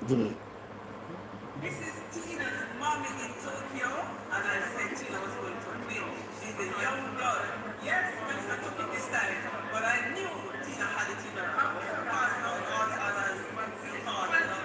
This is Tina's mommy in Tokyo, and I said Tina was going to win. She's a young girl. Yes, Melissa took it this time, but I knew Tina had it in her. Pass out all the others, all the others.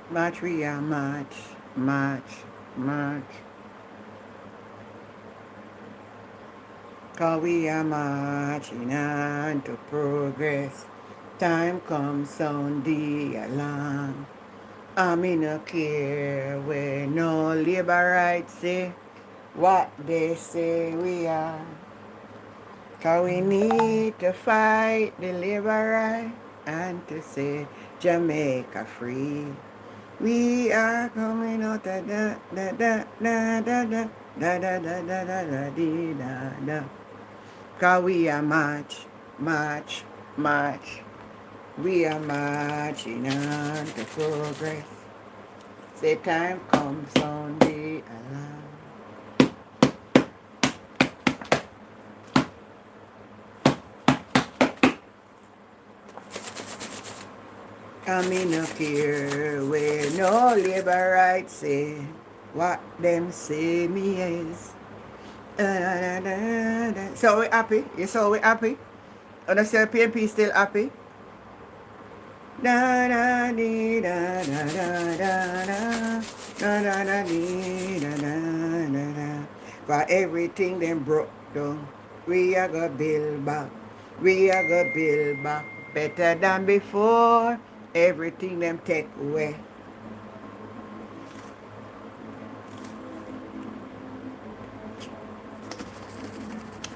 March, we are march, march, march. 'Cause we are marching on to progress. Time comes, sound the alarm. Me no care where no labor rights say what they say we are. 'Cause we need to fight the labor right and to set Jamaica free. We are coming out da da da da da da da da da da da da da da da. 'Cause we are march, march, march. We are marching on to progress. Say time comes on the alarm. Me no care where no labor rights say what them say me is. So we happy? You saw we happy? And I say PNP still happy? Da da dee da da da da da da da dee da da da da. For everything them broke down, we are gonna build back. We are gonna build back better than before. Everything them take away.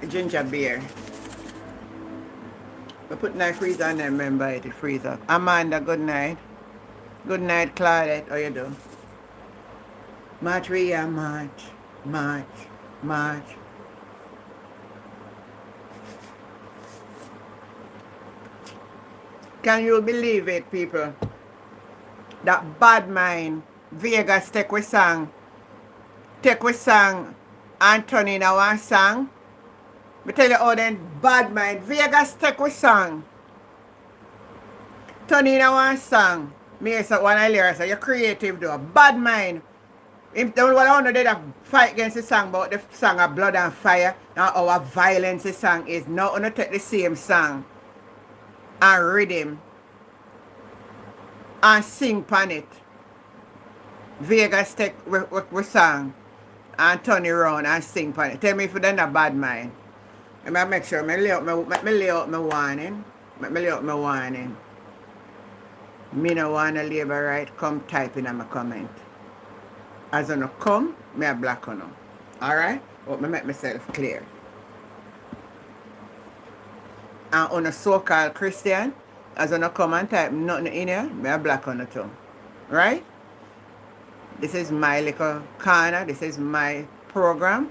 Ginger beer. We put night freezer on there, remember it freezer. Amanda, good night. Good night, Claudette. How you do? March, we are march, march, march. Can you believe it, people? That bad mind Vegas take we song and turn in our song. Me tell you how then bad mind Vegas take we song turn in our song. Me say one of lyrics, you're creative though. Bad mind. If the one who did a fight against the song about the song of blood and fire and our violence the song is now gonna take the same song and rhythm and sing pan it. Vegas take we song and turn it around and sing pan it. Tell me if you're not bad mind. I make sure I lay out my warning. Me lay out my warning. Me no want a labor right, come type in my comment. As I come, me a black on them. Alright? But me make myself clear. And on a so-called Christian, as I come and type nothing in here, me a black on it too. Right? This is my little corner. This is my program.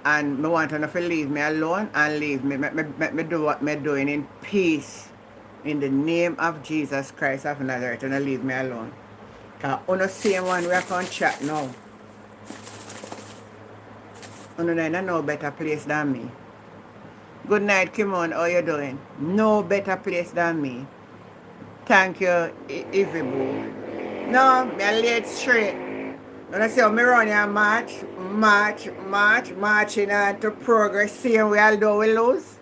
And me want to leave me alone and leave me. Me do what me doing in peace. In the name of Jesus Christ of Nazareth. And leave me alone. Because on the same one we are going to chat now. On the no better place than me. Good night, Kimon. How you doing? No better place than me. Thank you, Ivy. No, me late straight. And I say, me run here marching on to progress, seeing we all do we lose.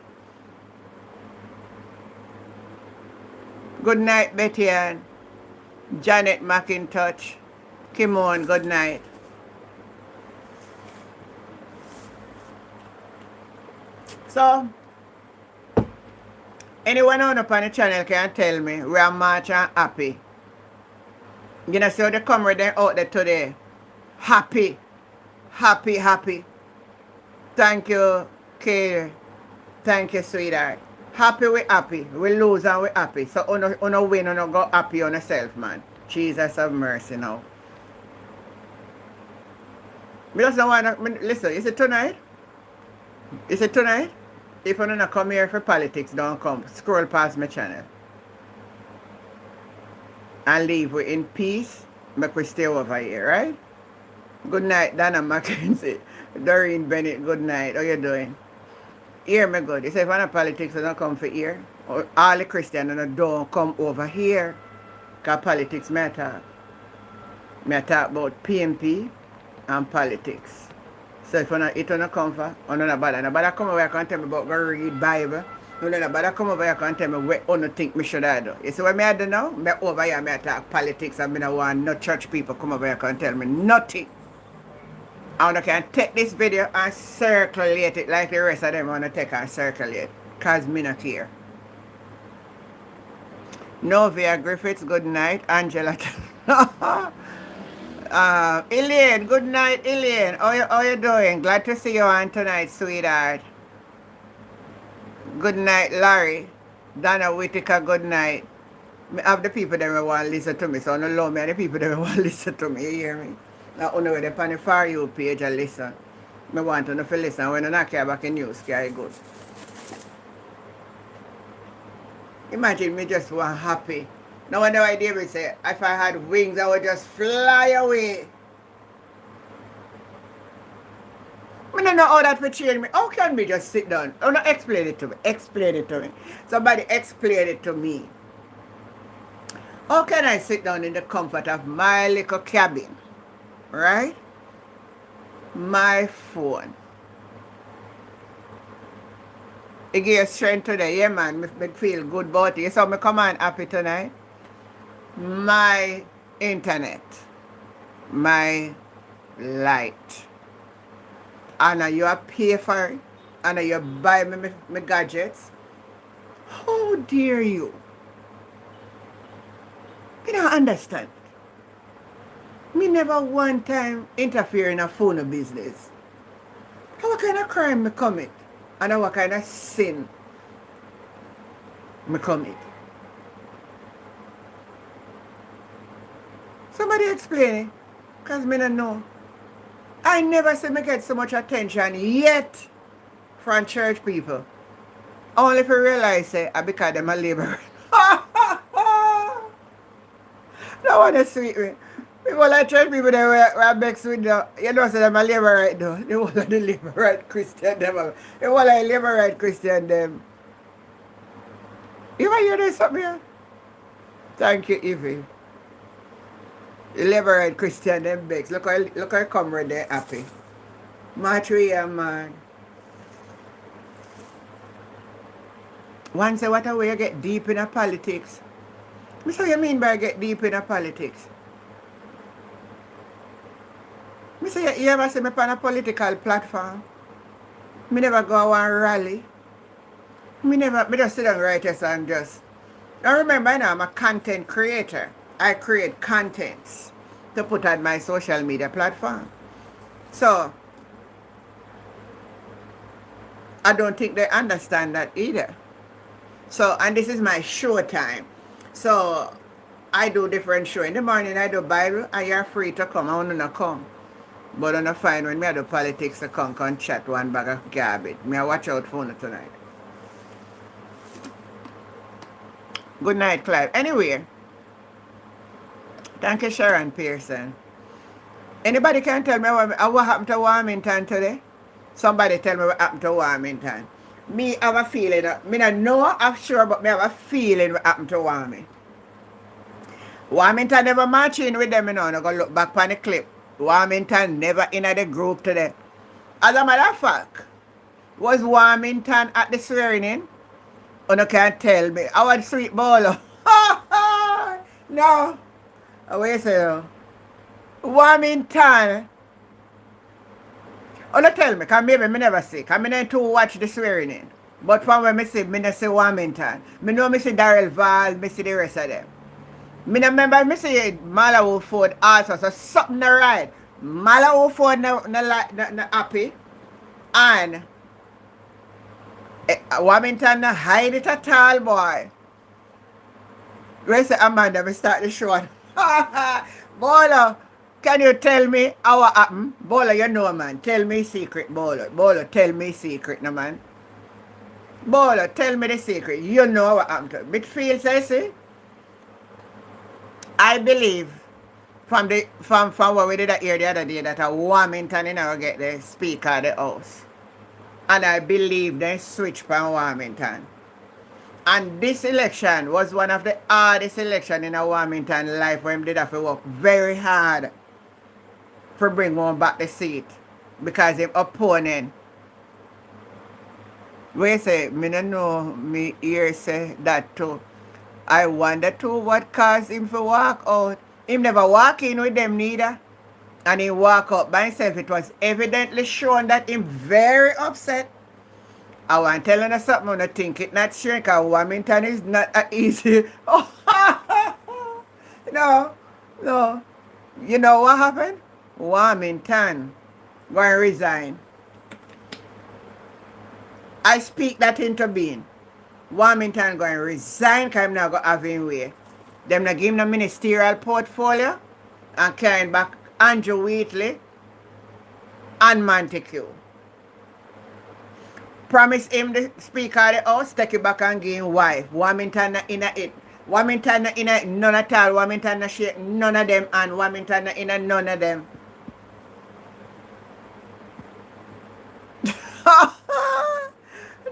Good night, Betty Ann. Janet McIntosh. Kimon, good night. So, anyone on up on the channel can tell me we are marching happy. You know, so the comrade out there today. Happy. Thank you, Kay. Thank you, sweetheart. Happy, we happy. We lose and we happy. So, uno win, uno go happy on yourself, man. Jesus have mercy now. Me just don't want to, listen, is it tonight? Is it tonight? If you don't come here for politics, don't come. Scroll past my channel. And leave we in peace. Make we stay over here, right? Good night, Donna Mackenzie. Doreen Bennett, good night. How you doing? Hear me good. You say if I'm not politics, I don't come for here. All the Christians don't come over here. Because politics matter. I talk about PNP and politics. So if you don't come for, you don't bother. Nobody come over here and tell me about going to read Bible. Nobody come over here and tell me what you think me should I do. You see what I do now? Me over here, I talk politics and I don't want no church people come over here and tell me nothing. And I can take this video and circulate it like the rest of them want to take and circulate. Because me not care. Novia Griffiths, good night. Angela. Elaine, good night, Elaine. How you doing? Glad to see you on tonight, sweetheart. Good night, Larry. Donna Whitaker, good night. I have the people that want to listen to me, so I don't love me and the people that want to listen to me, you hear me? Now, on the For You page, I listen. I want to know if you listen. When I don't care about the news, carry good. Imagine me just one happy. No wonder why David say, if I had wings, I would just fly away. I don't know how that would change me. How can we just sit down? Oh, no, explain it to me. Explain it to me. Somebody explain it to me. How can I sit down in the comfort of my little cabin? Right? My phone. It gives strength today. Yeah, man. Me feel good about it. So, me come on happy tonight. My internet. My light. And you pay for it. And you buy me my gadgets. How dare you? I don't understand. Me never one time interfere in a phone business. What kind of crime me commit? And what kind of sin me commit? Somebody explain it. Because me don't know. I never say me get so much attention yet from church people. Only if you realize it, because them a labor. No one is sweet me. People like church people that were vexed with the, you know, say them a labor right though. They want the labor right Christian them. They want like labor right Christian them. You might hear this something here? Thank you, Evie. The labor right Christian them vex. Look how comrade they happy. Matria man. One say what a way you get deep in a politics. What do you mean by get deep in a politics? Me say you ever see me on a political platform? Me never go on rally. Me just sit down right here and just. I remember now I'm a content creator. I create contents to put on my social media platform. So I don't think they understand that either. So, and this is my show time. So I do different show. In the morning I do Bible and you're free to come. I want to come. But I'm not fine when I do politics to come chat one bag of garbage. I watch out for you tonight. Good night, Clive. Anyway, thank you, Sharon Pearson. Anybody can tell me what happened to Warmington today? Somebody tell me what happened to Warmington. Me have a feeling, me not know I'm sure, but me have a feeling what happened to Warmington. Warmington never march in with them, you know. I'm going to look back on the clip. Warmington never in the group today. As a matter of fact, was Warmington at the swearing in? You can't tell me. I want sweet bowler. No. What you say? Warmington. Oh, no tell me, because maybe me never see. Because I don't too watch the swearing in. But from when I see, I don't see Warmington. I know I see Darrell Val, I see the rest of them. I remember I see Malawi Ford also, so something not right. Malawi Ford not happy. And Warmington not hide it at all, boy. Where say Amanda, we start the show. Bolo, can you tell me how it happened? Bolo, you know, man. Tell me secret, Bolo. Bolo, tell me secret, no, man. Bolo, tell me the secret. You know what happened to me. It feels, I see. I believe from what we did hear the other day that a Warmington you know get the speaker of the house. And I believe they switch from Warmington. And this election was one of the hardest elections in a Warmington life where him did have to work very hard to bring one back the seat. Because his opponent, we say, me no know, me hear say that too. I wonder too what caused him to walk out. Him never walk in with them neither. And he walk out by himself. It was evidently shown that him very upset. I want to tell you something, I think it not sure because Wilmington is not easy. No, no. You know what happened? Wilmington going to resign. I speak that into being. Wilmington going to resign because I'm not going to have him way. Them not give him a ministerial portfolio and carrying back Andrew Wheatley and Montague. Promise him the speaker of the house, take it back and give him wife. Wilmington not in it. Wilmington not in it, none at all. Wilmington not shake none of them and Wilmington not in it, none of them.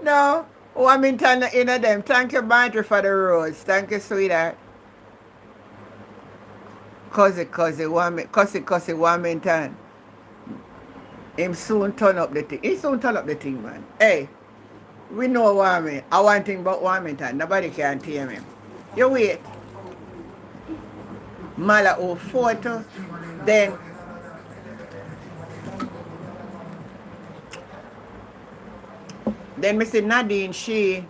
No, Wilmington not in it them. Thank you, Marjorie, for the rose. Thank you, sweetheart. Cuzzy, Wilmington. Him soon turn up the thing. He soon turn up the thing, man. Hey, we know Warmington. I want thing about Warmington. Nobody can tame him. You wait. Mala O photo. Then me see Nadine, she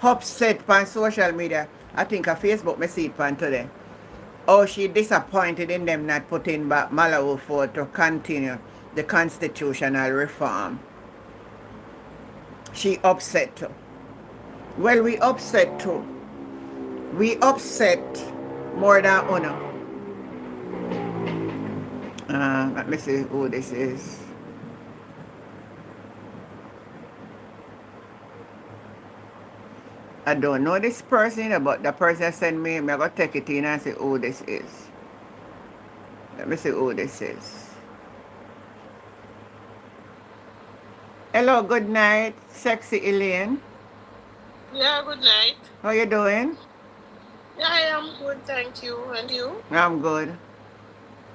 upset on social media. I think on Facebook me see it on today. Oh, she disappointed in them not putting back Malawi for to continue the constitutional reform. She upset too. Well, we upset too. We upset more than honor. Let me see who this is. I don't know this person, but the person sent me, I'm going to take it in and see who this is. Let me see who this is. Hello, good night, sexy Elaine. Yeah, good night. How you doing? Yeah, I am good, thank you. And you? I'm good.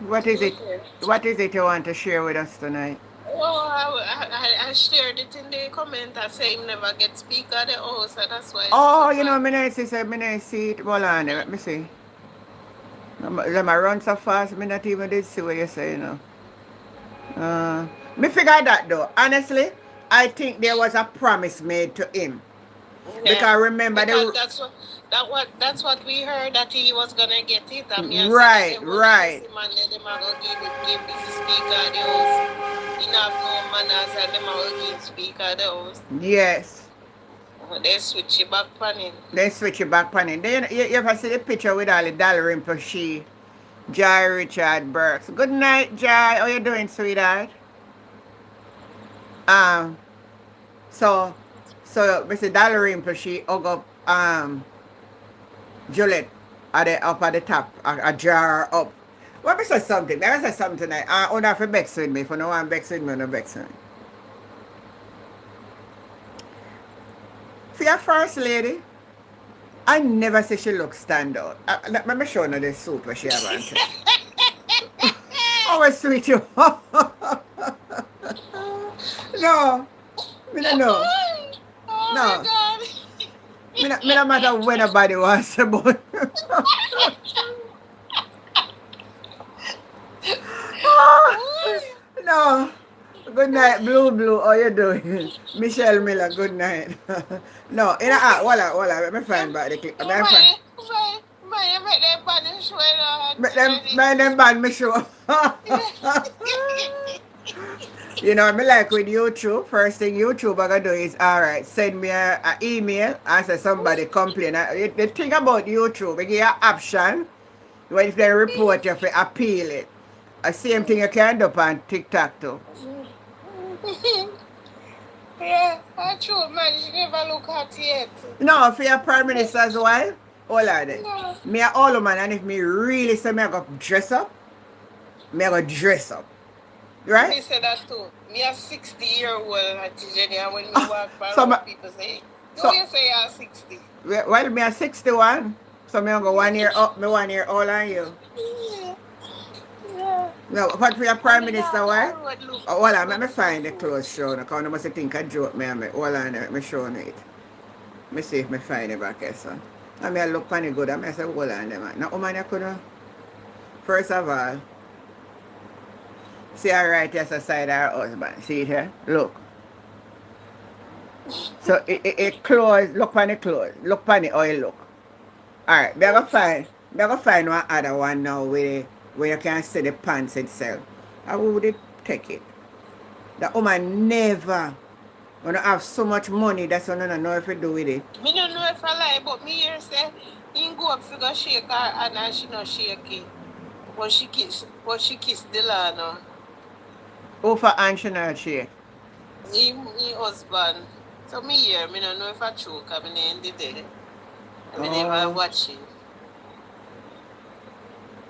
What is it? What is it you want to share with us tonight? Oh, I shared it in the comment. I say him never get speaker at the house, and that's why. Oh, you know, I see it. Hold on, let me see. Let me run so fast, I not even did see what you say, you know. Me figure that though. Honestly, I think there was a promise made to him. Yeah, because remember that's what we heard, that he was gonna get it. Right. Give this speaker the house. Enough no manners and them will give speaker the house. Yes. They switch it back on him. Then you ever see the picture with all the dollar for she, Joy Richard Burks. Good night, Joy. How you doing, sweetheart? So Mr. Dalrymple, she hug up Juliet up at the top, a jar up. Let me say something. Let me say something tonight. I don't have to vex with me. If you don't want to vex with me, don't vex with me. For your first lady, I never say she looks stand out. Let me show you the suit where she have on. Oh, sweet you. No. Me no know. No. Me no matter when nobody wants about. No. Good night, Blue. How you doing? Michelle Miller, good night. No, in a voila, let me find back the clip. Make them ban me show. You know, me like with YouTube, first thing YouTube I gonna do is, alright, send me an email and say somebody complain. The thing about YouTube, they give you an option when if they report you, to appeal it. The same thing you can do on TikTok too. Yeah, that's true, man. She never look at yet. No, for your prime minister's wife? Hold on then. No. Me a all man, and if me really say me I go dress up, me I go dress up. Right? Me say that too. Me a 60-year-old Auntie Jenny, and when me Ah, walk by so, road, people say, so do you say you're 60? well, me a 61. So me I go 1 year up, me 1 year older than you. Yeah. Yeah. No, what for your I prime mean, minister that wife? road look, Oh, hold on, let look me so find the full. clothes show. Because I must think I joke me. Hold on, let me show you it. Me see if me find it back here, son. I mean, I look funny good. I say, hold on, man. Now, woman, you could first of all, see her right here side her husband. See it here? Look. So, it clothes, look on the clothes. Look on the oil look. Alright, we are gonna find one other one now where you can see the pants itself. How would it take it? The woman never gonna have so much money that's what I don't know if you do with it. Me don't know if I lie, but me hear say, he go up figure shake her and she not shake it. But she kiss the Delano. Oh, for Anshina Shake. He husband. So me hear, me don't know if I choke, I mean in the day. I mean never Oh, watching.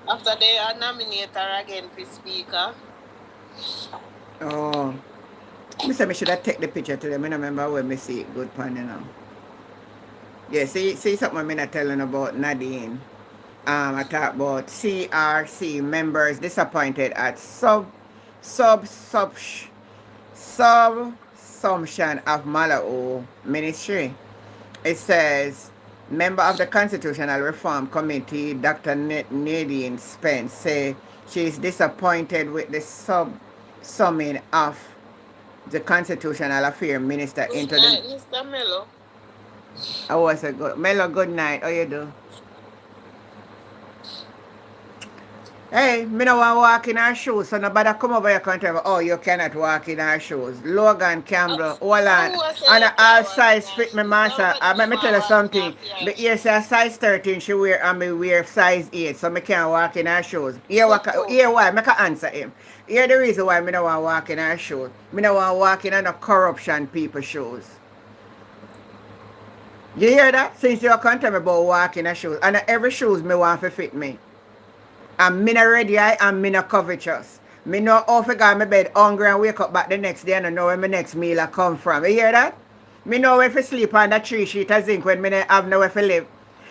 After they nominate her again for speaker. oh. Me say me should have take the picture to them. I don't remember when me see it good pan, you know. Yeah, see something I'm not telling about Nadine. I talk about CRC members disappointed at subsumption of Malao ministry. It says, member of the Constitutional Reform Committee, Dr. Nadine Spence, say she is disappointed with the summing of the Constitutional Affairs Minister Good into the... night, Mr. Mello. I was a good... Melo, good night. How you do? Hey, me no want walk in her shoes, so nobody come over here and tell me, oh, you cannot walk in her shoes. Logan Campbell, hold on. Who was saying And you all can't walk in size her fit me, shoes? master. Nobody Let me no tell you want walk in something. her The feet. ear say size 13 she wear, and me wear size 8, so me can't walk in her shoes. So too. Here why, make a answer him. Here the reason why me no want walk in her shoes. Me no want walk in no corruption people shoes. You hear that? Since you can't tell me about walking in shoes, and every shoes me want to fit me. And me not ready and me not covetous. Me know how to go my bed hungry and wake up back the next day and I know where my next meal a come from. You hear that? Me know where to sleep on the 3 sheet of zinc when me not have nowhere to live.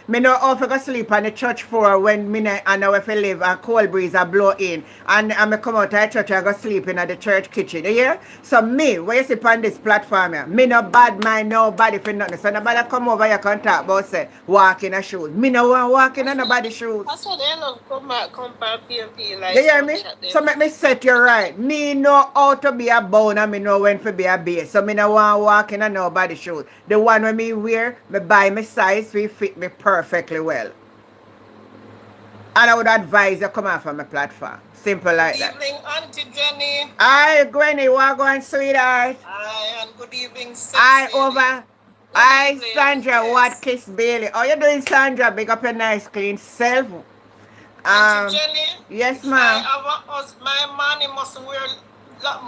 Me know how to go sleep on the church floor when me not have nowhere to live and cold breeze a blow in. And me come out of the church and go sleep in the church kitchen. You hear? So me, when you sit on this platform here, me no bad mind nobody for nothing. So nobody come over here and talk about say walk in a shoes. Me no want walk in nobody's shoes. That's what they love compare PNP like You hear some me? chat them. So make me set you right. Me know how to be a bone and me know when to be a base. So me no want walk in a nobody's shoes. The one when me wear, me buy me size, we fit me perfectly well. And I would advise you come off of my platform. Simple like Good that. evening, Auntie Jenny. Hi, Gwenny, what going, sweetheart? Hi, and good evening, Hi, sexy. over. Good Hi, evening. Sandra Yes. Watkins Bailey. How you doing, Sandra? Big up your nice, clean self. Auntie Jenny, Yes, if I ma'am. have my man, he must wear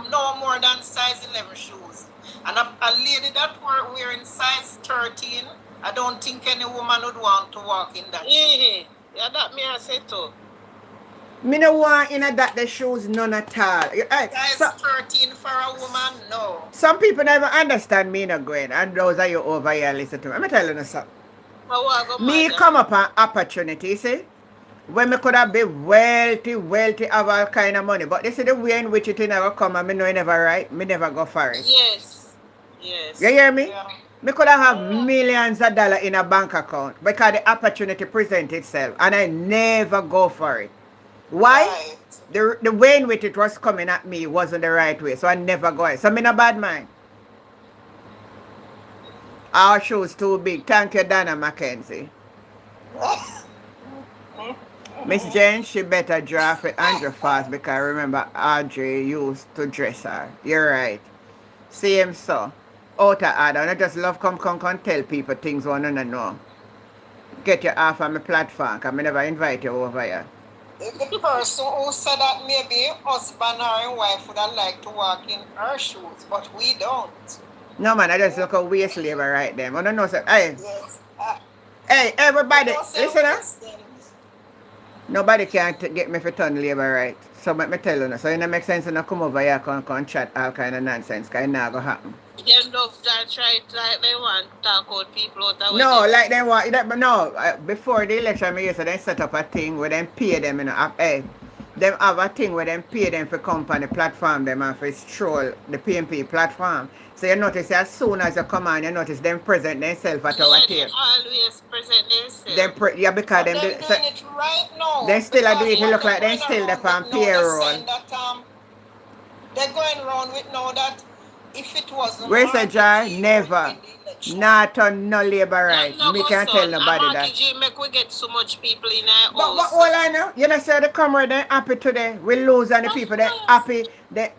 no more than size 11 shoes. And a lady that were wearing size 13, I don't think any woman would want to walk in that. Yeah, that me I say too. Me no want in that the shoes none at all. Size 13 for a woman, no. Some people never understand me no Gwen, and those are you over here listen to me. Let me tell you something. Me come up an opportunity, you see? When me could have been wealthy, have all kind of money. But this is the way in which it never come and me know it never right. Me never go for it. Yes. Yes. You hear me? Yeah. Me could have millions of dollars in a bank account because the opportunity present itself and I never go for it. Why? Right. The way in which it was coming at me wasn't the right way, so I never go it. So me no bad mind. Our shoes too big. Thank you, Donna Mackenzie. Miss Jane, she better draft it Andrew fast because remember Audrey used to dress her. You're right. Same so. Out of order. I just love come tell people things one and know. Get you off of my platform because I never invite you over here. The person who said that maybe husband or wife would have liked to walk in her shoes, but we don't. No man, I just look at waste labor right there. I don't know, sir. Hey, Yes. hey, We everybody, don't say listen, huh? waste them. Nobody can get me for turn labor right. So let me tell you, no. So it don't make sense when I come over here and chat all kind of nonsense, because it not going to happen. Them love that try like they want to talk out people out of with No, them. like they want, but no, before the election, me used to then set up a thing where them pay them, you know, hey, them have a thing where them pay them for come on the platform, them and for stroll the PNP platform. So you notice as soon as you come on, you notice them present themselves at our Yeah, they table. always present themselves. Yeah, because But them, them so, doing it right now they still do because it, it what look they're like they going still the around with on now, they're payroll. saying that they're going around with now that if it wasn't Where's the Marky jar? G, would Never. win the election. Not on no labor Not right. no Me go can't tell son. A nobody Marky that. G make we get so much people in our But house. all I know, you know, say the camera they happy today. We lose and the Of people they course. happy. They,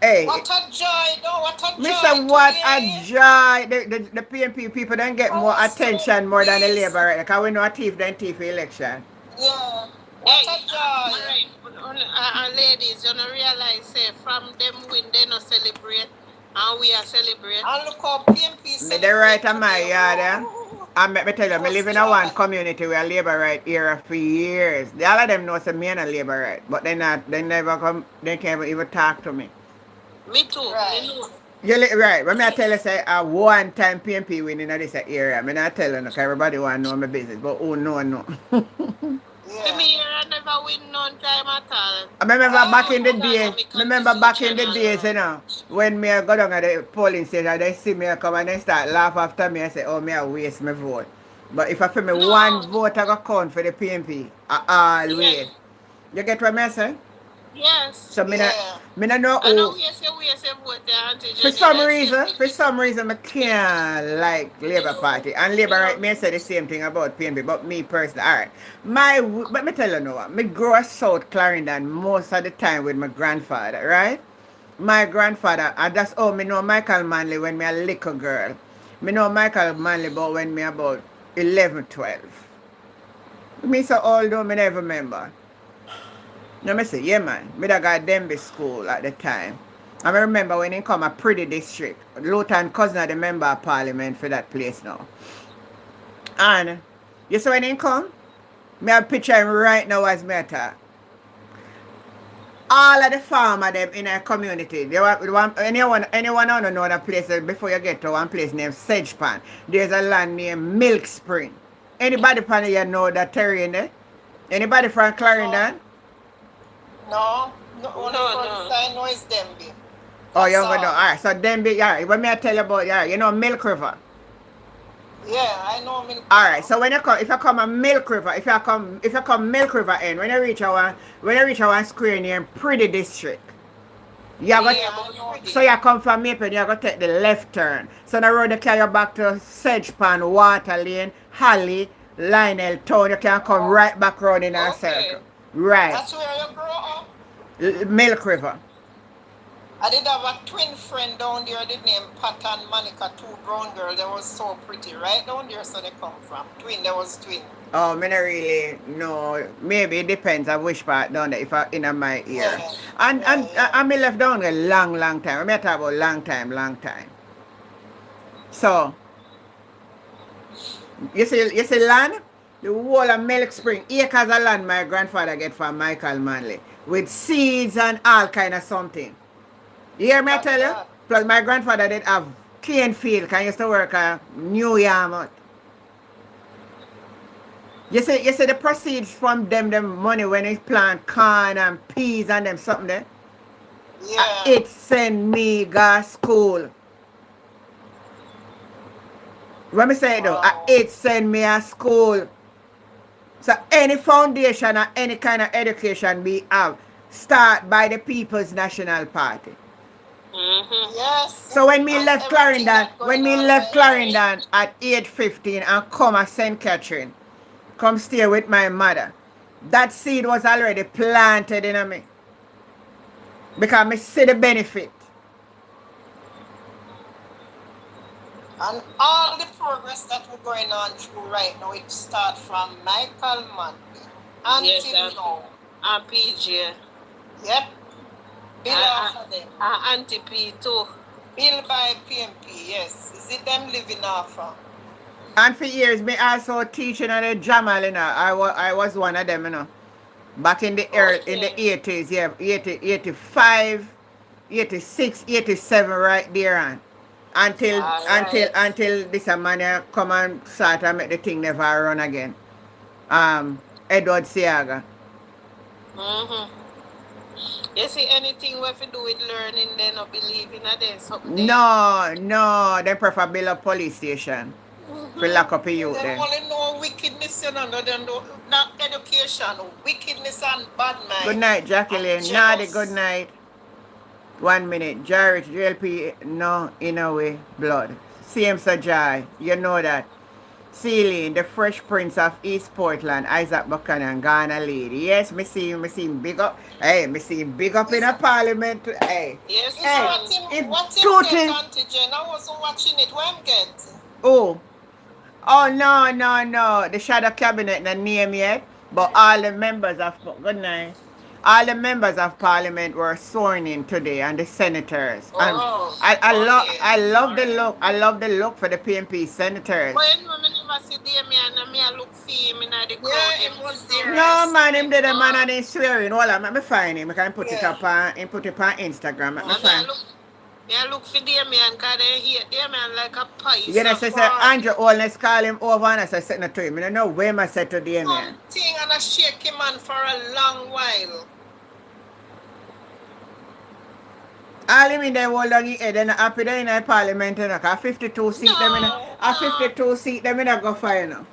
hey, What a joy, though, what a me say joy what a today. joy. The PNP people don't get I more was so attention more than the pleased. labor right. Because we know a thief then thief election. Yeah, what Hey, a joy. ladies, you don't realize say from them win they no celebrate and we are celebrate. And look how PNP Me the right celebrate of my today. yard. Woo! And me tell you, me live Just in a one joy. community where labor right era for years. All of them know say me and a labor right. But they never come, they can't even talk to me. Me too. Me Right. know. Right. When me I tell you say a one time PNP win in this area, me not tell you no, 'cause everybody want to know my business. But who know no. Yeah. Me here I never win none time at all. I remember back in the Because day, of me remember contesting back in the channel. days, you know, when me I go down at the polling station, they see me come and they start laugh after me. I say, oh, me I waste my vote. But if I feel me one No. vote, I go count for the PNP. I Yeah. always. You get what I say? Yes. So Yeah. me not know I know who. we say vote the Auntie For Jenny some the same reason, thing. I can't like Labour Party. And Labour right may say the same thing about PNP, but me personally, alright. But me tell you now, what, me grow up South Clarendon most of the time with my grandfather, right? My grandfather, and that's how me know Michael Manley when me a little girl. Me know Michael Manley about when me about 11, 12. Me so old though, me never remember. No, me say, yeah man, me da got Denby school at the time. I remember when he come a pretty district. Luton cousin of the member of parliament for that place now. And you see when he come, me have picture him right now as me talk. All of the farmer them in our community, they want anyone wanna know the place before you get to one place named Sedgepan. There's a land named Milk Spring. Anybody from here know that terrain there? Anybody from No. Clarendon? No. No. Only No, for the no. side noise Demby. Oh, you That's don't know. all. Alright, so then yeah, when me I tell you about you know Milk River. Yeah, I know Milk Alright, River. so when you come if you come a Milk River, if you come Milk River end, when you reach our square near Pretty District, you Yeah, got I know so it. you come from Maple, you got to take the left turn. So the road they carry you back to Sedgepan, Water Lane, Holly, Lionel Town. You can come Oh, right back round in a circle. okay. Right. That's where you grow up. Milk River. I did have a twin friend down there, they named Pat and Monica, two brown girls. They was so pretty, right down there, so they come from. Twin, there was twin. Oh, me not really know. Maybe it depends on which part down there if I in my ear. Yeah, And I me left down there long time. I me talk about long time. So you see land? The whole of Milk Spring, acres of land my grandfather get from Michael Manley. With seeds and all kind of something. You hear me I Look tell at you? that. Plus my grandfather did have cane field, can used to work at New Yarmouth. You see the proceeds from them money when they plant corn and peas and them something there. Yeah. It send me go school. When me say it though, Wow. it send me a school. So any foundation or any kind of education we have, start by the People's National Party. Mm-hmm. Yes. So when me And left everything Clarendon, that going on right now. at age 15 and come at St. Catherine, come stay with my mother, that seed was already planted in me. Because me see the benefit. And all the progress that we're going on through right now, it starts from Michael Manley Yes, until now. and PJ. Yep. Bill And, off of them. and Auntie P too. Bill by PNP, yes. Is it them living off? And for years, me also teaching at the Jamal, you know. I was one of them, you know. Back in the in the Okay. 80s, yeah, 80, 85, 86, 87, right there on. All right. Until this a man here come and start and make the thing never run again. Edward Siaga. Mm-hmm. You see anything we have to do with learning, then or believing that there's something there. No, they prefer build a police station. For lock up a youth Them then. only know wickedness, you know, they know not education, wickedness and bad Good mind night, and Jacqueline. Nadi, good jealous. night. 1 minute. Jared, JLP, no, in a way, blood. Same Sajai, you know that. Celine, the Fresh Prince of East Portland, Isaac Buchanan, Ghana lady. Yes, me see him big up. Hey, me see him big up in Is a parliament. Hey, Yes, is hey, man. if what him two get, things. Auntie Jen? I wasn't watching it. When get? Oh, oh no. The shadow cabinet not name yet, but all the members of good night. All the members of parliament were sworn in today, and the senators. And Oh, okay. I love the look. I love the look for the PNP senators. But you know, me never see Damien and me I look for him in the crowd. Yeah, Them it was so there. No man, him did a man Ah. and he swearing. Hold on, let me find him. I can put it Yeah. up on and put it on Instagram. Let me And me find. I look for Damien because they hate Damien like a You piece know, of say pork. Andrew Holness call him over and I say sitting to him. I don't know where I said to them, man. Something and I shake him on for a long while. All him in there hold on his head and happy there in the parliament, you know, 'cause 52 seat them in No, a 52 seat them in a go fire, you know.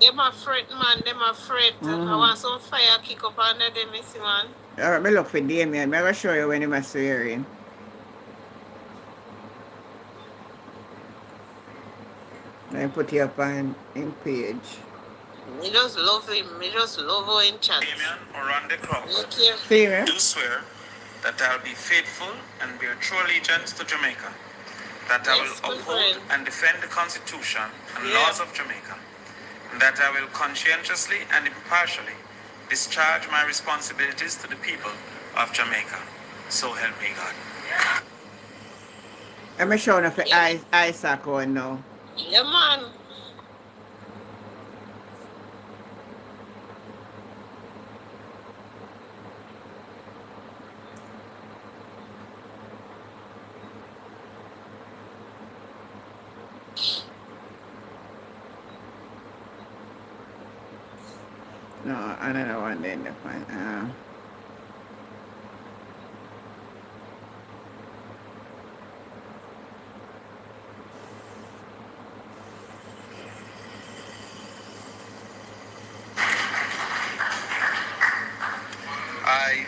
Them afraid, man. Them afraid. I want some fire kick up under them, you see, man. Alright, me look for Damien. I'm going to show you when him a swearing. Let me put you up on him page. Me just love him. Me just love how in chat. Damien Orande Me Crawford, care. See me? do swear that I will be faithful and bear true allegiance to Jamaica, that I Yes, will good uphold friend. and defend the Constitution and Yeah. laws of Jamaica, and that I will conscientiously and impartially discharge my responsibilities to the people of Jamaica. So help me God. I'm showing you for Yeah. Isaac one now. Yeah, man. No, another one then. I,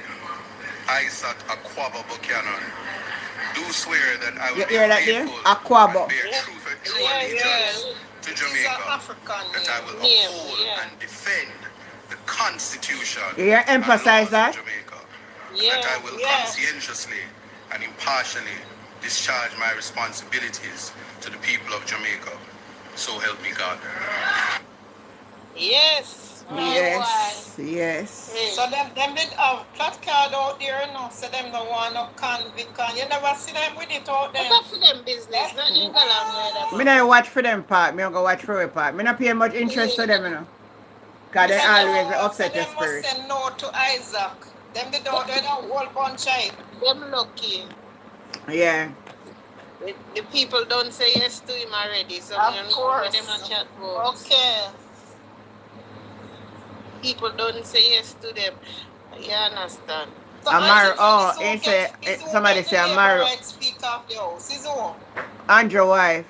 Isaac Aquaba Buchanan, do swear that I will You be hear that there? faithful Aquaba. and bear true Yeah, allegiance to It's an Jamaica, African that I will name. uphold Yeah. and defend the Constitution You hear and emphasize laws that? of Jamaica, and Yeah. that I will Yeah. conscientiously and impartially discharge my responsibilities to the people of Jamaica. So help me God. Yes. Yes. So them did have flat card out there, you know, so them don't want no convict, and you never see them with it out there. What for them business? Not in Galam, Me not watch for them part. Me don't go watch for a part. Me not pay much interest to them, you know. Cause they So always them- upset so your them must spirit. say no to Isaac. Them did out there a whole bunch of it. Them lucky. Yeah. The people don't say yes to him already, so Of you know course. where them a chat about. Okay. People don't say yes to them. You understand? So Amaro, Isaac oh, is who he get- say- is who somebody get say the Amaro. neighborhood Speaker of the house. Is who? Andrew wife.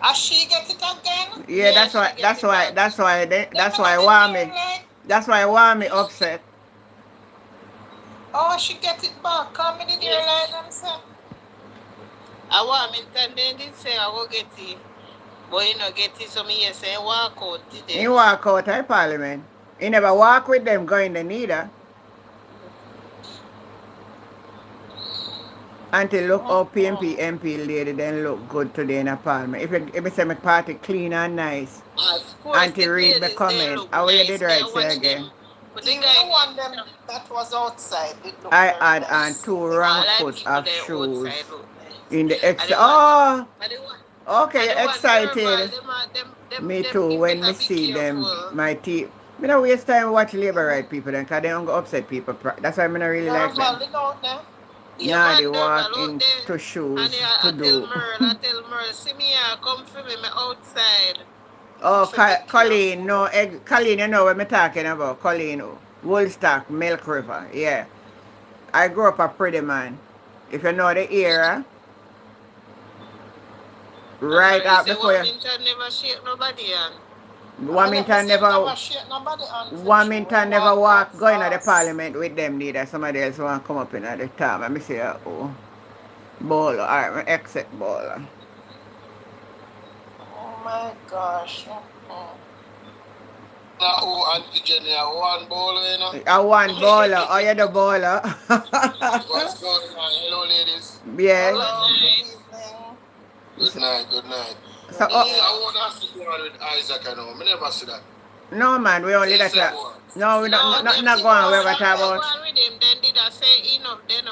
As she get it again? Yeah, Yeah, that's she why get that's it why back. that's why they, that's Them why not want get me. like, That's why want me upset. oh, she get it back. Come in the Yes. like them say. I want me they did say I will get it. But you know get it so me yes say walk out He today. walk out of parliament. He never walk with them going the neither. Until look how PNP MP lady then look good today in a parliament. If you say my party clean and nice. Of course Auntie the read the ladies, they comment. look How you nice. did They right say watch again. them. But the Even guy the one them that was outside did look I very had on nice. 2 all wrong I foot people of there shoes outside look nice. in the And the one Oh, and the one okay, and you're the one verbal, excited. Me them too. you When me better be see them, careful. my teeth. Me don't waste time watch labor right people then, cause they don't go upset people. That's why me not really like them. Verbally out there. Yeah, Nah, they man, walk verbal out there. into shoes And to do. I tell Merle, see me here, come for me outside. Oh, Should be Colleen, careful. no, Colleen, you know what I'm talking about. Colleen, Woolstock, Milk River, yeah. I grew up a pretty man. If you know the era, And right Merle out say, before you, Wilmington never shake nobody and Me Wilmington say never, never shake nobody hand for true. Wilmington never Walk go in the fast. parliament with them neither. Somebody else want to come up in at the time. And me say, oh, bowler, alright, me exit bowler. Oh my gosh. Now, oh, Auntie Jenny, I one bowler, you know. I want bowler. Oh, you're the bowler. What's going on? Hello, ladies. Yes. Hello, good Good evening. Good night, good night. So, Good Me, evening. I want to sit down with Isaac, I know. I never see that. no, man, we only Yes, that. sir, boy. No, we no, not, them not going where we them talk go about. on with him, then did I say enough, then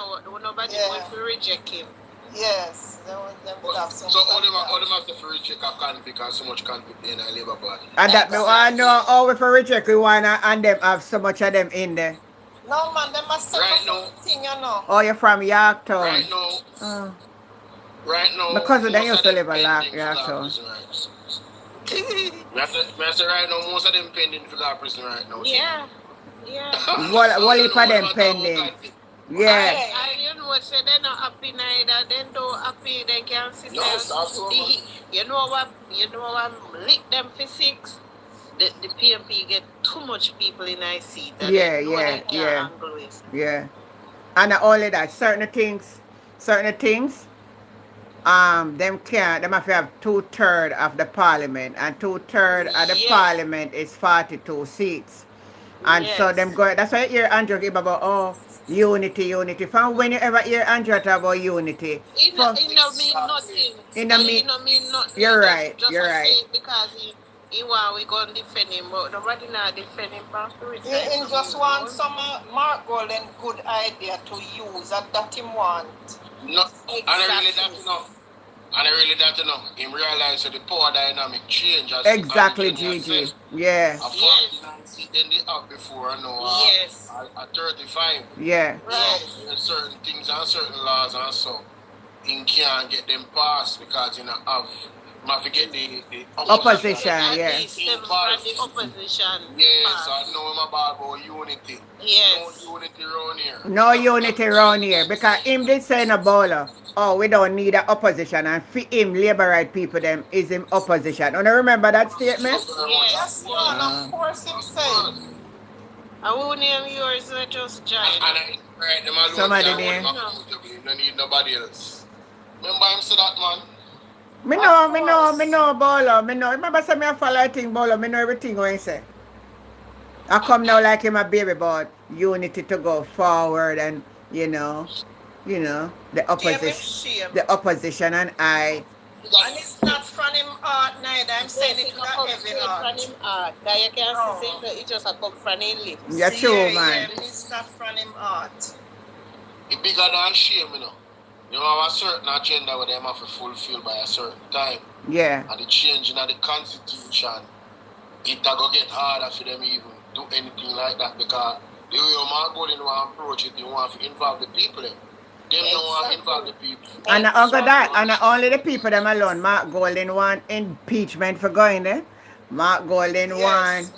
nobody Yeah. will to reject him. Yes, them would have some So, all them standards. have to free check a convict and so much convict in a Labour Party. And that me want to know Exactly. how we for reject we want and them have so much of them in there. No man, them must set Right up now, a thing, you know. Oh, you're from Yorktown. right now, Oh. right now, Because they most used of to them live a lot, pending for yeah, law so. prison rights. Me say right now, most of them pending for law prison right now. Yeah. Yeah. What if for them pending? Yeah. I you know say they not happy neither. They don't happy. They can see No, stop so much. you know what lick them for 6. The PNP get too much people in I seat. And Yeah, they know yeah, they can't yeah. angle with. Yeah. And not only that, certain things, them can't, them have to have 2/3 of the parliament, and 2/3 of the Yes. parliament is 42 seats. And so them Yes. go, that's why you hear Andrew give about, oh, unity. From when you ever hear Andrew talk about unity? It For, no mean nothing. in the It no mean nothing. you're He right, just you're a right. say it because he want we go and defend him, but nobody not defend him from spirit side. He just want some Mark Golden good idea to use, and that him want. No, and I really that to know. And I really that to know. Him realize that the power dynamic change as Exactly, Auntie Jenny Gigi. said. Yeah, A 49 seat then they have before, I know. Yes. A 35. yeah. Right. So there's certain things and certain laws and so he can't get them passed because you know have to get the Opposition, At yeah. least them from the opposition. Yes, pass. I know him about unity. Yes. No unity around here. No unity around here because him did say in a bowler, oh, we don't need an opposition, and for him, labor right people them is him opposition. And I remember that statement? Yes, man, of course him say. I will name yours, let just join. And I right them alone. Somebody can't there. hold him accountable. You don't need nobody else. Remember him say that, man? Me know, bowler. Me know. Remember say me a follow thing, bowler. Me know everything what he say. I come now like him a baby about unity to go forward and, the opposition and I. And it's not from him heart neither. I'm saying it with a heavy heart. From him heart. That you can see say it just a come from him lips. Yeah, true, man. Yeah, it's not from him heart. It's bigger than shame, you know. You have a certain agenda where they have to fulfill by a certain time. Yeah. And the change in the constitution, it go get harder for them even do anything like that because the way you want to go in one approach it, you want to involve the people. Them don't want to involve the people. And not only the people them alone, Mark Golden want impeachment for going there. Mark Golden want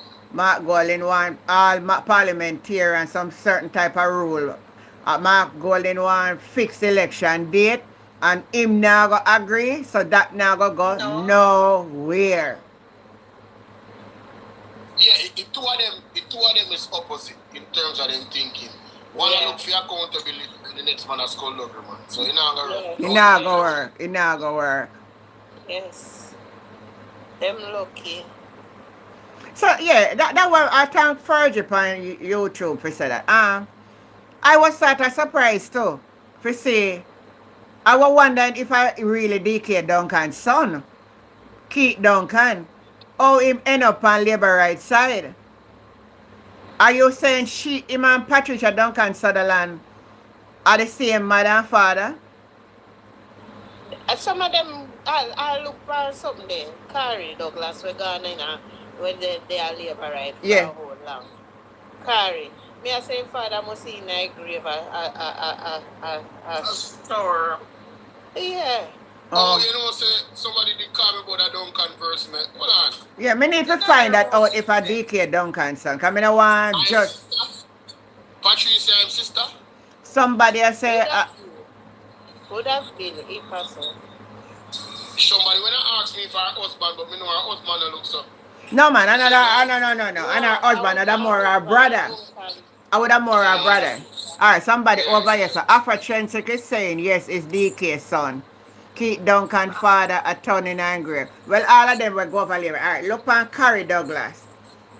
all parliamentarians some certain type of rule. Mark Golden want fixed election date and him now go agree, so that now go nowhere. Yeah, the two of them is opposite in terms of them thinking. One look for accountability and the next man has called man. So you not gonna work. It not go work. Yes. Them lucky. So yeah, that was I thank Fergie on YouTube for say that. I was sort of surprised too. For say I was wondering if I really DK Duncan's son, Keith Duncan, how him end up on labor right side. Are you saying him and Patricia Duncan Sutherland are the same mother and father? Some of them, I'll look for something there. Carrie Douglas, we're gone in when they are labor right for Yeah. a whole long. Carrie. Me I say father must see in a grave A store. yeah. Oh, you know, say somebody did call me about a Duncan person. Hold on. Yeah, me need to find that out if a DK Duncan son. Cause me no want I'm just sister. Patricia, I'm sister. somebody say Would have been if possible. Somebody when I ask me if I husband, but me know her husband don't look so. no man, no. And her husband, and more her brother. I would have more her brother. Alright, somebody over here. So Afro Trensic is saying yes, it's DK's son. Keith Duncan father at Town in Angry. Well, all of them will go over here. Alright, look on Carrie Douglas.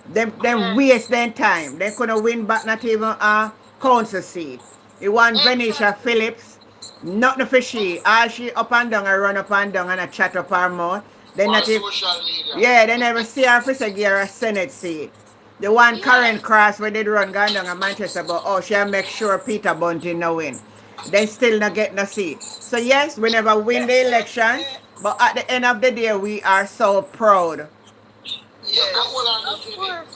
Them waste their time. They couldn't win back not even a council seat. It won Venetia Phillips. Nothing for she. All she up and down and run up and down and a chat up her mouth. They On not even, social media. yeah, they never see her for say give her a Senate seat. The one Karen Cross where they run gone down in Manchester, but oh, she'll make sure Peter Bunting no win. They still not get no seat. So yes, we never win the election, but at the end of the day, we are so proud. Yeah, but hold on, Jenny.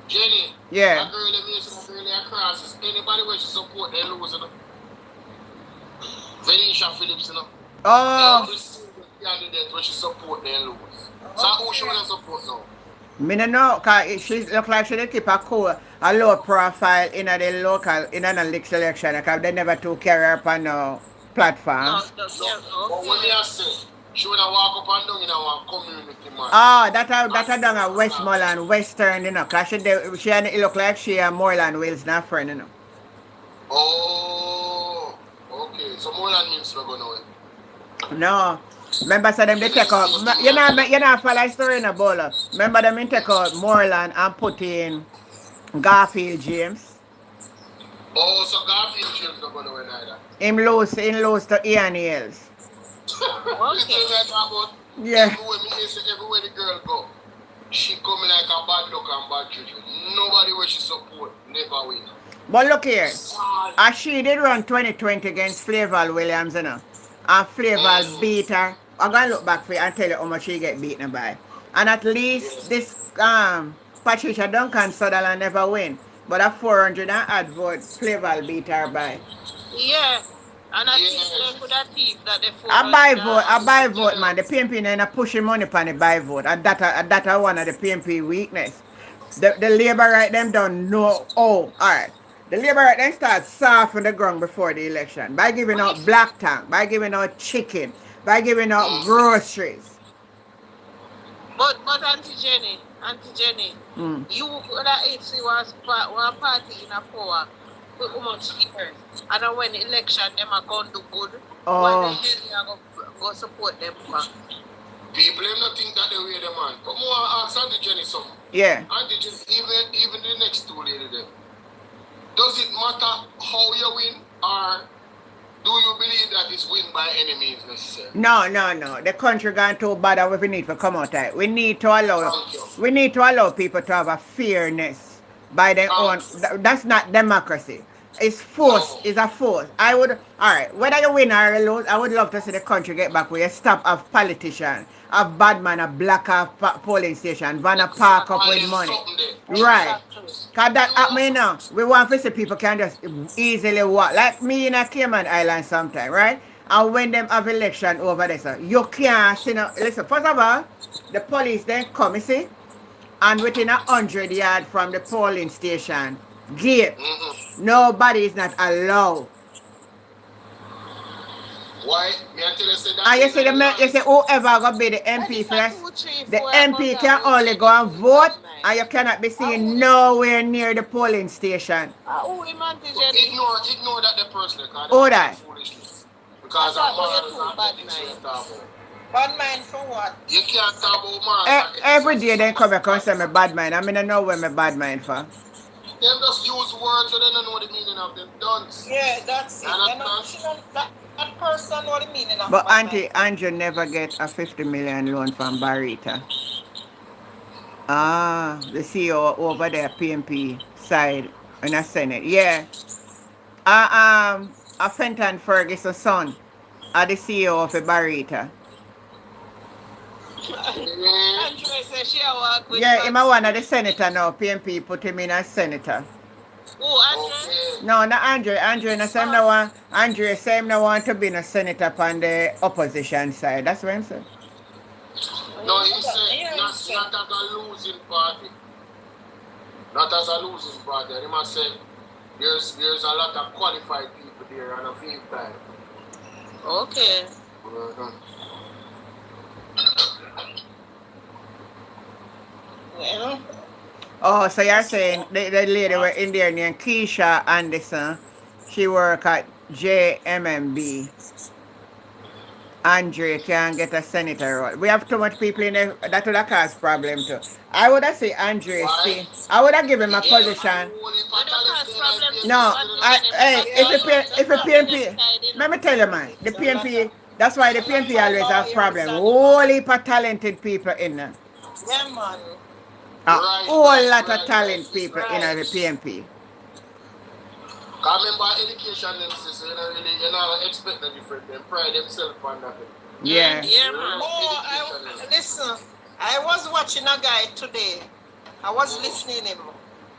Jenny. Yeah. That girl that makes some girl that crosses. Anybody where she support, they lose, you know. Venetia Phillips, you know. Oh. Every single candidate where she support, they lose. So who she wanna support now? Me no know, cause she look like she dey keep a low profile in the local, in an election, because they never took care of on no platform. No, But when me I say, she wanna walk up and down in our community, man. Oh, that a down at Westmoreland, Western, you know, cause she look like she a Moreland Wills, not friend, you know. Oh, okay. So more than means we're gonna win. No. Remember so them they take out you know follow the story in a bowler. Remember them in take out Moreland and put in Garfield James. Oh, so Garfield James not gonna win either. Him lose to Ian Hills. Yeah. Everywhere the girl go, she coming like a bad luck and bad juju. Nobody where she support never win. But look here, as she did run 2020 against Flavel Williams, you know. And Flavel beat her. I'm gonna look back for you and tell you how much she get beaten by. And at least this Patricia Duncan Sutherland never win. But a 400 and odd vote Flavel beat her by. Yeah. And I think they could have thief that they I buy vote, man. The PNP ain't pushing money upon the buy vote. And that one of the PNP weakness. The labor right them don't know. Oh, alright. The labor right them start soft on the ground before the election. By giving out black tank, by giving out chicken, by giving out groceries. But Auntie Jenny, you could have HC was one party in a power with how much years. And then when the election them are going to do good, why the hell you go support them for? People don't think that they way the man. But more ask Auntie Jenny something. Yeah. Auntie Jenny, even the next two lady them. Does it matter how you win, or do you believe that it's win by any means necessary? No. The country gone too bad and we need to come out of it. We need to allow people to have a fairness by their own. That's not democracy. It's force. It's a force. Alright, whether you win or lose, I would love to see the country get back where you stop of politicians, of bad man, a black off polling station, van a park up with money. Right. Because that happen now. We want to see people can just easily walk. Like me in a Cayman Island sometime, right? And when them have election over there, so you can't see no. Listen, first of all, the police then come, you see, and within 100 yards from the polling station gate, nobody is not allowed. Why? And you say whoever gonna be the MP first, the MP can only go and vote, and you cannot be seen nowhere near the polling station. Ignore that the person Oh, that. foolishness. Because I'm Bad mind for what? You can't talk about man. Every day they come back and say me bad mind. I mean I know where my bad mind for. Them just use words so they don't know the meaning of them dunce. Yeah, that's it. That person know the meaning of But bad Auntie mind. Andrew never get a 50 million loan from Barita. Ah, the CEO over there, PNP side in the Senate. Yeah. A Fenton Ferguson son are the CEO of a Barita. Mm, Andre said she a walk with Yeah, him a fancy one of the bread. senator now. PNP put him in as senator. Who, Andre? okay. No, not Andre. Andre no same no one. Andre same no want to be a senator on the opposition side. That's what I'm saying. No, he said Here he said. not as a losing party. Not as a losing party. And he must say there's a lot of qualified people there and a few time. Okay. Mhm. Well, Oh, so you're saying the lady were in there named Keisha Anderson. She work at JMMB. Andre can get a senator role. We have too much people in there. That would have caused problem too. I would have say Andre Why? stay. I would have given him a Yeah, and position. only We don't Patal is cause there problem like to No, PNP, what you know. I Jenny hey, because if we a know P- if just a on the next PNP, side, let me tell you man, the it's a lot of PNP. That's why the PNP always have problem. Whole heap of talented people in there. yeah, man. A Right, whole lot of right. talent people in Right. the PNP. Cause remember education them sister, you know really you know expect the different them pride themselves on that. Yeah. Yeah, No, man. listen. I was watching a guy today. I was listening him.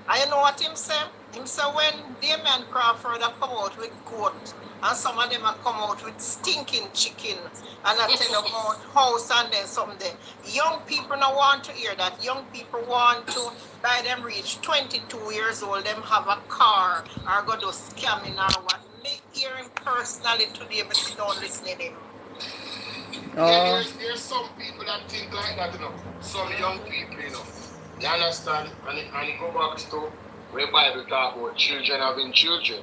And you know what him say? Him say when Damien Crawford a come out with goat and some of them a come out with stinking chicken and I tell about house and then something. Young people don't want to hear that. Young people want to by them reach 22 years old, them have a car or go do scamming or what. Me hear him personally today, but sit down listening him. Yeah, Oh. there's some people that think like that, you know. Some young people, you know. You understand? And it go back to where Bible talk about children having children.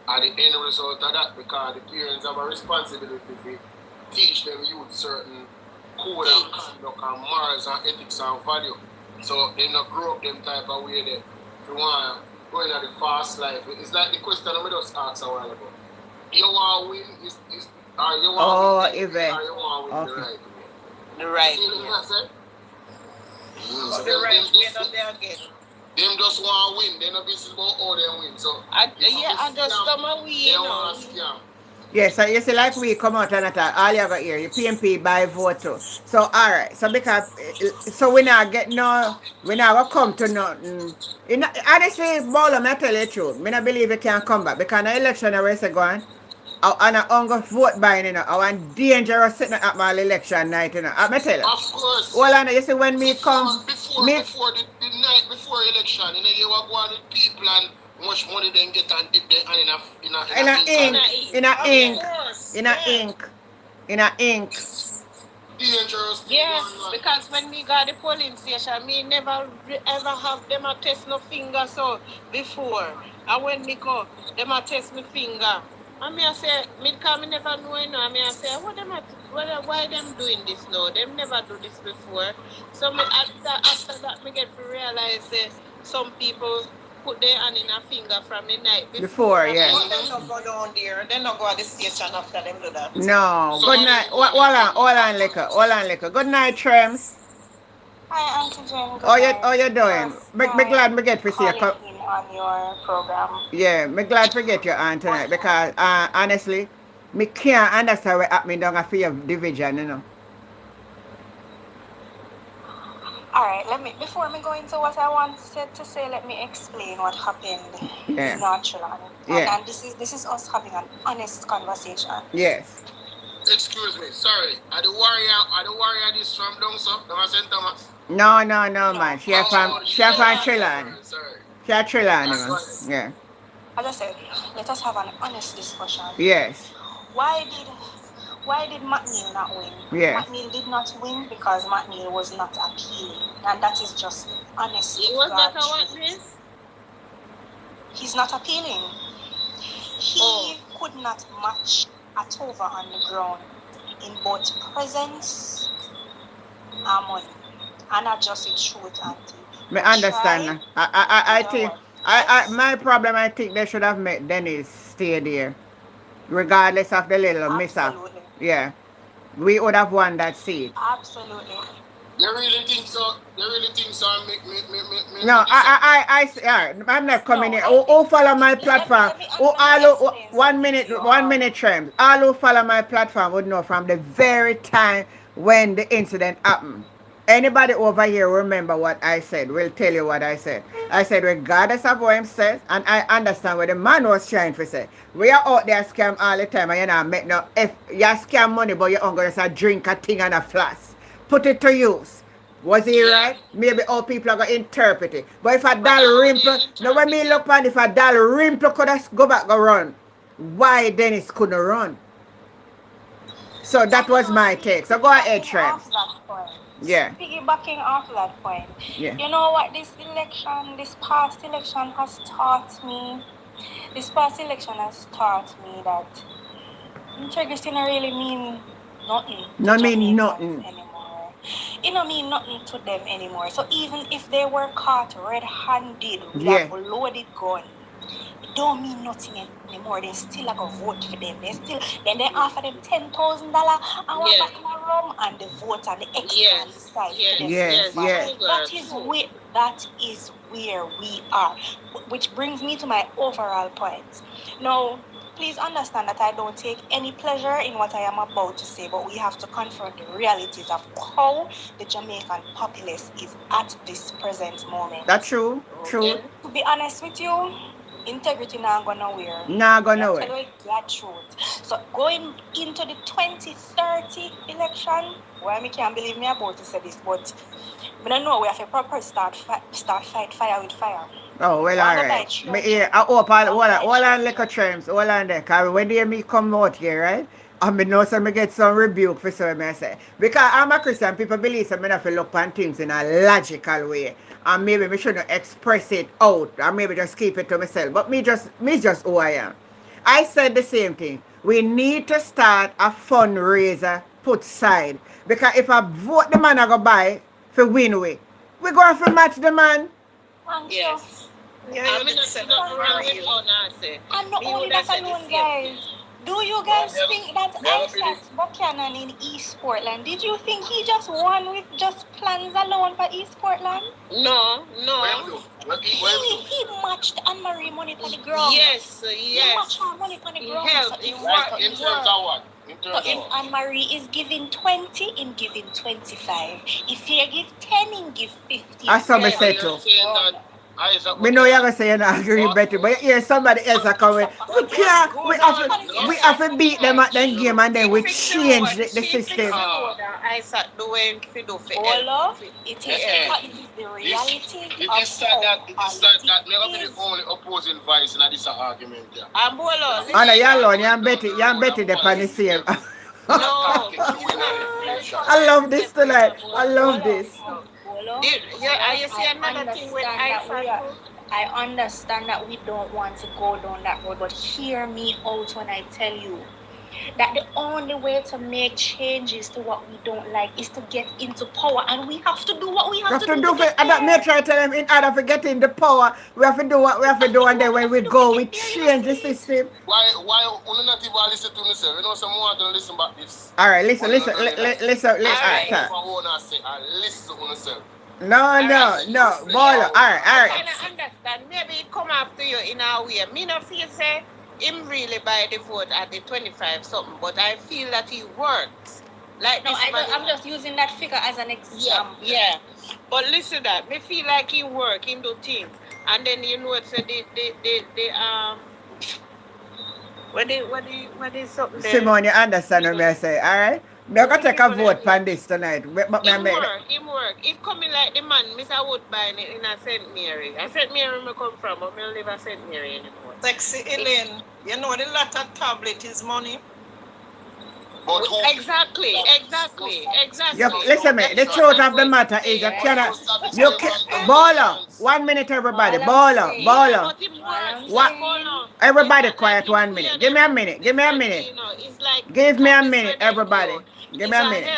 And the end result of that, because the parents have a responsibility to teach them youth certain code and conduct and morals and ethics and value. So they not grow up them type of way that if you want to go into the fast life. It's like the question I just asked a while ago. You want to win or you want Oh, to win the Yvette. or you want to win the Okay. right way. The right See way. what I said? So The them, right them, way just, not there again. them just want to win. They know this is about how they win. So Yeah, I just come away, they you know. want to scam. Yeah, so you see, like we come out and attack, all you got here, your PNP by vote too. So, all right, so because, so we not get no, we not come to nothing. You know, honestly, Bolo, I tell you the truth, I not believe it can come back because the election already say going, and I'm going to vote by, you know, I want dangerous sitting at my election night, you know. I tell you. Of course. Well, I know, you see, when me come, me, Before the night before election, you know, you were going with people and how much money they get and dip there and in a ink, in a Of ink, course. in a ink, in a ink. dangerous thing Yes, going on. because when me got the polling station, me never ever have them a test no finger so before. And when me go, them a test me finger. And me I say, me come me never know you know. And me I say, why them doing this now? Them never do this before. So me after that me get to realize some people put their hand in a finger from the night Before, and yeah. But they not go down there. They not go at the station after them do that. No. So Good how night. they go Hold on, liquor. Hold on, liquor. Good night, Trems. Hi, Auntie Jen. How you doing? Me glad me get to see you. Calling in on your program. Yeah, me glad to get you on tonight because honestly, me can't understand what happening down a fear of division, you know. All right, before me go into what I wanted to say, let me explain what happened Yeah. in North Carolina. Yeah. And this is us having an honest conversation. Yes. Excuse me, sorry. Are the warrior this from down south? Thomas St. Thomas? No, man. She from Trillon. Sorry. She a Trillon, you That's know. right. Yeah. As I said, let us have an honest discussion. Yes. Why did McNeil not win? Yes. McNeil did not win because McNeil was not appealing. And that is just honest. it was not a God what truth. this? He's not appealing. He could not match Atova on the ground in both presence and money. And I just true it, Auntie. Me understand. I think my problem I think they should have made Dennis stay there. Regardless of the little mishap. Absolutely. Yeah. We would have won that seat. Absolutely. You really think so? You really think so? No, I'm not coming here. Who follow my platform? let me explain something to you. 1 minute, Trems. All who follow my platform would know from the very time when the incident happened. Anybody over here remember what I said? Will tell you what I said. I said, regardless of what him says, and I understand what the man was trying to say. We are out there scam all the time, and you know, make no, if you scam money, but you're going to drink a thing and a flask. Put it to use. Was he right? Maybe all people are going to interpret it. But if a doll rimple, now when me look on, if a doll rimple could have go back and run, why Dennis couldn't run? So that was my take. So go ahead, Trems. Yeah. Piggybacking off that point. Yeah. You know what this past election has taught me? This past election has taught me that integrity don't really mean nothing. Not mean nothing anymore. It don't mean nothing to them anymore. So even if they were caught red-handed with a loaded gun, it don't mean nothing anymore. They still like a vote for them. Then they offer them $10,000 and one back in a room and the vote on the extra side. Yes. That is where we are. Which brings me to my overall point. Now, please understand that I don't take any pleasure in what I am about to say, but we have to confront the realities of how the Jamaican populace is at this present moment. That's true. True. To be honest with you, integrity not going nowhere. Not going nowhere. That truth. So going into the 2030 election, well, I can't believe me about to say this, but I don't know we have a proper start fight fire with fire. Oh, well, all right. Me here, I hope all on liquor terms, all on there. Because when they me come out here, right? I know some get some rebuke for so I say. Because I'm a Christian, people believe I have to look on things in a logical way. And maybe we shouldn't express it out. Or maybe just keep it to myself. But me just who I am. I said the same thing. We need to start a fundraiser put side. Because if I vote the man I go buy for win we going to match the man. Yes. I'm not only that alone, guys. Do you guys think that Isaac Buchanan in East Portland, did you think he just won with just plans alone for East Portland? No. He matched Anne-Marie money for the ground. Yes. He matched her money for the ground. In terms of what? So Anne-Marie is giving 20, in giving 25. If you give 10, in give 50. That's what I said too. We know you're going to say you're not agree better, but here somebody else are coming. We have to beat them at that game and then we change the system. It is the reality. It is sad that never be the only opposing voice in this argument. Anna, you're alone. You're betting the pan the same. I love this tonight. I love this. You see another thing with I understand that we don't want to go down that road, but hear me out when I tell you that the only way to make changes to what we don't like is to get into power, and we have to do what we have to do. And that may try to tell them in order to get in the power, we have to do what we have to do, and then when we go, we change the system. Why only not even listen to myself? You know, some want to listen back this. All right, listen. Listen to myself. No. Bolo. All right. I understand. Maybe it come after you in a way. Me not feel say him really buy the vote at the 25 something, but I feel that he works. Like this I'm just using that figure as an example. Yeah. But listen that me feel like he work, him do things, and then you know it's what is something there? Simone, you understand what I say, all right? We're going to take a vote on this tonight. Him work. It coming like the man, Mr. Wood buying it in a St. Mary. A St. Mary where I come from, but I don't live at St. Mary anymore. Sexy Elaine, you know the latter tablet is money. But Exactly. Listen, man, the truth of the matter is Baller, 1 minute everybody, baller. Everybody quiet 1 minute. Give me a minute. Give me a minute, everybody. Give me a minute.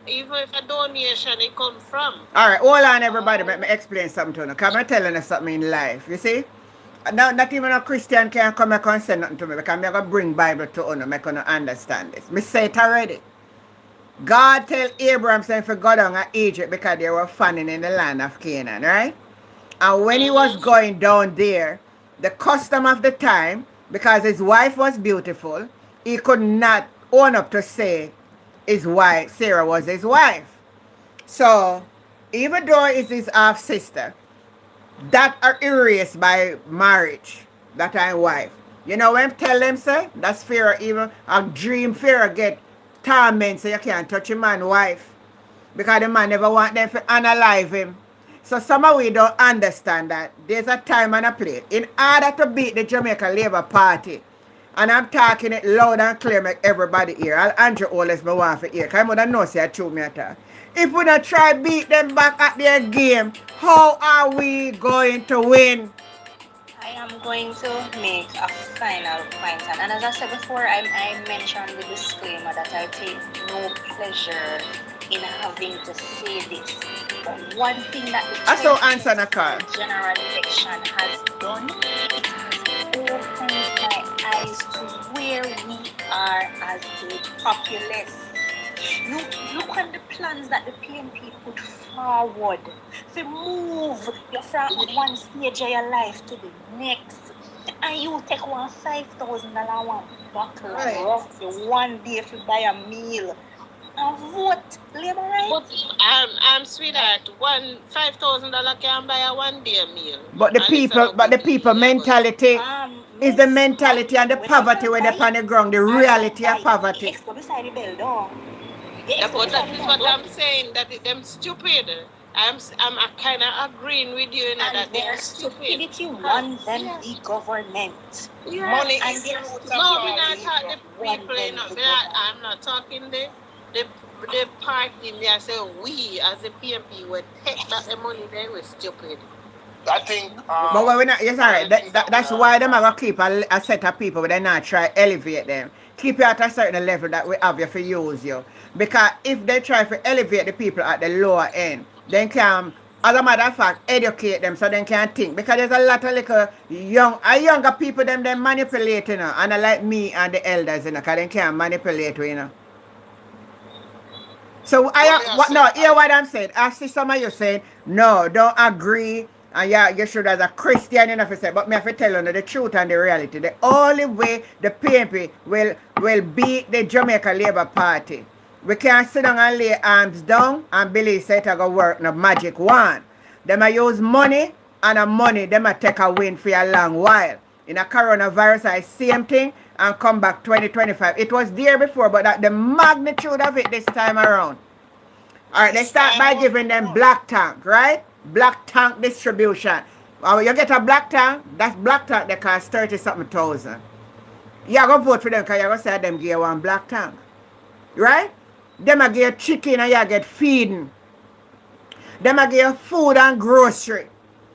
Even if a donation it comes from. Alright, hold on everybody, let me explain something to you. Because I'm telling you something in life, you see? Not even a Christian can come and say nothing to me because I'm going to bring Bible to you, make you understand this. I say it already. God tell Abraham saying for go down to Egypt because they were famine in the land of Canaan, right? And when he was going down there, the custom of the time, because his wife was beautiful, he could not own up to say his wife, Sarah was his wife. So even though it's his half sister, that are erased by marriage, that I wife. You know when tell them say that's fear even a dream fear get torment so you can't touch a man wife because the man never want them to unalive him. So some of we don't understand that there's a time and a place. In order to beat the Jamaica Labour Party, and I'm talking it loud and clear, make everybody hear. I'll Andrew Oles me want to hear, because I don't know say I true me at all. If we don't try beat them back at their game, how are we going to win? I am going to make a final point, and as I said before, I mentioned the disclaimer that I take no pleasure in having to say this. But one thing that I saw answer the call. general election has done, it has opened my eyes to where we are as a populace. You look at the plans that the PNP put forward. They move you from one stage of your life to the next. And you take one $5,000 one buckle roughly one day if you buy a meal. And vote Labour, right? But I'm sweetheart, $5,000 can buy a 1 day meal. But the people mentality is the mentality and the poverty where they're on the ground, the reality of poverty. Yeah, but that is what I'm saying, that them stupid. I'm kind of agreeing with you, And that their they're stupid. stupidity won them the government. Yeah. Money And is their the root of No, we're all not evil. talking the people, you know. I'm not talking the party. Me, I say we as the PNP would take back the money. They were stupid. I think. But when we're not, yes, all right. That's why them have to keep a set of people, but they not try elevate them. Keep you at a certain level that we have you for use you. Because if they try to elevate the people at the lower end, then can, as a matter of fact, educate them so they can think. Because there's a lot of little younger people them manipulate, you know, and like me and the elders, you know, because they can't manipulate, you know. So hear what I'm saying. I see some of you saying, no, don't agree. And yeah, you should as a Christian enough to say, but me have to tell you the truth and the reality. The only way the PNP will beat the Jamaica Labour Party. We can't sit down and lay arms down and believe say it go work no magic wand. Them a use money and a money them a take a win for a long while. In a coronavirus, I same thing and come back 2025. It was there before, but the magnitude of it this time around. All right, let's start by giving them black tank, right? Black tank distribution. You get a black tank, that's black tank that costs 30-something thousand. You go vote for them because you're going to say them give one black tank. Right? Them a give chicken and you get feeding. Them a give food and grocery.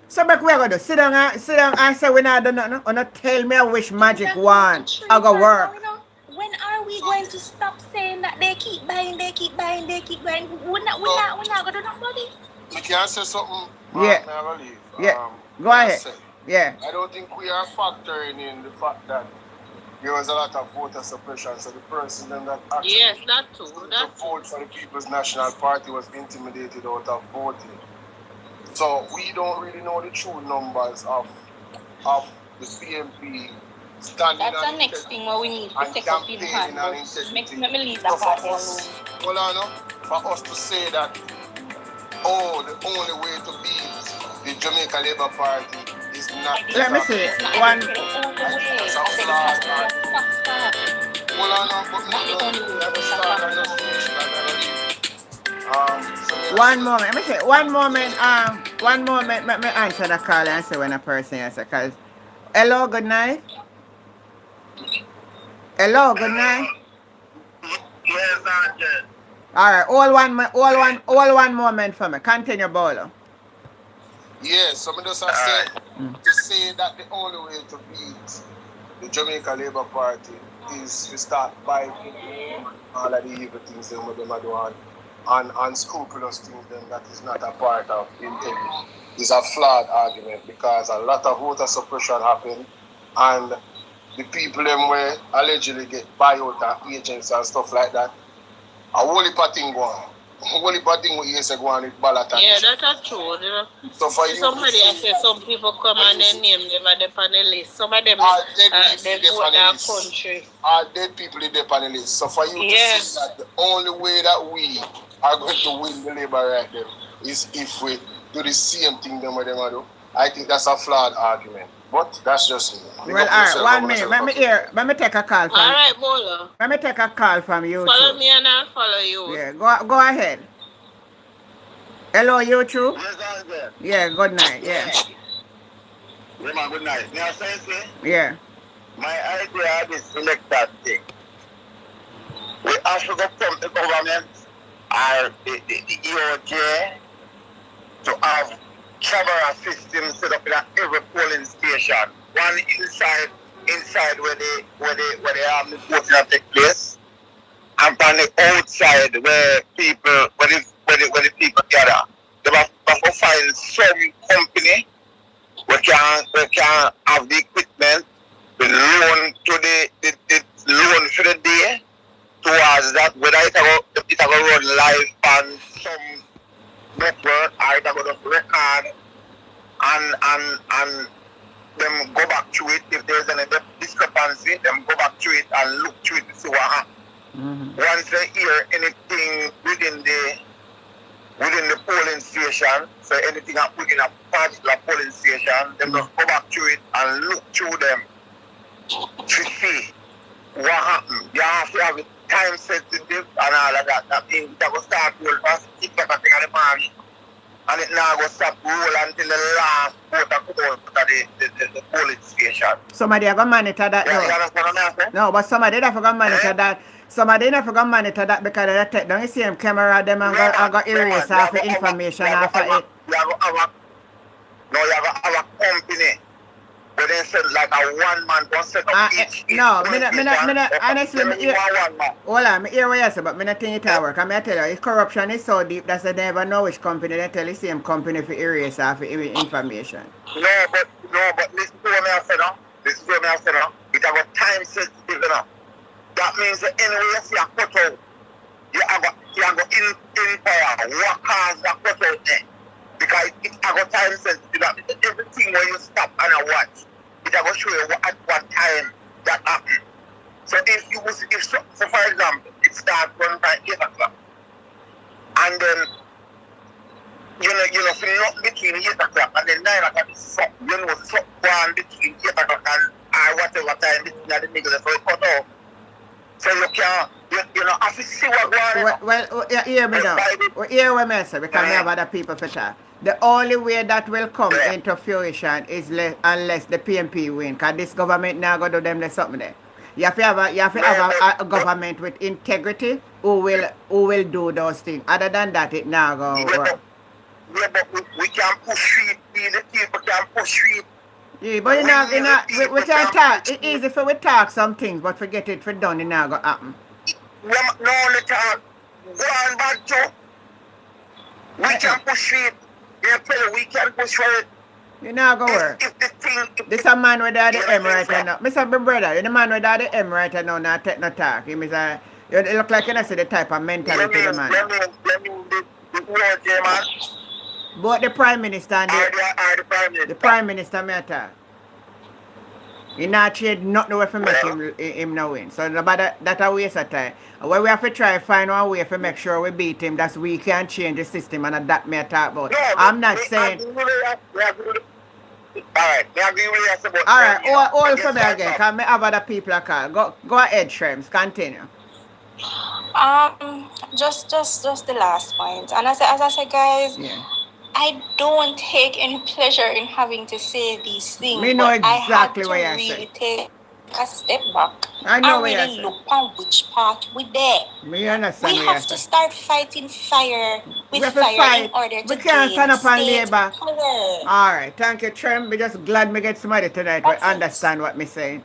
So what we're going to do? Sit down and say we not do nothing. Or not tell me I wish magic wand I go work. When are we going to stop saying that they keep buying? We're not going to do nobody. You can say something. Yeah. Yeah. Go ahead. Yeah. I don't think we are factoring in the fact that there was a lot of voter suppression. So the person that actually that too. That vote for the People's National Party was intimidated out of voting. So we don't really know the true numbers of the PNP standing. That's the next thing what we need to take up in hand. Make me leave that part alone. Hold on, for us to say that the only way to beat the Jamaica Labour Party is not. Let me see. One. One moment. Let me say. One moment. Let me answer the call and say when a person answer. Cause hello, good night. Hello, good night. Yes, Angel. All right, all one moment for me. Continue, Bolo. Yes, some of us are saying to say that the only way to beat the Jamaica Labour Party is to start by all of the evil things them are doing and unscrupulous things them that is not a part of integrity. It's a flawed argument because a lot of voter suppression happened and the people them where allegedly get buyout agents and stuff like that, A whole heap of thing go on. A whole heap of thing what you say go on with ballot and Yeah, issue. that's true. You know. So for you to Somebody I see, say some people come when and you they see name them at the on the list. Some of them all dead people they they vote on the their list. country. All dead people they on the list. So for you to Yes. see that the only way that we are going to win the labor right them is if we do the same thing them what them do. I think that's a flawed argument. But that's just me. Big Well, up all right, yourself, 1 I'm minute. yourself, Let me take a call All from. right, Bolo. Let me take a call from you Follow too. me and I'll follow you. Yeah, go ahead. Hello, YouTube. Yes, I'm there. Yeah, good night. Yeah, Yeah, man, good night. Me, I say, yeah. my idea is select that thing. We have to go from the government or the EOJ to have camera system set up in every polling station. One inside where the voting take place, and on the outside where the people gather. They have to find some company we can have the equipment, the loan to the loan for the day towards that, whether it will run live on some network or it will just record and them go back to it. If there's any discrepancy, them go back to it and look to it to see what happens. Once they hear anything within the polling station, so anything within a particular polling station, them just go back to it and look through them to see what happened. You have to have it time sensitive and all of that. That means that will start roll fast, kick back at the morning, and it now will stop roll until the last vote come out of the polling station. Somebody are gonna monitor that. You understand what I'm saying? No, but somebody that forgot monitor that. Somebody not forgot monitor that because they take down the same camera them and go erase off the information off of it. You have a company where they said like a one-man can set up each. No, honestly, hold on, I hear what you say, but I don't think it will work. I tell you, if corruption is so deep that they never know which company they tell the same company to erase off the information. No, but listen to what I said now. It have a time sensitive enough. That means that anyway you see a cutout, you have in power what caused that cutout there. Because it have a time sensitive. That means everything where you stop and watch, it have to show you at what time that happened. So so for example, it starts run by 8 o'clock. And then you know, so not between 8 o'clock and then 9 o'clock is something, one between 8 o'clock and whatever time between the niggas for cut off. So you can, have to see what going on. Well, hear me now. Hear what I say, because I have other people for that. The only way that will come into fruition is unless the PNP win, because this government now going to do them something there. You have to have a government with integrity who will do those things. Other than that, it now going to work. Yeah, but we can push it. The people can push it. Yeah, but we can talk. It's easy for we talk some things, but forget it for done, it now going to happen. No, only talk. Go on back to. We can push it. We can push for it. You know go work. This a man without the M right now. Mr. My brother, you're the man without the M right now, not take no talk. You look like you know see the type of mentality the man. But the Prime Minister and the Prime Minister may talk. He not trade nothing away for make him now win. So that's a waste of time. What we have to try find one way to make sure we beat him, that's we can change the system and that may talk about. I'm not saying. Alright, all for me again, because I have other people a call. Go ahead, Shrems, continue. Just the last point. And as I said, guys, I don't take any pleasure in having to say these things. Me know exactly what I you're had to really saying. take a step back I know and what you're really saying. look on which part we're there. Me understand We what you're have to saying. start fighting fire We with have to fire fight. in order to We can't stand up on state labor. power. Alright, thank you, Trem. We're just glad me get somebody tonight to understand what me saying.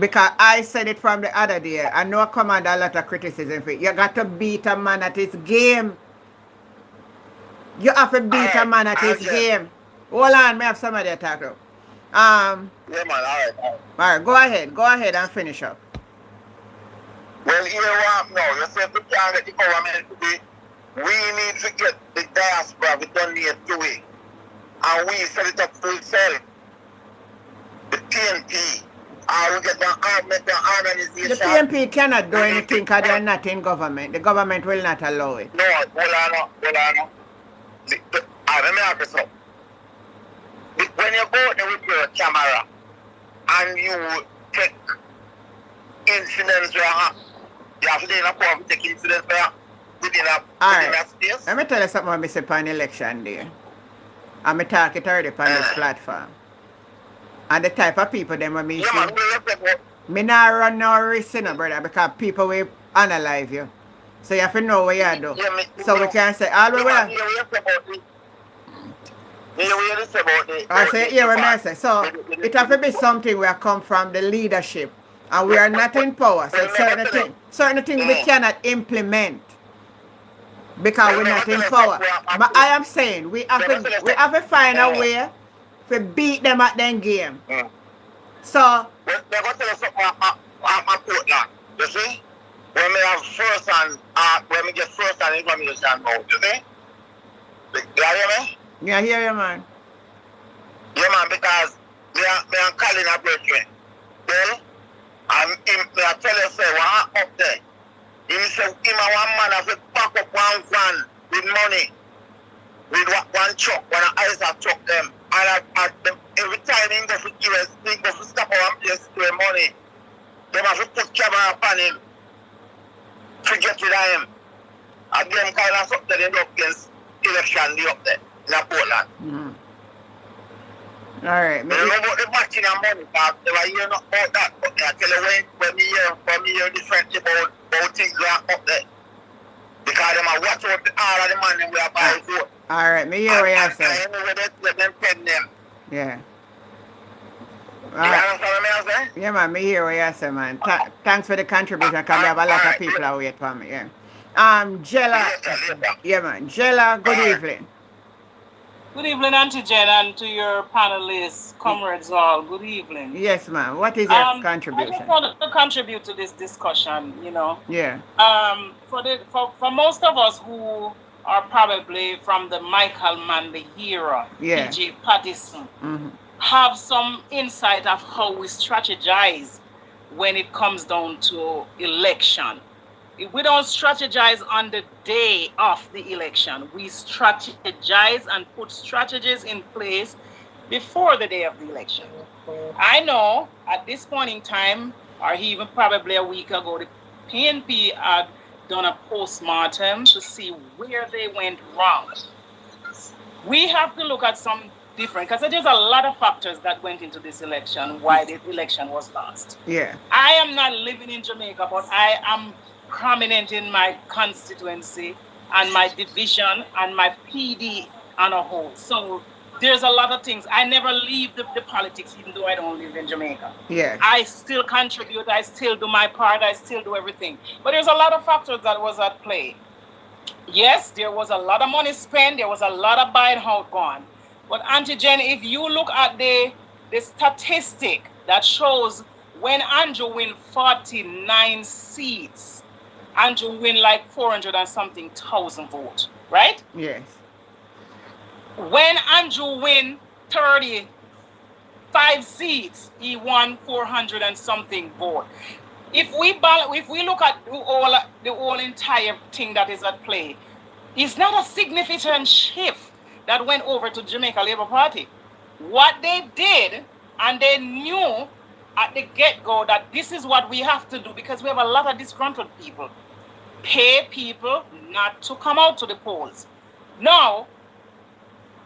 Because I said it from the other day. I know I come under a lot of criticism for it. You got to beat a man at his game. You have to beat a man at his game. Hold on, me have somebody to talk to. Yeah, man, alright. Alright, go ahead and finish up. Well, here what now, you say if we can't get the government to be, we need to get the diaspora to donate to it. And we set it up for itself. The PNP. Or we get an organization. The PNP cannot do anything because they are not in government. The government will not allow it. No, hold on. Let me ask you something. When you go there with your camera and you take incidents where you have to do in a court to take incidents where within a space. Let me tell you something what I said on election day. I'm talking already on this platform. And the type of people them when me see. Man, Me not run no risk, you know, brother, because people will analyze you. So you have to know what you do. So we can say all the way. I say, yeah, what I say. So it have to be something where come from the leadership. And we are not in power. So certain things we cannot implement. Because we're not in power. But I am saying we have to find a way to beat them at their game. So they're going to tell us something on Portland. You see? When we have when we get first hand information out, you see? You hear me? Yeah, I hear you, man. Yeah, man, because me and calling a brethren. Well, and me I tell you, say, what up there? He said, him and one man have to pack up one van with money. With one truck, when I truck them. And every time he go for US, he go for stop our place to money. They have to put camera upon him to get rid of him. And them kind of stuff that end up against election day up there in Portland. Mm-hmm. All right. You know about the matching and money, because they were hearing about that. But I tell you when we hear differently about things that up there. Because they might watch out all of the money we are buying for. All right, me hear what you say. I know where they let them pen them. Yeah. You understand what I say? Yeah, man, me hear what you say, man. Thanks for the contribution, because we have a lot of people that wait for me, yeah. Jella. Yeah, man. Jella, good evening. Good evening, Auntie Jen, and to your panelists, comrades all. Good evening. Yes, ma'am. What is your contribution? I just want to contribute to this discussion, you know. Yeah. For most of us who are probably from the Michael Manley era, yeah. P.J. Patterson, have some insight of how we strategize when it comes down to election. We don't strategize on the day of the election. We strategize and put strategies in place before the day of the election. I know at this point in time, or even probably a week ago, the PNP had done a postmortem to see where they went wrong. We have to look at some different, because there's a lot of factors that went into this election, why the election was lost. Yeah. I am not living in Jamaica, but I am prominent in my constituency and my division and my PD on a whole. So there's a lot of things. I never leave the politics, even though I don't live in Jamaica. Yeah. I still contribute. I still do my part. I still do everything. But there's a lot of factors that was at play. Yes, there was a lot of money spent. There was a lot of buying out gone. But Auntie Jen, if you look at the statistic that shows when Andrew win 49 seats, Andrew win like 400 and something thousand votes, right? Yes. When Andrew win 35 seats, he won 400 and something vote. If we look at the whole entire thing that is at play, it's not a significant shift that went over to Jamaica Labour Party. What they did, and they knew at the get-go that this is what we have to do, because we have a lot of disgruntled people. Pay people not to come out to the polls. Now,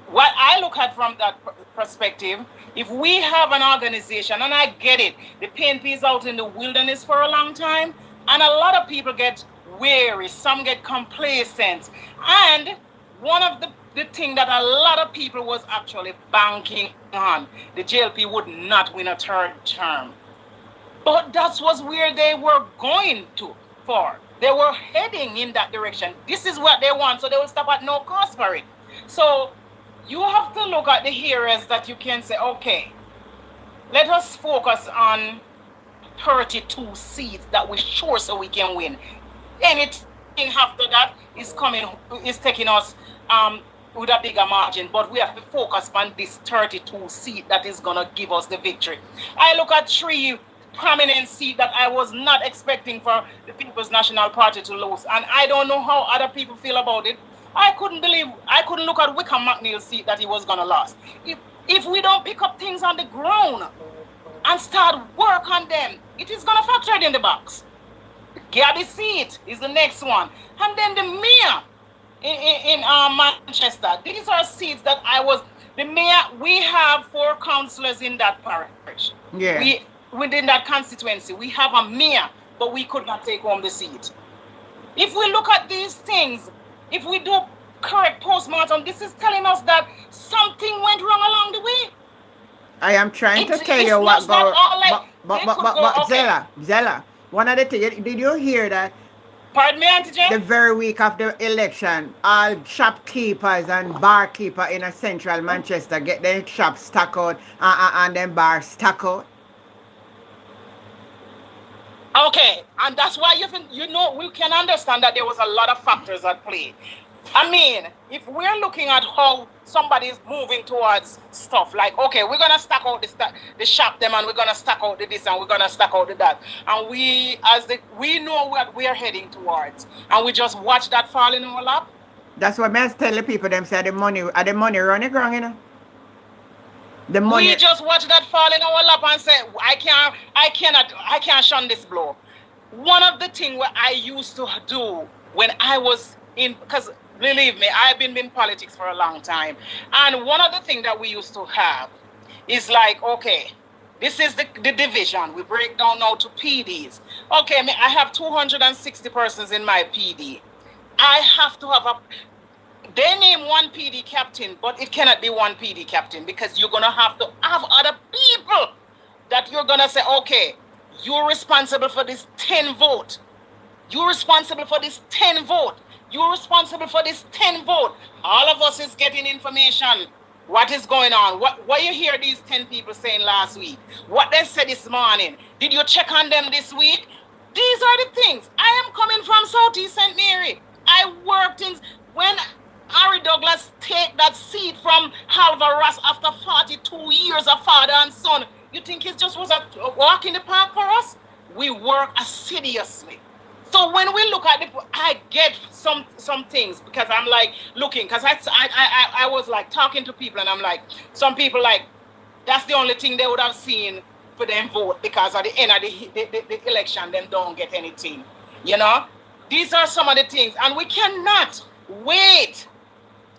what I look at from that perspective, if we have an organization, and I get it, the PNP is out in the wilderness for a long time, and a lot of people get weary, some get complacent, and one of the thing that a lot of people was actually banking on, the JLP would not win a third term. But that was where they were going for. They were heading in that direction. This is what they want, so they will stop at no cost for it. So you have to look at the areas that you can say, okay, let us focus on 32 seats that we sure so we can win. Anything after that is taking us with a bigger margin, but we have to focus on this 32 seat that is gonna give us the victory. I look at 3 prominent seats that I was not expecting for the People's National Party to lose, and I don't know how other people feel about it. I couldn't look at Wickham McNeil's seat that he was gonna lose. If we don't pick up things on the ground and start work on them, it is gonna factor in the box. Gabby seat is the next one, and then the mayor in Manchester. These are seats that the mayor. We have 4 councillors in that parish. Yeah. Within that constituency, we have a mayor, but we could not take home the seat. If we look at these things, if we do correct postmortem, this is telling us that something went wrong along the way. I am trying to tell you what go. But Zella, one of the things, did you hear that? Pardon me, Auntie Jane? The very week of the election, all shopkeepers and barkeepers in a central Manchester get their shops stuck out and then bars stuck out. Okay, and that's why we can understand that there was a lot of factors at play. I mean, if we're looking at how somebody is moving towards stuff, like, okay, we're going to stack out the shop them, and we're going to stack out the this, and we're going to stack out the that. And we know what we are heading towards, and we just watch that fall in our lap. That's what I tell the people, them say the money running wrong, you know? The money. We just watch that fall in our lap and say, I can't shun this blow. One of the things what I used to do when I was in, because believe me, I've been in politics for a long time. And one of the things that we used to have is like, okay, this is the division. We break down now to PDs. Okay, I have 260 persons in my PD. I have to have they name one PD captain, but it cannot be one PD captain, because you're going to have other people that you're going to say, okay, you're responsible for this 10 vote. You're responsible for this 10 vote. You're responsible for this 10 vote. All of us is getting information. What is going on? What you hear these 10 people saying last week? What they said this morning? Did you check on them this week? These are the things. I am coming from Southeast St. Mary. I worked in, when Harry Douglas take that seat from Halva Ross after 42 years of father and son, you think it just was a walk in the park for us? We work assiduously. So when we look at it, I get some things, because I'm like looking, because I was like talking to people, and I'm like, some people like, that's the only thing they would have seen for them vote, because at the end of the election, them don't get anything. You know? These are some of the things, and we cannot wait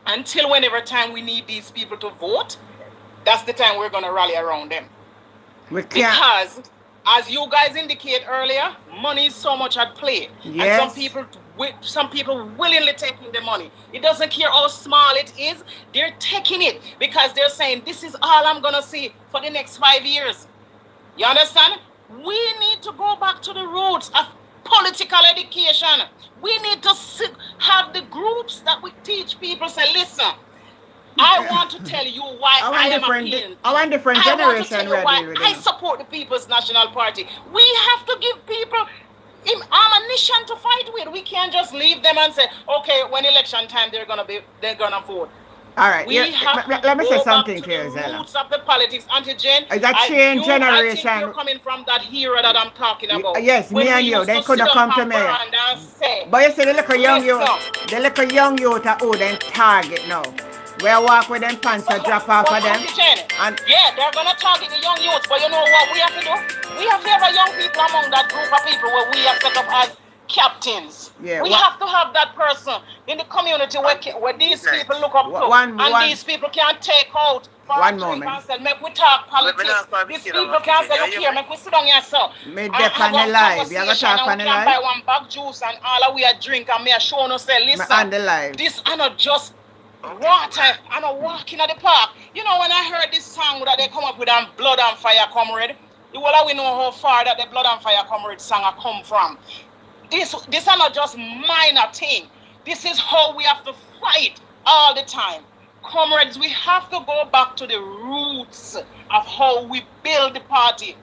until whenever time we need these people to vote. That's the time we're going to rally around them. Because, as you guys indicate earlier, money is so much at play. Yes. And some people willingly taking the money. It doesn't care how small it is. They're taking it because they're saying, this is all I'm going to see for the next 5 years. You understand? We need to go back to the roots of political education. We need to have the groups that we teach people, say, listen, I want to tell you why I am appealing. I want different generation. I want to tell you why I support the People's National Party. We have to give people ammunition to fight with. We can't just leave them and say, okay, when election time they're gonna vote. All right. Let me say something to you, Zella. Roots of the politics, Auntie Jane. That change generation. I think you're coming from that hero that I'm talking about. Yes, me and you. They could have come to me. But you see, the little young youth are who then target now. We'll walk with them pants and drop off of them. And yeah, they're gonna target the young youths, but you know what we have to do? We have to have a young people among that group of people where we are set up as captains. Yeah, we have to have that person in the community where these people look up to, these people can take out. One moment. Make we talk politics. These people can say, look here, make we sit down here, so. Make them on the live. You have to talk on the live. Buy one bag juice and all we are drink, and me are showing us, say, listen, on the live. This are not just water and a walking at the park. You know, when I heard this song that they come up with, and Blood and Fire Comrade, you will we know how far that the Blood and Fire Comrade song come from. This are not just minor thing. This is how we have to fight all the time. Comrades, we have to go back to the roots of how we build the party.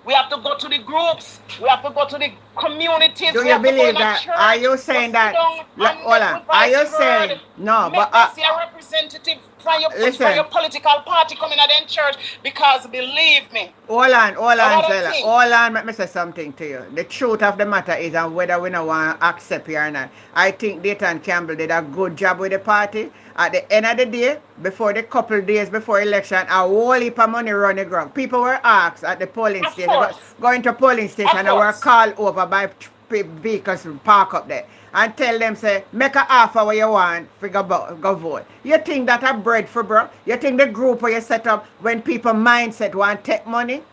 We have to go to the groups. We have to go to the communities. Do we you have to go believe in a that? church. Are you to saying sit that? down and Hold make on. with Are vice you word. saying no? Make But them see a representative from your listen. political party coming at them church, because believe me, Hold on, another Zella. thing. Hold on, let me say something to you. The truth of the matter is, and whether we not want to accept it or not, I think Dayton Campbell did a good job with the party. At the end of the day, before the couple days before election, a whole heap of money run the ground. People were asked at the polling Of station, course. going to polling station, Of and were course. called over by vehicles park up there and tell them, say, make an offer what you want, figure go vote. You think that a bread for bro? You think the group where you set up when people mindset want take money?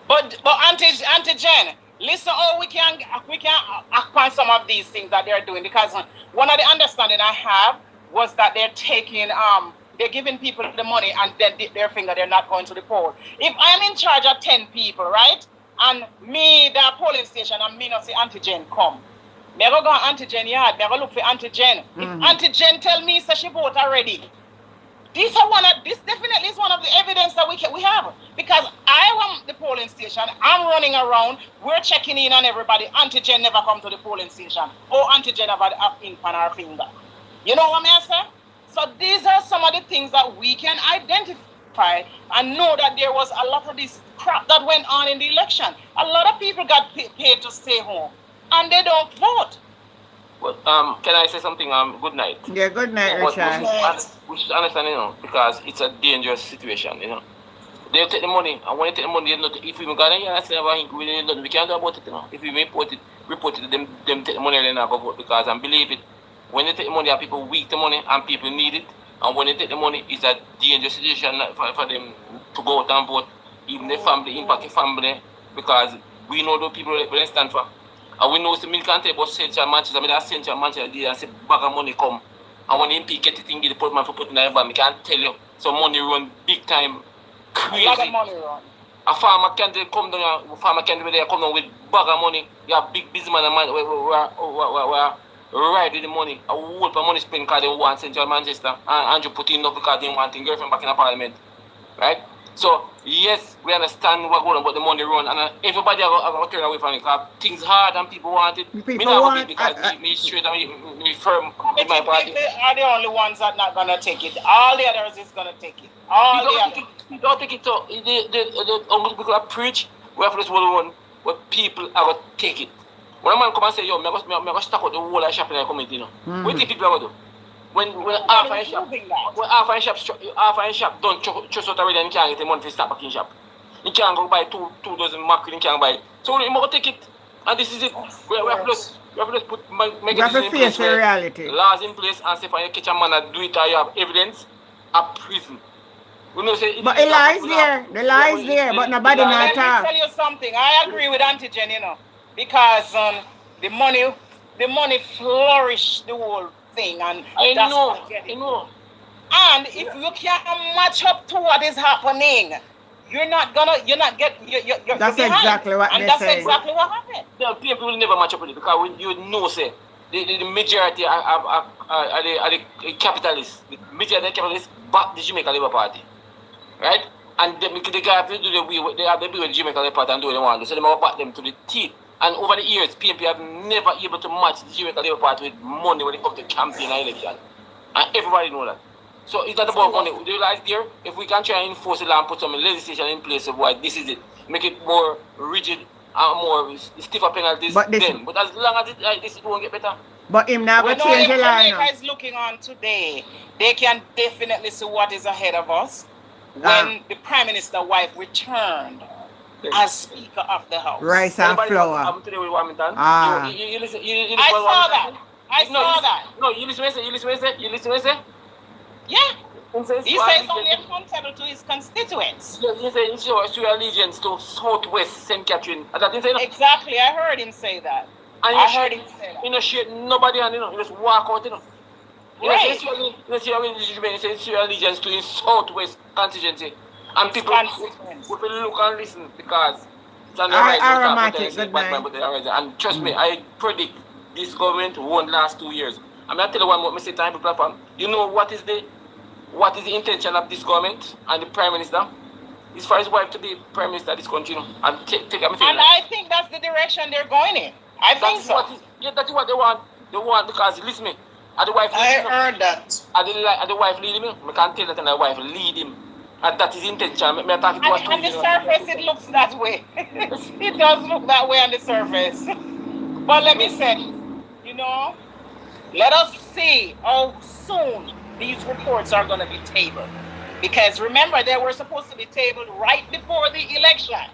But Auntie Jen, listen how we can act on some of these things that they're doing, because one of the understanding I have was that they're taking they're giving people the money and then they're thinking they're not going to the poll. If I'm in charge of 10 people, right, and me the polling station and me not see Auntie Jen come, me go to Auntie Jen yard, me go look for Auntie Jen. If Auntie Jen tell me say she vote already, this definitely is one of the evidence that we have, because I am the polling station. I'm running around. We're checking in on everybody. Auntie Jen never come to the polling station, or Auntie Jen have an ink on her finger. You know what I say? So these are some of the things that we can identify and know that there was a lot of this crap that went on in the election. A lot of people got paid to stay home, and they don't vote. But can I say something? Good night. Yeah, good night, Richard. We should understand, because it's a dangerous situation, They take the money, and when they take the money, if we got any answer, we can't do about it, If we report it, them take the money, then I go vote, because and believe it, when they take the money, people weak the money and people need it, and when they take the money, it's a dangerous situation for them to go out and vote, even the family, impact the family, because we know those people that they stand for. And we know we can't tell about Central Manchester, Central Manchester there and say bag of money come. And when the MP get it in, get the put man for putting in van, I can't tell you. So money run big time, crazy. A lot of money run. A farmer can't come down, come down with bag of money. You have big businessman and man who ride with the money. A whole lot of money spent because they want Central Manchester. And Andrew put in enough because they want his girlfriend back in the parliament. Right? So, yes, we understand what's going on about the money run, and everybody are turn away from it because things hard and people want it. People me not want it because me straight and me firm with my party. People are the only ones that not going to take it. All the others is going to take it. All the others. You don't take it so. The people that preach, we have this one, but people are going to take it. When a man come and say, yo, I'm going to stack out the whole of shop in the community, what do you think people are going to do? When half a shop don't trust out already and can't get the money to start back in shop. You can't go buy two dozen mackerel, you can't buy. So you must take it. And this is it. We have to just put make it in place. Reality. Laws in place, and say if you catch a man that do it or you have evidence, a prison. We know say but the lie is there. The lie is there, but nobody not talk. Let me tell you something. I agree with Auntie Jen, because the money flourished the whole thing, and I know. And if you can't match up to what is happening, you're not get you're that's behind. Exactly what and they that's say. Exactly what happened. The people will never match up with it because when you know say the majority are the capitalists. The majority of the capitalists back the Jamaica Labour Party, right? And the guy have to do they have to be with the Jamaica Labour Party and do what they want to. So they will back them to the teeth. And over the years, PNP have never able to match the Jamaica Labour Party with money when it comes to campaign and election. And everybody know that. So it's not about money. The realize there, if we can try and enforce the law and put some legislation in place of why this is it, make it more rigid and more stiffer penalties, but as long as this won't get better. But him now will change the law. Jamaica is looking on today. They can definitely see what is ahead of us when the Prime Minister's wife returned as Speaker of the House. Rice and flour. I'm telling you what I'm done. You listen. I saw that. I saw that. No, you listen. You listen. Yeah. He says only accountable to his constituents. He said he shows allegiance to Southwest St. Catherine. Exactly. I heard him say that. I heard him say that. You know, shit, nobody, you just walk out, Right. You say your allegiance to his Southwest constituency. And people will look and listen because it's on the rise. And trust me, I predict this government won't last 2 years. I'm going to tell you one more message time platform. You know what is the intention of this government and the Prime Minister? It's for his wife to be prime minister of this country, and take everything. And I think that's the direction they're going in. I think so. That is what they want. They want because listen me. And the wife heard that. And the wife lead him. I can tell that and the wife lead him. And that is intention. And on the surface it looks that way. It does look that way on the surface. But let me say, let us see how soon these reports are going to be tabled. Because remember, they were supposed to be tabled right before the election.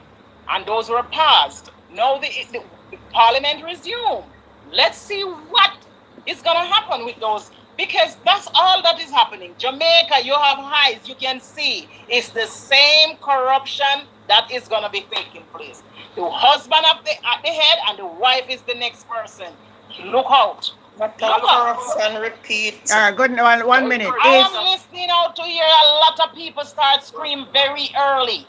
And those were paused. Now the parliament resumed. Let's see what is going to happen with those. Because that's all that is happening. Jamaica, you have highs, you can see. It's the same corruption that is going to be taking place. The husband at the head and the wife is the next person. Look out. Corruption repeat. All right, good. 1 minute. I am listening out to hear a lot of people start scream very early.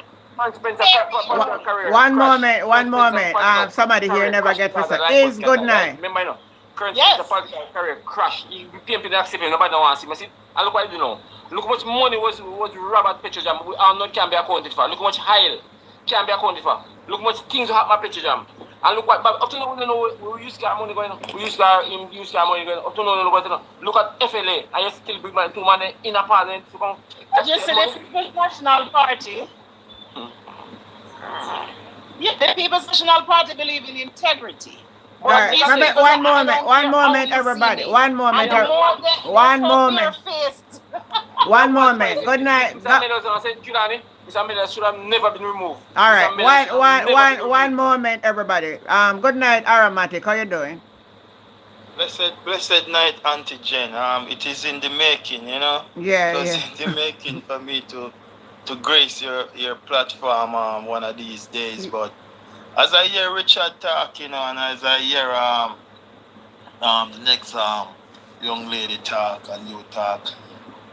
One moment. Somebody here never get this. Is good night. Remember, current Yes. political career crash. PNP didn't accept him. Nobody wants him. And look what you know. Look how much money was robbed at Petrojam. We are not can be accounted for. Look how much high can be accounted for. Look how much things happen at Petrojam. And look what, but up to now, we know we use our money going on. We use our money going on. Up to now, look at FLA. I still bring my 2 money in a parliament to come. You see the People's National Party? Yeah, the People's National Party believe in integrity. All right, one moment, everybody. One moment. One moment. Good night. Mr. Miller should have never been removed. All right, one moment, everybody. Good night, Aromatic. How you doing? Blessed night, Auntie Jen. It is in the making, Yeah, It's in the making for me to grace your platform one of these days. But as I hear Richard talk, and as I hear the next young lady talk and you talk,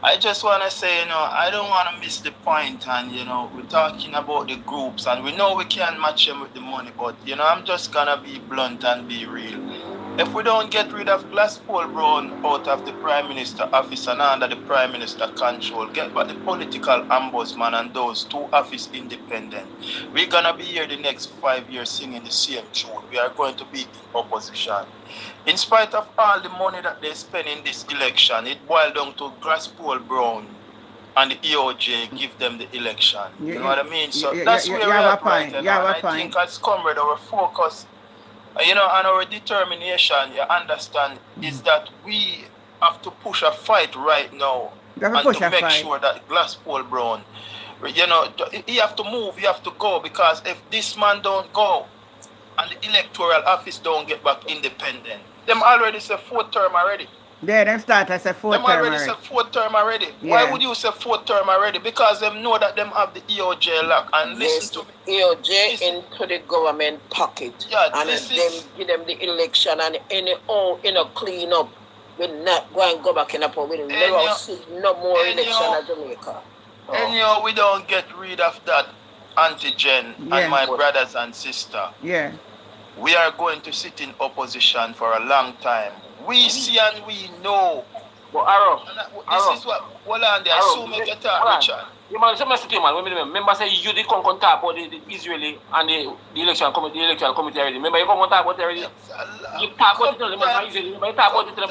I just want to say, I don't want to miss the point. And, we're talking about the groups, and we know we can't match them with the money, but, I'm just going to be blunt and be real. If we don't get rid of Glasspool Brown out of the Prime Minister office and under the Prime Minister control, get back the political ombudsman and those 2 office independent, we're going to be here the next 5 years singing the same tune. We are going to be in opposition. In spite of all the money that they spend in this election, it boiled down to Glasspool Brown and the EOJ give them the election. You know what I mean? So that's where we are right now. I think as comrade, our focus, and our determination, you understand, is that we have to push a fight right now and to make sure that Glasspool Brown, he have to move, he have to go, because if this man don't go and the electoral office don't get back independent, them already say 4th term already. Yeah, them start as a 4th term already. Them already say 4th term already. Yeah. Why would you say 4th term already? Because them know that them have the EOJ lock. And listen to EOJ into the government pocket. Yeah, and then give them the election and any clean up. We're not going to go back in a point. We'll never see no more election in Jamaica. Anyhow, we don't get rid of that antigen and my brothers and sisters. Yeah. We are going to sit in opposition for a long time. We see and we know. But Arrow, this is what I assume you get talk, Richard. Remember say you did come talk about the Israeli and the electoral committee already. Remember you come talk about it already? You talk about it, remember Israeli, you talk about it,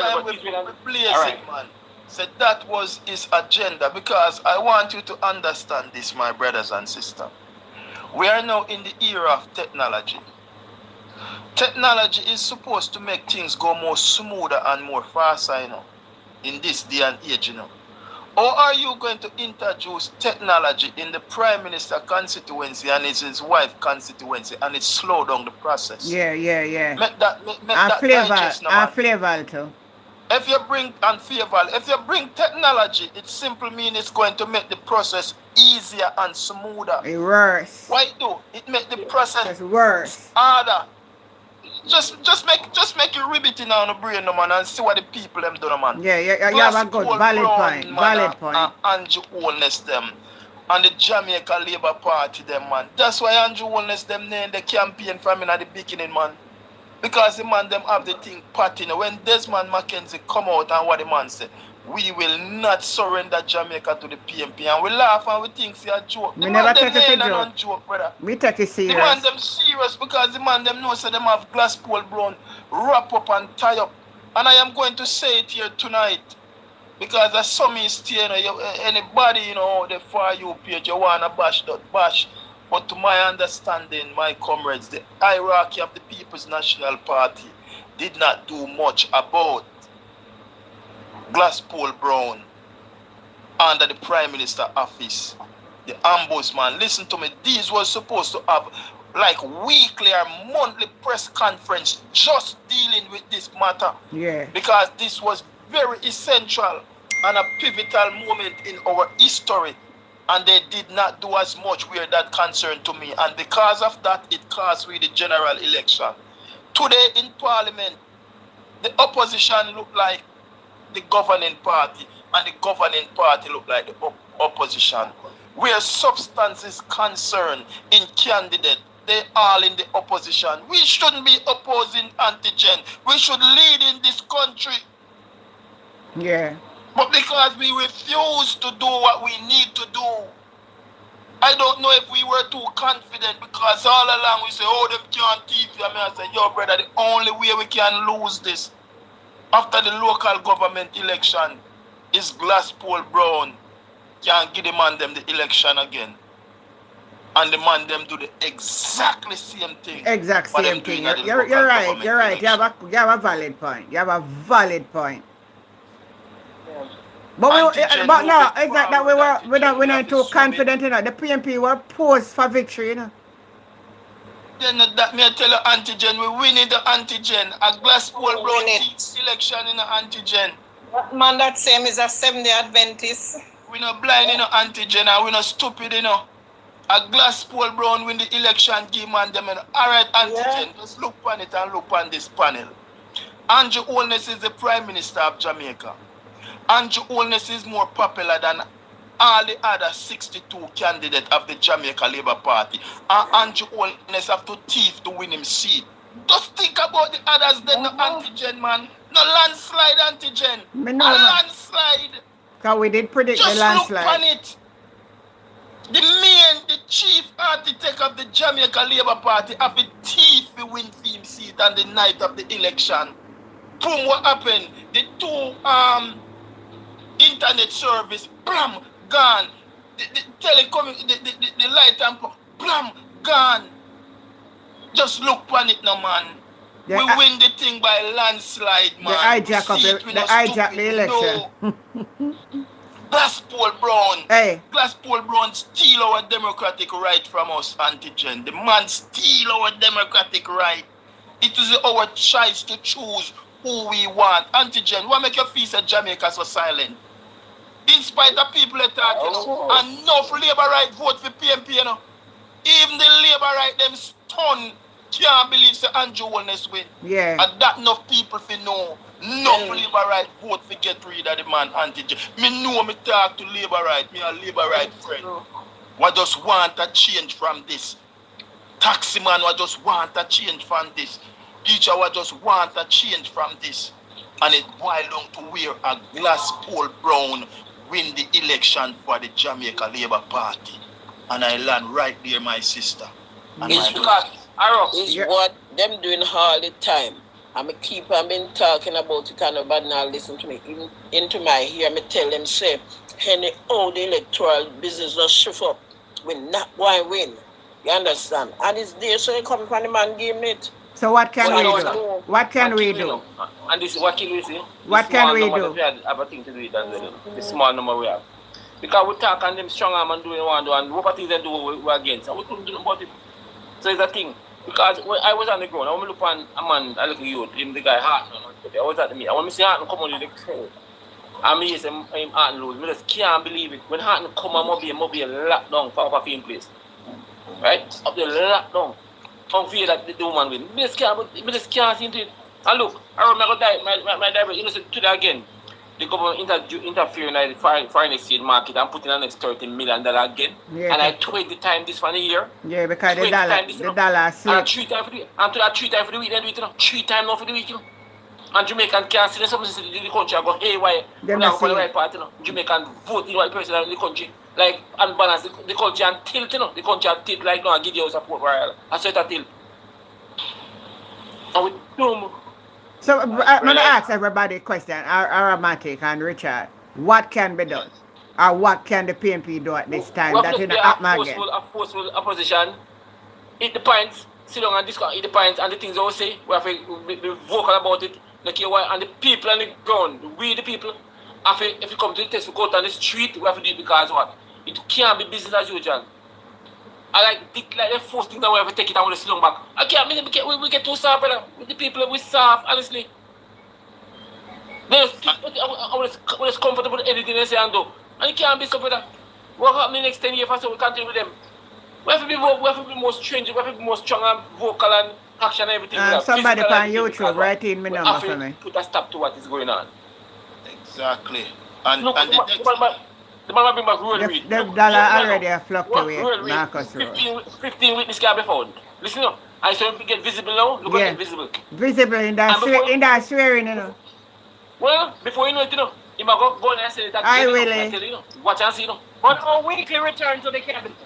Israel. Man. So that was his agenda, because I want you to understand this, my brothers and sisters. We are now in the era of technology. Technology is supposed to make things go more smoother and more faster, in this day and age, Or are you going to introduce technology in the Prime Minister constituency and his wife constituency, and it slow down the process? Yeah. Make that digest, flavor too. If you bring technology, it simply means it's going to make the process easier and smoother. Worse. Why do it make the process worse? Harder. Just make you ribbit in on the brain, man, and see what the people them do, man. Yeah, you have a good valid point. Andrew Holness them and the Jamaica Labour Party them, man. That's why Andrew Holness them named the campaign from in at the beginning, man. Because the man them have the thing patting. When Desmond Mackenzie come out and what the man said, we will not surrender Jamaica to the PNP. And we laugh and we think it's a joke. Me The never man them take it ain't a a joke. non-joke, brother. Me take it The man serious. them serious because the man them knows that them have glass pole brown, wrap up and tie up. And I am going to say it here tonight. Because I saw me stay, anybody, the far you page, you want to bash, that bash. But to my understanding, my comrades, the hierarchy of the People's National Party did not do much about Glasspool Brown under the Prime Minister office. The ombudsman, listen to me, these were supposed to have like weekly or monthly press conference just dealing with this matter. Yeah. Because this was very essential and a pivotal moment in our history, and they did not do as much where that concerned to me, and because of that it cost me the general election. Today in Parliament, the opposition looked like the governing party, and the governing party looked like the opposition. Where substance is concerned in candidate, they all in the opposition. We shouldn't be opposing antigen. We should lead in this country. Yeah. But because we refuse to do what we need to do, I don't know if we were too confident, because all along we say, oh, them can't thief you. I say, yo, brother, the only way we can lose this after the local government election is Glasspool Brown can give the man them the election again. And the man them do the exactly same thing. Exact same thing. You're right. You're right. You have a valid point. You have a valid point. But no, it's like that we're not too confident, The PNP were posed for victory, Then that me tell you, antigen, we winning the antigen. A Glasspool Brown election in the antigen. That man that same is a Seventh-day Adventist. We not blind antigen, and we not stupid, A Glasspool Brown win the election, give man them alright, antigen. Just look on it and look on this panel. Andrew Holness is the Prime Minister of Jamaica. Andrew Holness is more popular than all the other 62 candidates of the Jamaica Labour Party. And Andrew Holness have to thief to win him seat. Just think about the others, then the antigen, man. No landslide antigen. A landslide. Because we did predict just the landslide. Just look on it. The chief architect of the Jamaica Labour Party have a thief to win him seat on the night of the election. Boom, what happened? The two internet service, blam, gone. The telecom, the light and blam, gone. Just look on it now, man. We win the thing by landslide, man. They hijack the election. Glasspool Brown. Hey. Glasspool Brown steal our democratic right from us, antigen. The man steal our democratic right. It is our choice to choose who we want. Antigen, what make you feel that Jamaica so silent? In spite of people that talking, enough labor right vote for PNP, Even the labor right them stun, can't believe that Andrew Holness win. Yeah. And that enough people for know. Enough labor right vote for get rid of the man antigen. Me know me talk to labor right, me a labor right friend. We just want a change from this. Taxi man, we just want a change from this. Teacher, we just want a change from this. And it boiled down to where a Glasspool Brown win the election for the Jamaica Labour Party. And I land right there, my sister. And It's what them doing all the time. I've been talking about it and nobody now listen to me. Even into my ear, me tell them say, any all the electoral business just shift up. We not going to win. You understand? And it's there, so you come from the man giving it. So what can we do? What can we do? And this is what can we see? What can we do? We have a thing to do with that. The small number we have. Because we talk and them strong arm and doing one do, and what things they do we against. And we couldn't do nothing about it. So it's a thing. Because when I was on the ground, I want to look on a man, a little youth, him the guy Hart. I was at me. I want to see Hart come on with the crowd. And me say him Hart lose. I just can't believe it. When Hart come on, be locked down for a film place. Right? Up there locked down. I'm fear that the woman win. I just can't see it. And look, I remember my driver, today again. The government interfering in the foreign exchange market and putting an next $30 million again. Yeah, and I 20 times this for the year. Yeah, because the dollar slipped. And 3 times for the week. And to that 3 times for the week, then do it, 3 times now for the week, And Jamaican can't see something in the country and go, hey, why? We're not going to the right part, you know. Jamaican vote in the right person in the country. Like, and balance the country and tilt, you know. The country and tilt like now and give you support for I said that tilt. And we dumb. So I'm going to ask everybody a question, Aromatic and Richard. What can be done? Or what can the PNP do at this time that didn't happen again? A forceful opposition. It depends. Sit down and discuss. It depends. And the things I will say, we have to be vocal about it. And the people on the ground, we the people, if you come to the test, we go out on the street, we have to do it because what? It can't be business as usual. I like the first thing that we have to take it and we sit down back. I can't we get too soft, brother. With the people, we soft, honestly. We're comfortable with anything they say and do. And it can't be so, brother. What happened in the next 10 years or so, we can't deal with them. We have to be more stringent, we have to be more strong and vocal and action and everything. Somebody on YouTube write in my number for me. Put a stop to what is going on. Exactly. And, look, and the man bring back Royal Reid. The dollar already fluctuated, Marcus Road. 15 witnesses can be found. Listen up. I saw him get visible now. Look at visible. Visible in that swearing, you know. Well, before you know it, you know, he might go and say that. I really. You know, watch and see, you know. But our weekly return to the cabinet.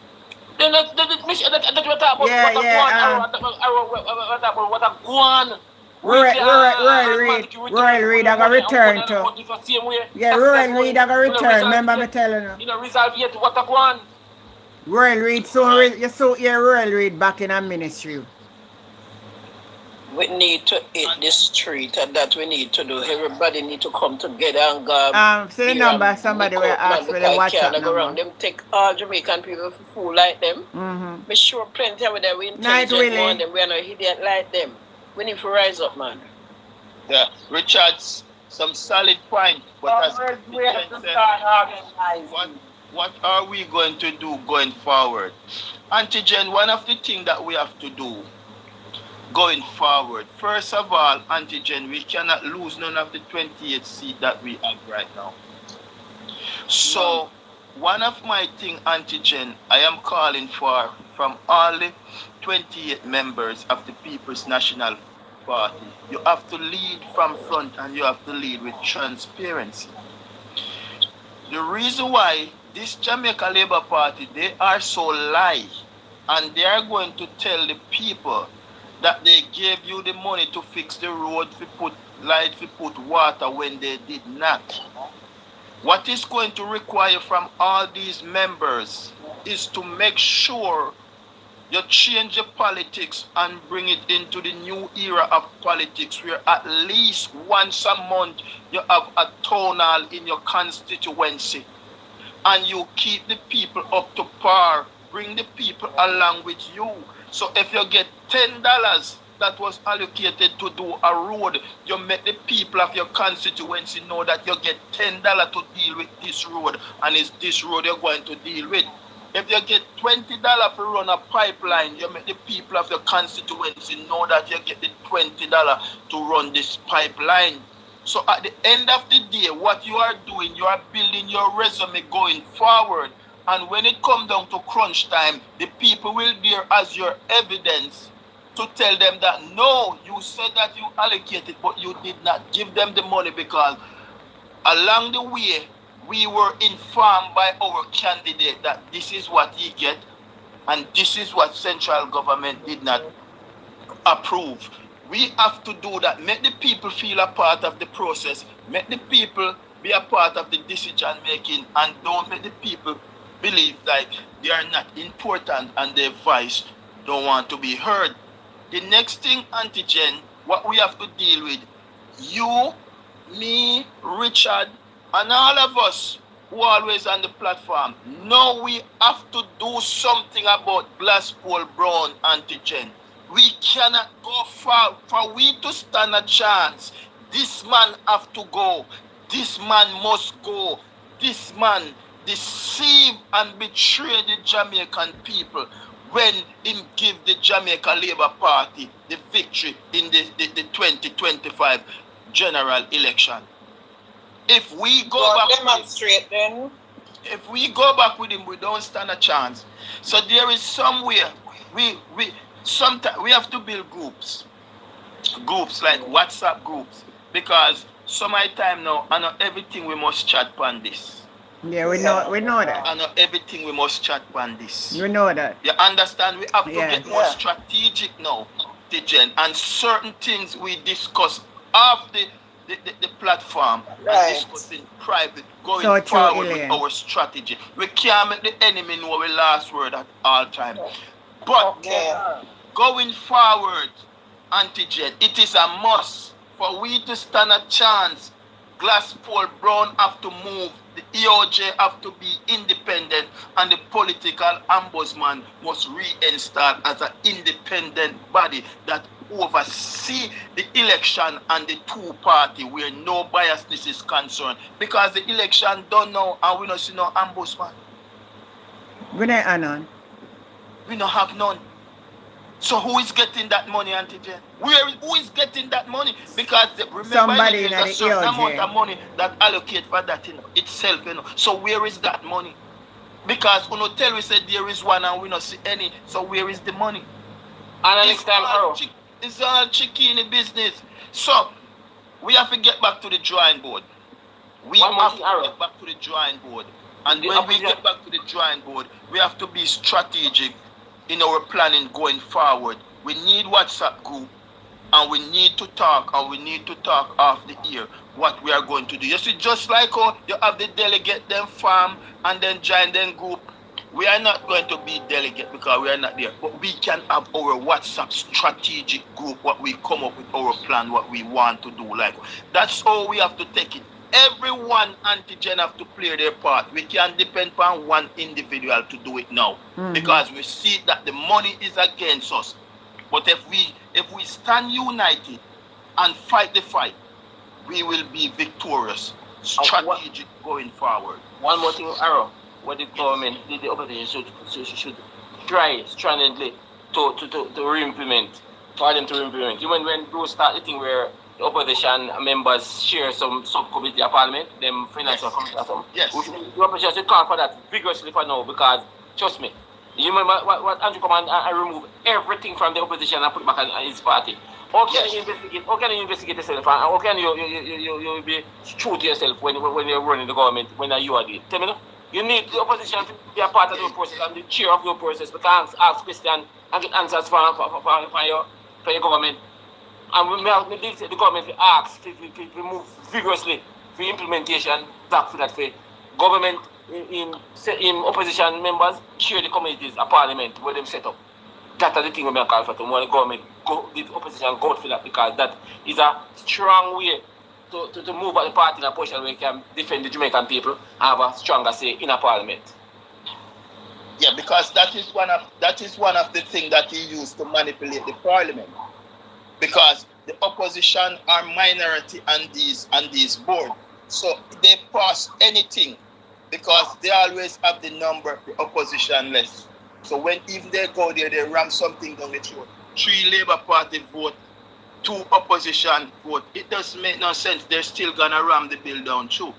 Then that we talk about what a guan. Royal Reid are going to return to. Yeah, Royal Reid are going to return. Remember me telling you. You know, resolve yet what a guan. Royal Reid, you saw your Royal Reid back in a ministry. We need to hit the street, and that we need to do. Everybody need to come together and go. Say the number, somebody will ask for the WhatsApp number. Around them take all Jamaican people for fool like them. Mm-hmm. Be sure plenty of them we intelligent more them. We are not idiot like them. We need to rise up, man. Yeah, Richard's some solid point. But as we have to start organizing. What are we going to do going forward? Antigen, one of the things that we have to do going forward, first of all, Antigen, we cannot lose none of the 28 seats that we have right now. So, one of my things, Antigen, I am calling for from all the 28 members of the People's National Party, you have to lead from front and you have to lead with transparency. The reason why this Jamaica Labour Party, they are so lie, and they are going to tell the people that they gave you the money to fix the road, to put light, to put water when they did not. What is going to require from all these members is to make sure you change your politics and bring it into the new era of politics where at least once a month you have a town hall in your constituency and you keep the people up to par, bring the people along with you. So if you get $10 that was allocated to do a road, you make the people of your constituency know that you get $10 to deal with this road, and it's this road you're going to deal with. If you get $20 to run a pipeline, you make the people of your constituency know that you get the $20 to run this pipeline. So at the end of the day, what you are doing, you are building your resume going forward. And when it comes down to crunch time, the people will be as your evidence to tell them that, no, you said that you allocated, but you did not give them the money because along the way, we were informed by our candidate that this is what he get and this is what central government did not approve. We have to do that. Make the people feel a part of the process. Make the people be a part of the decision making, and don't make the people believe that they are not important and their voice don't want to be heard. The next thing, Antigen, what we have to deal with, you, me, Richard, and all of us who are always on the platform, now we have to do something about Glasspool Brown, Antigen. We cannot go far. For we to stand a chance, this man have to go. This man must go. This man deceive and betray the Jamaican people when he give the Jamaica Labour Party the victory in the 2025 general election. If we go back demonstrate then. If we go back with him, we don't stand a chance. So there is somewhere sometimes we have to build groups like WhatsApp groups, Because some of the time now, I know everything we must chat on this. Yeah, we know that. I know everything we must chat on this. We know that. You understand? We have to Yeah. get more strategic now, Tijen. And certain things we discuss off the platform and discuss in private, going So true, forward Elaine. with our strategy. We can't make the enemy know our last word at all time. But going forward, Antigen, it is a must for we to stand a chance. Glasspool Brown have to move, the EOJ have to be independent, and the political ombudsman must reinstall as an independent body that oversee the election and the two-party where no biasness is concerned. Because the election done now and we don't see no ombudsman. Good night, Anon. We don't have none. So who is getting that money, Auntie Jen? Who is getting that money? Because remember, Somebody there's in a the certain EOJ. amount of money that allocate for that itself, So where is that money? Because we don't tell we say there is one and we don't see any. So where is the money? And next time, it's all chicken business. So we have to get back to the drawing board. We have to get back to the drawing board. And when we get back to the drawing board, we have to be strategic in our planning going forward. We need WhatsApp group, and we need to talk off the ear what we are going to do. You see, just like how you have the delegate them farm and then join them group, we are not going to be delegate because we are not there. But we can have our WhatsApp strategic group, what we come up with our plan, what we want to do. Like that's how we have to take it. Everyone Antigen have to play their part. We can't depend on one individual to do it now. Because we see that the money is against us. But if we stand united and fight the fight, we will be victorious. Strategic going forward. One more thing, Arrow, what the government, the opposition should try strongly to re-implement, for them to re-implement. Even when Bruce start the thing where the opposition members share some subcommittee of parliament, them financial committee or something. Yes. The opposition should call for that vigorously for now because, trust me, you remember what Andrew come and remove everything from the opposition and put it back on his party. How can you investigate? How can you investigate yourself? And how can you be true to yourself when you're running the government, when you are there? Tell me, no? You need the opposition to be a part of the process and the chair of your process. We can't ask questions and get answers for your government. And we need the government to ask to move vigorously for implementation back for that for government in opposition members chair the committees of parliament where them set up. That's the thing we may call for to when the government the opposition go for that because that is a strong way to move at the party in a position where we can defend the Jamaican people and have a stronger say in a parliament. Yeah, because that is one of the things that he used to manipulate the parliament. Because the opposition are minority on these board. So they pass anything because they always have the number, the opposition less. So when even they go there, they ram something down the throat. 3 Labour Party vote, 2 opposition vote. It doesn't make no sense. They're still gonna ram the bill down too.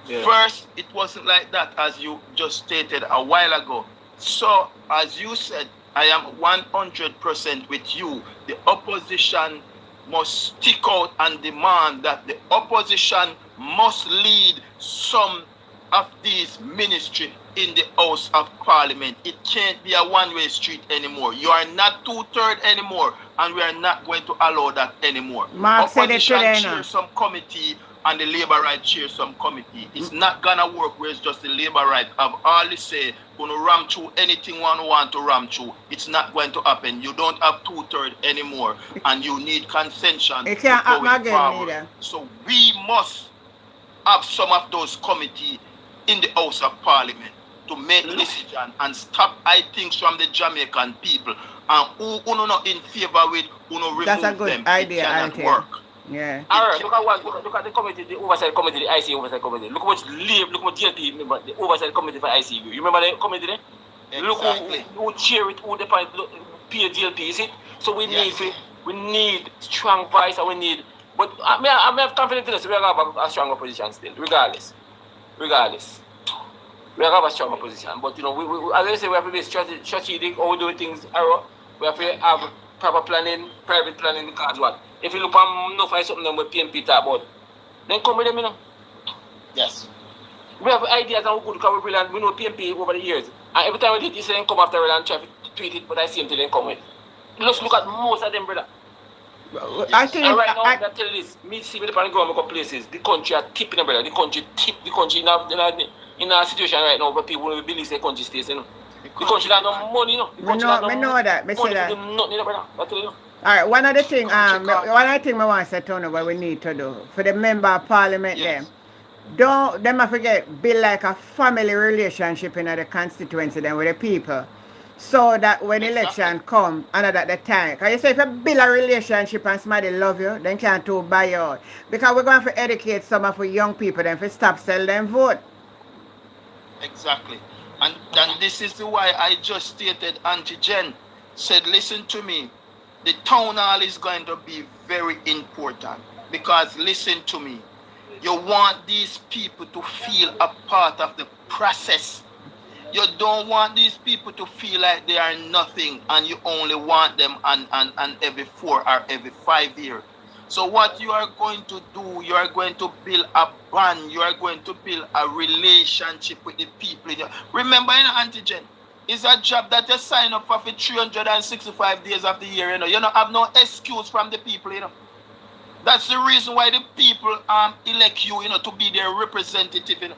Yeah. First, it wasn't like that as you just stated a while ago. So as you said, I am 100% with you. The opposition must stick out and demand that the opposition must lead some of these ministry in the House of Parliament. It can't be a one-way street anymore. You are not 2/3 anymore, and we are not going to allow that anymore. Mark Opposition said it chair some committee and the Labour right chair some committee. It's not gonna work where it's just the Labour right have all the say, gonna ram through anything one want to ram through. It's not going to happen. You don't have 2/3 anymore, and you need consensus. It can't happen again either. So we must have some of those committees in the House of Parliament to make decision and stop things from the Jamaican people. And who not in favor with, who no remove That's a good them. idea, It cannot Auntie. work. Yeah. Alright, look at the committee, the oversight committee, the IC oversight committee. Look what GLP, remember, the oversight committee for ICU. You remember the committee there? Exactly. Look who chair it, who depend pay GLP, is it? So we need strong voice and we need, but I have confidence in us, we have a strong opposition still, regardless. We have a strong opposition, but we, as I say, we have to be strategic how we do things. We have to have proper planning, private planning, because what? If you look at no find something with PNP talk about, then come with them, you know. Yes. We have ideas and we good because we brilliant. We know PNP over the years. And every time we did this, they come after and try to tweet it, but I see them till they come with. Let's look at most of them, brother. I think and right now, I tell you this, me see me on the ground, couple places, the country are tipping, brother. The country in a situation right now where people will believe the country stays, you know. The country got no money, you know. I know that. I say that. Nothing, brother. I tell you. All right, one of the things I want to say, Tony, what we need to do for the member of parliament, them I forget, build like a family relationship in the constituency then with the people. So that when election come, and at the time, because you say if you build a relationship and somebody love you, then can't to buy you out. Because we're going to educate some of the young people then to stop sell them vote. Exactly. And this is why I just stated, Auntie Jen said, listen to me, the town hall is going to be very important. Because listen to me, you want these people to feel a part of the process. You don't want these people to feel like they are nothing and you only want them and every 4 or every 5 years. So what you are going to do, you are going to build a bond, you are going to build a relationship with the people. Remember, you know, Auntie Jen, it's a job that you sign up for 365 days of the year. You don't have no excuse from the people, you know. That's the reason why the people elect you, you know, to be their representative, you know.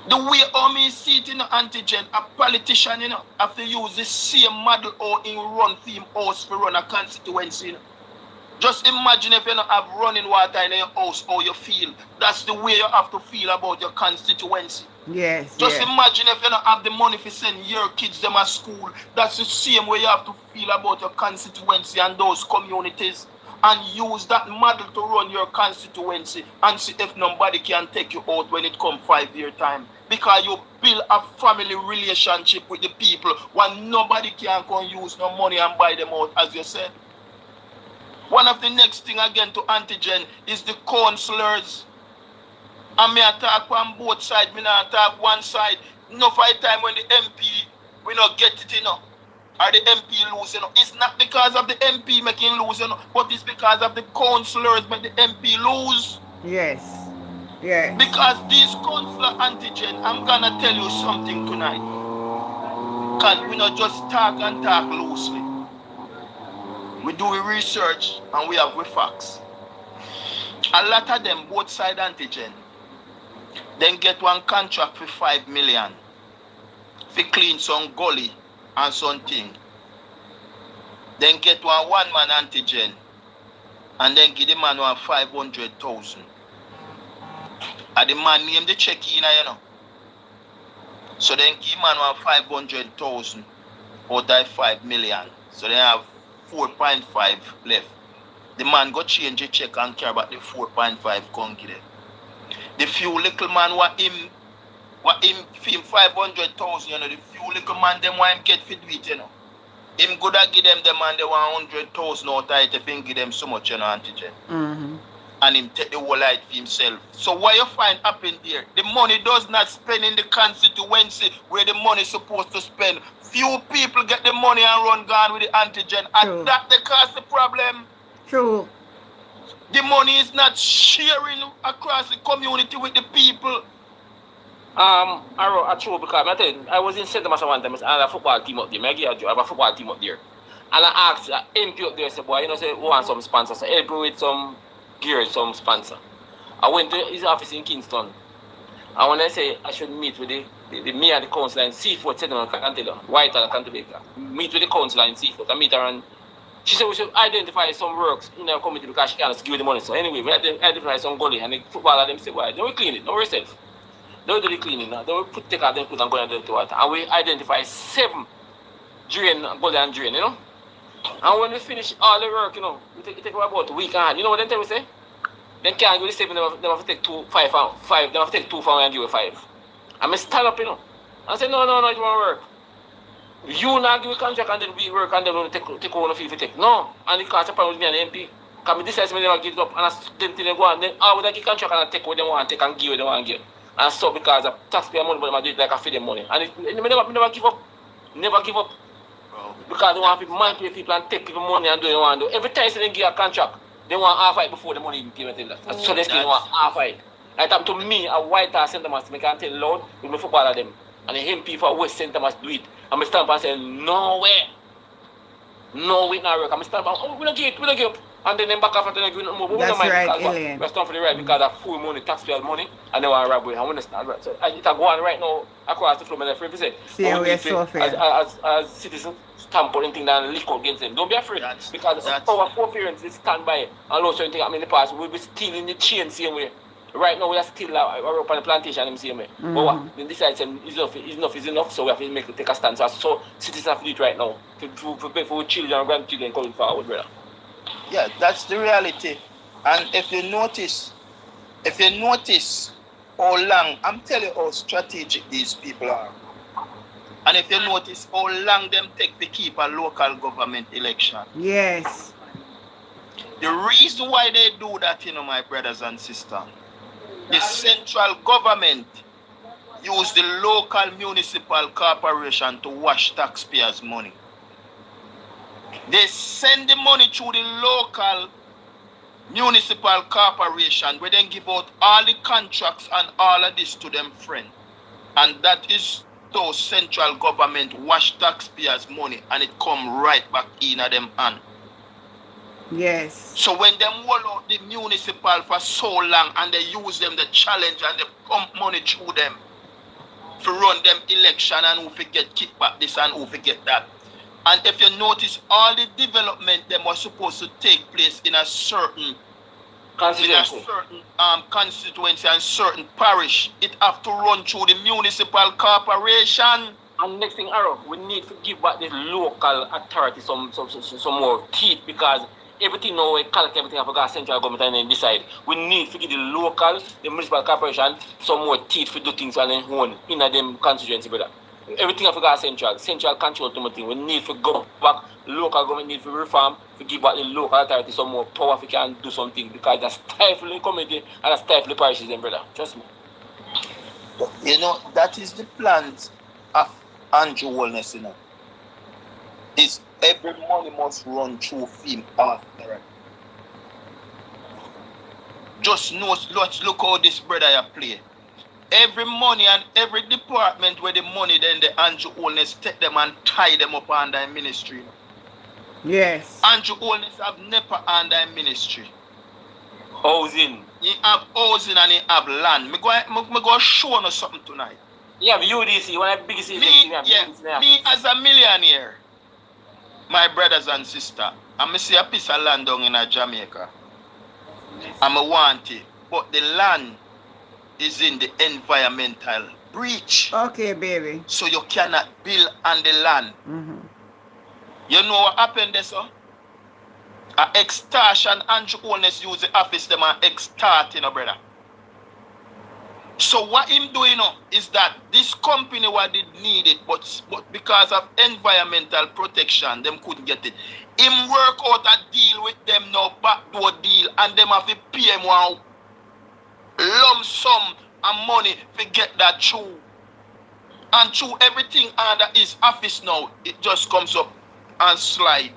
The way how me see it, you know, Auntie Jen, a politician, you know, have to use the same model or in run theme house for run a constituency, you know. Just imagine if you don't have running water in your house, how you feel. That's the way you have to feel about your constituency. Yes. Just imagine if you don't have the money to send your kids them at school. That's the same way you have to feel about your constituency and those communities. And use that model to run your constituency and see if nobody can take you out when it comes 5-year time. Because you build a family relationship with the people when nobody can go and use no money and buy them out, as you said. One of the next thing again to Auntie Jen is the councillors. And me attack on both sides, me not attack one side. No fight time when the MP, we not get it, you know. Or the MP lose, you know. It's not because of the MP making lose, you know, but it's because of the councillors make the MP lose. Yes. Yes. Because these councillor Auntie Jen, I'm gonna tell you something tonight. Because we not just talk and talk loosely. We do research and we have facts. A lot of them, both side Auntie Jen, then get one contract for 5 million to clean some gully and something. Then get one man Auntie Jen and then give the man 500,000. And the man name the check in, you know. So then give man 500,000 out of 5 million. So they have 4.5 left. The man go change the check and care about the 4.5 come give them. The few little man what him 500,000, you know, the few little man them want him get fit with, you know. Him good at give them the man the 100,000 out of it if he give them so much, you know, Auntie Jen. Mm-hmm. And him take the whole life for himself. So what you find happen there? The money does not spend in the constituency where the money is supposed to spend. Few people get the money and run gone with the Auntie Jen. And that they cause the problem. True. The money is not sharing across the community with the people. I true because I was in St. Thomas one time and I had a football team up there. I have a football team up there. And I asked the MP up there, I said, boy, you know, say, we want some sponsor. So help me with some gear, some sponsor. I went to his office in Kingston. And when I say I should meet with the me and the council in Seafood, I can tell her, White and Cantabeka. Meet with the council in Seafood. I meet her and she said we should identify some works in our community because she can't give you the money. So anyway, we identify some gully and the footballer them say, why? Don't we clean it? Don't we yourself? Don't do the cleaning now. Don't we take out them put and go and do the water. And we identify 7 drain, gully and drain, you know? And when we finish all the work, you know, it take about a week and a half. You know what they say? They can't give the 7, they have to take 2, 5, 5. They have to take 2 from and give you 5. And I stand up, you know. And I say, no, it won't work. You now give a contract and then we work and then we take over the fee for take. No. And it costs a problem with me and the MP. Because I decide to never give it up and then they go and then I would give contract and I take what they want and take and give what they want and give. And so because of taxpayer money, but I do it like I feed them money. And it never give up. Never give up. Because they want people manipulate people and take people money and do what they want to do. Every time they give a contract, they want half it before the money even payment in that. So they still want half it. Like that to me, a white ass St. Thomas, I can tell loud with my football of them. And the MP for West St. Thomas do it. And I stand up and say, no way. No, we not work. I'm stand up, oh, we don't give up. And then back off and then give no more. That's right, Elaine. We're standing for the right because of full money, taxpayers' money, and they want to rob with. I understand, right? So it's go on right now across the floor, and the say, see, we're so fair. As citizens, stamp on anything that lick out against them. Don't be afraid. Because our foreparents is stand by and allow certain things happen in the past. We'll be stealing the chain same way. Right now, we are still up on the plantation the same way. But what? Then decide enough is enough, so we have to take a stand. So citizens have to do it right now. For children and grandchildren coming forward, brother. Yeah, that's the reality. And if you notice how long, I'm telling you how strategic these people are. And if you notice how long them take to keep a local government election. Yes. The reason why they do that, my brothers and sisters, the central government use the local municipal corporation to wash taxpayers' money. They send the money through the local municipal corporation where they give out all the contracts and all of this to them friends. And that is so central government wash taxpayers' money and it come right back in at them hand. Yes. So when them hold out the municipal for so long and they use them, the challenge and they pump money through them to run them election and who forget kickback this and who forget that. And if you notice, all the development them was supposed to take place in a certain constituency and certain parish, it have to run through the municipal corporation. And next thing, Arrow, we need to give back the local authority some more teeth because everything now we calculate everything have got central government and then decide. We need to give the local, the municipal corporation some more teeth to do things on their own in them constituency, brother. Everything have got central control to thing. We need to go back, local government need to reform, to give back the local authority some more power if we can do something because that's stifling the community and that's stifling the parishes, brother. Trust me. That is the plans of Andrew Wellness, Is every money must run through film authority. Just let's look how this brother you play. Every money and every department where the money then the Andrew Wellness take them and tie them up under ministry. Yes. Andrew Wellness have never under ministry. Housing. He have housing and he have land. Me go show you something tonight. Yeah, UDC, one of the biggest me as a millionaire, my brothers and sisters, I see a piece of land down in Jamaica. I want it, but the land is in the environmental breach. Okay, baby. So you cannot build on the land. Mm-hmm. You know what happened there, sir? A extortion, Andrew Wellness use the office them and extort, brother. So what him doing is that this company what did need it, but because of environmental protection, them couldn't get it. Him work out a deal with them now, backdoor deal, and them have to pay him one lump sum and money to get that through. And through everything under his office now, it just comes up and slide.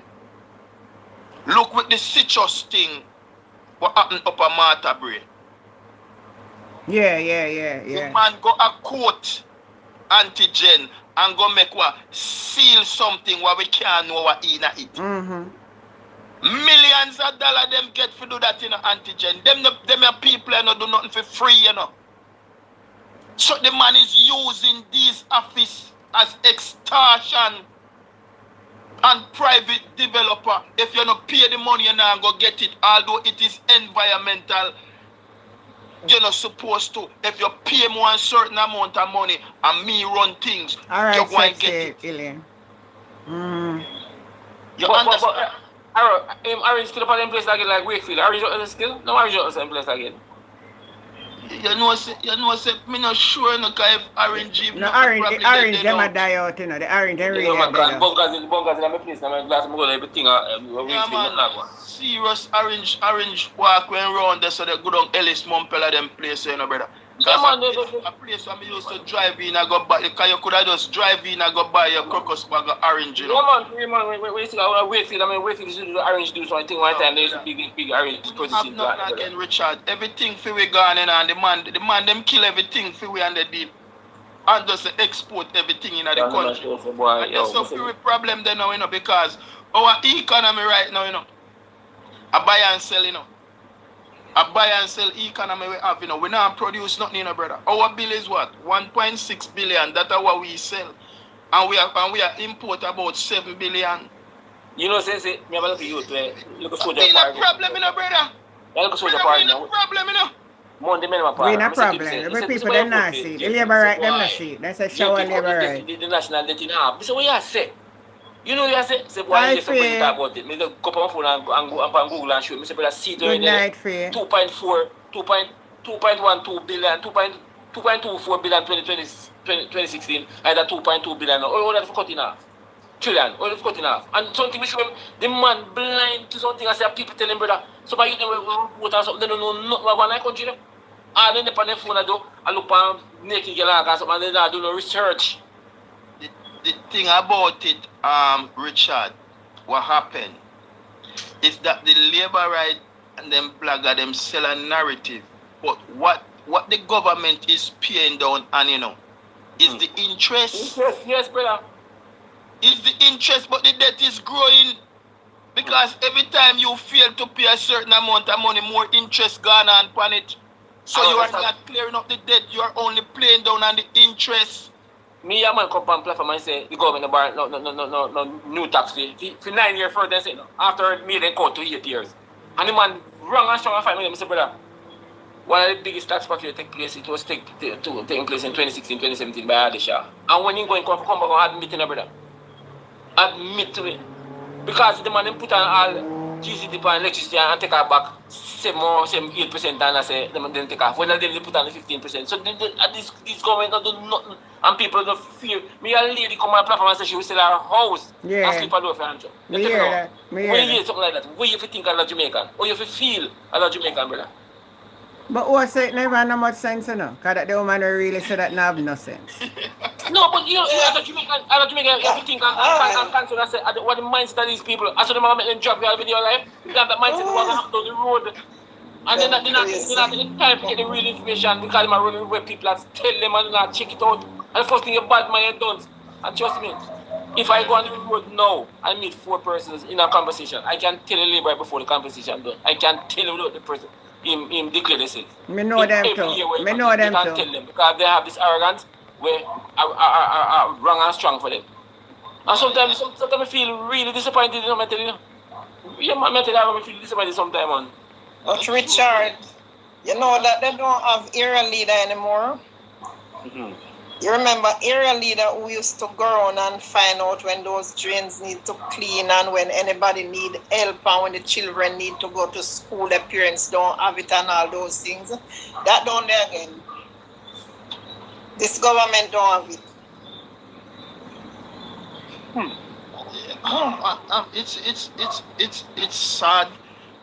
Look with the citrus thing, what happened up a Martha Bray. Yeah. The man go a quote antigen and go make what seal something where we can't know what in it. Mm-hmm. Millions of dollars them get to do that in antigen. Them are people do nothing for free, So the man is using these office as extortion and private developer. If you don't pay the money, you not go get it. Although it is environmental, you're not supposed to. If you pay more a certain amount of money and me run things, you're going to get it. You understand? Are you still up in place again like Wakefield? Are you still? No, are you in place again? You know, me not sure if orange. No, orange, them a die out, The orange, they really die out. Bunkers in my place, my glass, I'm going everything. Serious orange walk when round there, so they go down Ellis Mumpella them place, brother. Yeah, man, A place where I used to drive in, I go buy, because you could have just drive in and go buy your crocus bag of orange, you know. Yeah, man, wait till I wait till the orange do something one time. There's a big orange process. Have nothing again, Richard. Everything for we gone in, and the man them kill everything for we and the deal. And just export everything in the country. And that's a very problem there now, you know, because our economy right now, you know, I buy and sell, you know. A buy and sell economy we have, you know. We not produce nothing, you know, brother. Our bill is what? 1.6 billion. That's what we sell. And we are import about 7 billion. You know, say, me have a look at you to look at soldier party. party. We no problem, you know, brother. Yeah, look at soldier party now. We no problem, you know. Monday minimum party. We no problem. Every people them not see. The labor right them not see. That's a show of labor right. The national debt in half. So what you say? You know what you say? Say why you say talk about it? Me go up on phone and go on Google and show me say brother see it Good night, Faye. 2.12 billion, 2.24 billion 2016, either 2.2 billion. All that for cutting off. Trillion, all that for cutting off. And something we show him, the man blind to something. I say people tell him, brother, somebody you know vote or something, they don't know nothing about one country. And then they put their phone and do, I look on naked girl and something, and then I do no research. The thing about it, Richard, what happened is that the labor right and them blogger them sell a narrative. But what the government is paying down and you know is the interest. Yes, brother. Is the interest, but the debt is growing because every time you fail to pay a certain amount of money, more interest gone on it. So you are not clearing up the debt, you are only playing down on the interest. Me a man come on platform and say the government no new tax fee. For 9 years further they say no. After me then cut to 8 years. And the man wrong and strong and find me. I say brother, one of the biggest tax package take place, it was taking place in 2016, 2017 by Adisha. And when you go and come back and admit it, brother. Admit to it. Because the man then put on all GCT and electricity and take her back 8% and I say them then take off. When they put on the 15%. So this government don't do nothing and people don't fear. Me a lady come on the platform and say she will sell her house and sleep alone for Andrew. When you hear something like that, what you think as a Jamaican? Or you feel as a Jamaican, brother? But who say it never have no much sense, you know? Because the woman really say that not have no sense. No, but you know, as a Jamaican, you have to think and cancel and say, what the mindset of these people, I saw them make them drop your video life, you have that mindset of what happened on the road. And then they're not time to get the real information because they're running where people have tell them and not check it out. And the first thing your bad mind done. And trust me, if I go on the road now and meet 4 persons in a conversation, I can tell the labor before the conversation done. I can tell you without the person. Him declare themselves. Me know them too. Me know them too. You can't tell them because they have this arrogance where are wrong and strong for them. And sometimes I feel really disappointed, you know, I tell you. Yeah, I tell you, I feel disappointed sometimes, man. But Richard, you know that they don't have area leader anymore? Mm-hmm. You remember area leader who used to go around and find out when those drains need to clean and when anybody need help and when the children need to go to school, their parents don't have it and all those things. That don't there again. This government don't have it. It's sad.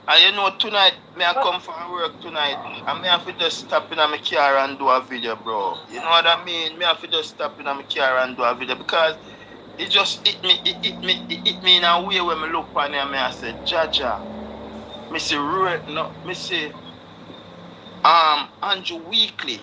And you know, tonight, I come from work tonight, and I have to just stop in my car and do a video, bro. You know what I mean? I have to just stop in my car and do a video because it just hit me in a way when I look on it and I say, Jaja, I say, Andrew Weekly,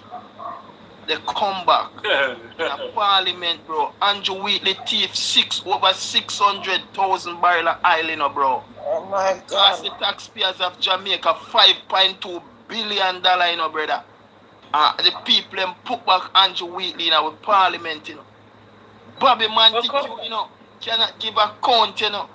they come back in Parliament, bro. Andrew Weekly thief over 600,000 barrel of oil, you know, bro. Oh my God. As the taxpayers of Jamaica, $5.2 billion, you know, brother. The people them put back Andrew Wheatley in our parliament, you know. Bobby Montague, you know, cannot give a count, you know.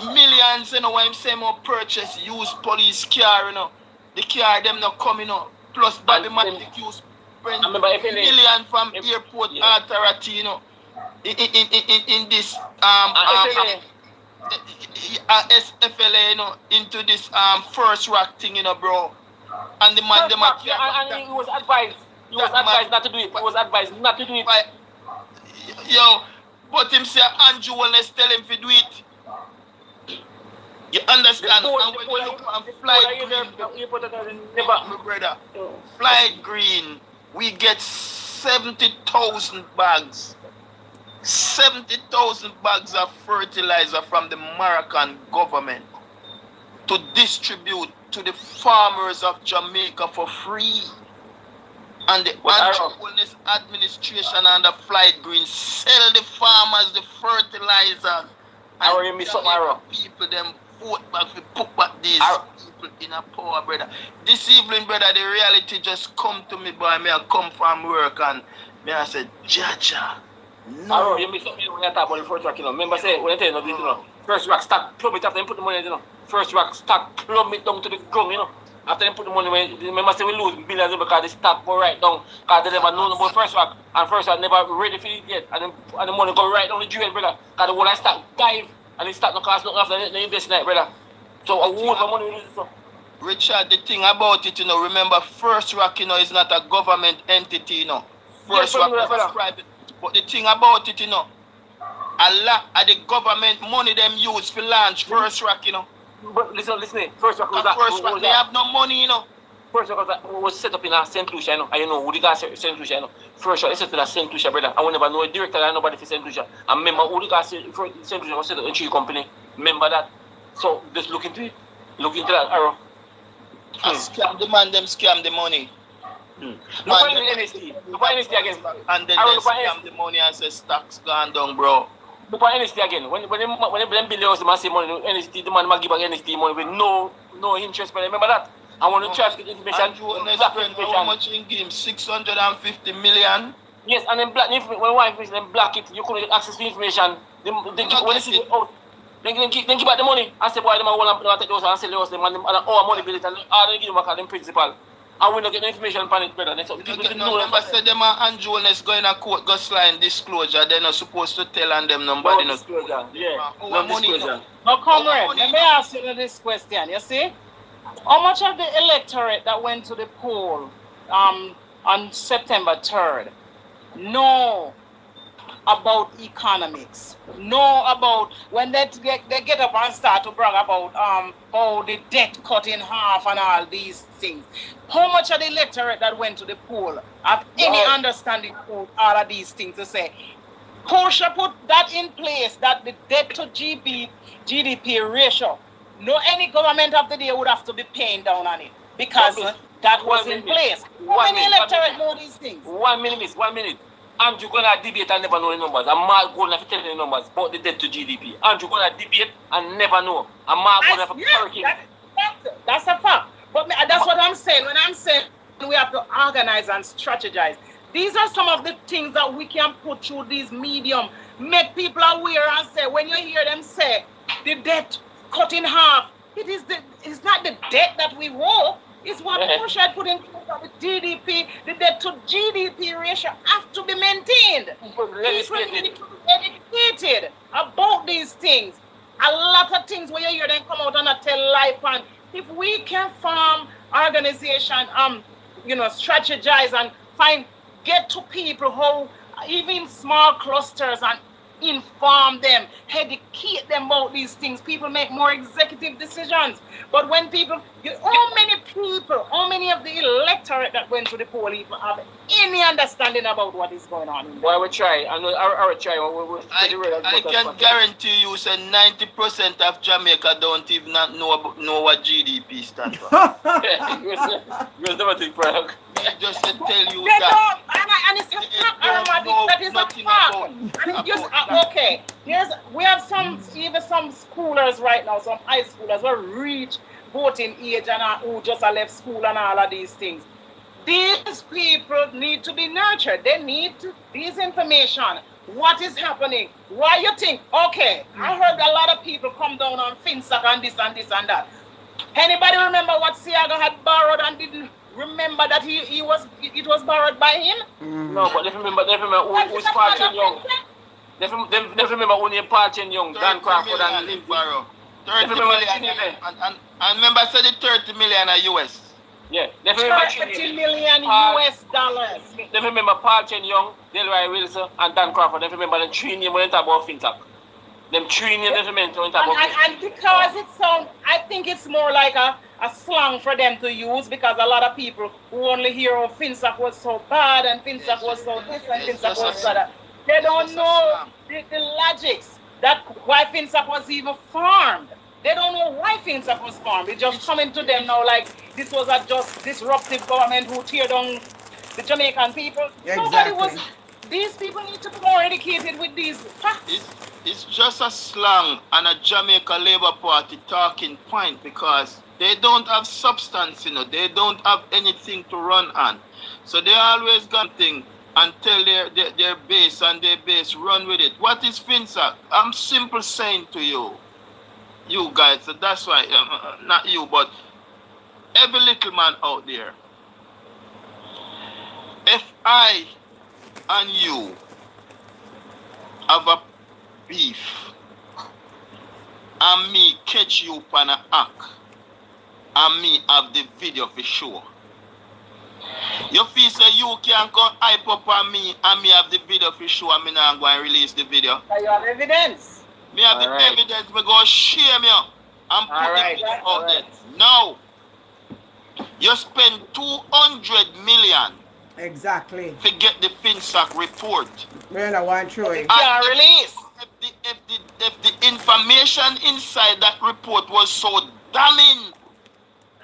Millions, you know, what I'm saying, more purchase used police car, you know. The car them not coming, you know. Plus Bobby Montague spend million from airport authority, you know. In this SFLA, you know, into this first rack thing, you know, bro. And the man, and he was advised. He was advised not to do it. He was advised not to do it. Yo, but him say Andrew wellness tell him to do it. You understand? The And when you look at Flight Green, my brother, Flight Green, we get 70,000 bags. 70,000 bags of fertilizer from the Moroccan government to distribute to the farmers of Jamaica for free. And the anti-wellness administration and the Flight Green sell the farmers the fertilizer. And people them vote back, we put back these people in a power, brother. This evening, brother, the reality just come to me, boy. Me I come from work and me I said, Jaja. No. You miss something when you talk about the first rock, you know. Remember say when I tell you this, you know, first rock start plumb it after you put the money in, you know. First rock start plumb it down to the ground, you know. After they put the money in, remember say we lose billions because they start go right down because they never know about first rock and first rock never ready for it yet and the money go right down the jewel, brother. Because the whole I start dive and it start no cost nothing after they invest in it, brother. So a whole of money we lose so. Richard, the thing about it, you know, remember First Rock, you know, is not a government entity, you know. First Rock is private. But the thing about it, you know, a lot of the government money them use for launch First Rock, you know. But listen, First Rock was First Rock, they have no money, you know. First Rock was set up in St. Lucia, you know. And you know, who the guy St. Lucia, you know. First Rock is set up in St. Lucia, brother. I will never know a director and nobody for St. Lucia. And remember, who the guy St. Lucia was set up in Tree Company. Remember that. So just look into it. Look into that arrow. Scam the man, them scam the money. Look for NST. Look for NST again. And then they scam the money and say stocks gone down, bro. Look for NST again. When them billions the man say money, NST, the man might give back NST money with no interest, but remember that. I want to try to get information. And you black information. How much in game? 650 million? Yes, and then black information, when one information, then black it, you couldn't get access to information. They when they see it out, then give back the money. I say, boy, them want to take those and sell those, them and our money bill it, and all they give them back them principal. And we don't get no information on it, brother. So people didn't know them. Say them and Jonas going to court, go slide disclosure. They're not supposed to tell on them nobody. No disclosure, yeah. No disclosure. Now, comrade, let me ask you this question. You see, how much of the electorate that went to the poll on September 3rd know about economics, know about when they get up and start to brag about how the debt cut in half and all these things? How much of the electorate that went to the poll have any understanding of all of these things to say? Portia put that in place, that the debt to GDP ratio, no any government of the day would have to be paying down on it because that was in place. How many electorate know these things? 1 minute. And you're going to debate and never know the numbers. I'm not going to tell you the numbers about the debt to GDP. And you're going to debate and never know. I'm not going to hurricane. That's a fact. But that's what I'm saying. When I'm saying we have to organize and strategize, these are some of the things that we can put through these medium, make people aware and say, when you hear them say the debt cut in half, it's not the debt that we owe. It's what Portia had put in place of the GDP, the debt to GDP ratio have to be maintained. People need to be educated about these things. A lot of things when you hear them come out and tell life, and if we can form organization, strategize and get to people who even small clusters and inform them, educate them about these things. People make more executive decisions. But when how many of the electorate that went to the poll even have any understanding about what is going on? Well, we try. I will try. I can guarantee you, say 90% of Jamaica don't even know what GDP stands for. You never think, Frank. I just tell you that. And it's a fact, that is a fact. Okay, we have some schoolers right now, some high schoolers who reach voting age and who just left school and all of these things. These people need to be nurtured. They need this information. What is happening? Why you think? Okay, I heard a lot of people come down on Finsack and this and this and that. Anybody remember what Siaga had borrowed and didn't remember that it was borrowed by him? No, but they remember who's Parchin Young. They remember only Parchin Young, Dan Crawford and Lindsay. 30 million. And remember, I said the 30 million US. Yeah, they remember 30 million US dollars. They remember Parchin Young, Delroy Wilson, and Dan Crawford. They remember the 3 names when they talk about FinTech. Them training gentlemen to And because it sounds, I think it's more like a slang for them to use because a lot of people who only hear oh, Finsack was so bad and Finsack was so this and Finsack was so that. They don't know the logics that why Finsack was even formed. They don't know why Finsack was formed. It's just coming to them now like this was a just disruptive government who tear down the Jamaican people. Exactly. Nobody was. These people need to be more educated with these facts. It's just a slang and a Jamaica Labour Party talking point because they don't have substance, you know. They don't have anything to run on. So they always got thing and tell their base and their base run with it. What is Finsack? I'm simple saying to you guys, so that's why, not you, but every little man out there, if I and you have a beef and me catch you on a act and me have the video for sure, you feel say you can go hype up on me and me have the video for sure and me not going to release the video? You have evidence. Me have the evidence, me go shame you and put the video out there. Now, you spend 200 million Exactly. to get the Finsack report. We're not one through it. Yeah, release. If the information inside that report was so damning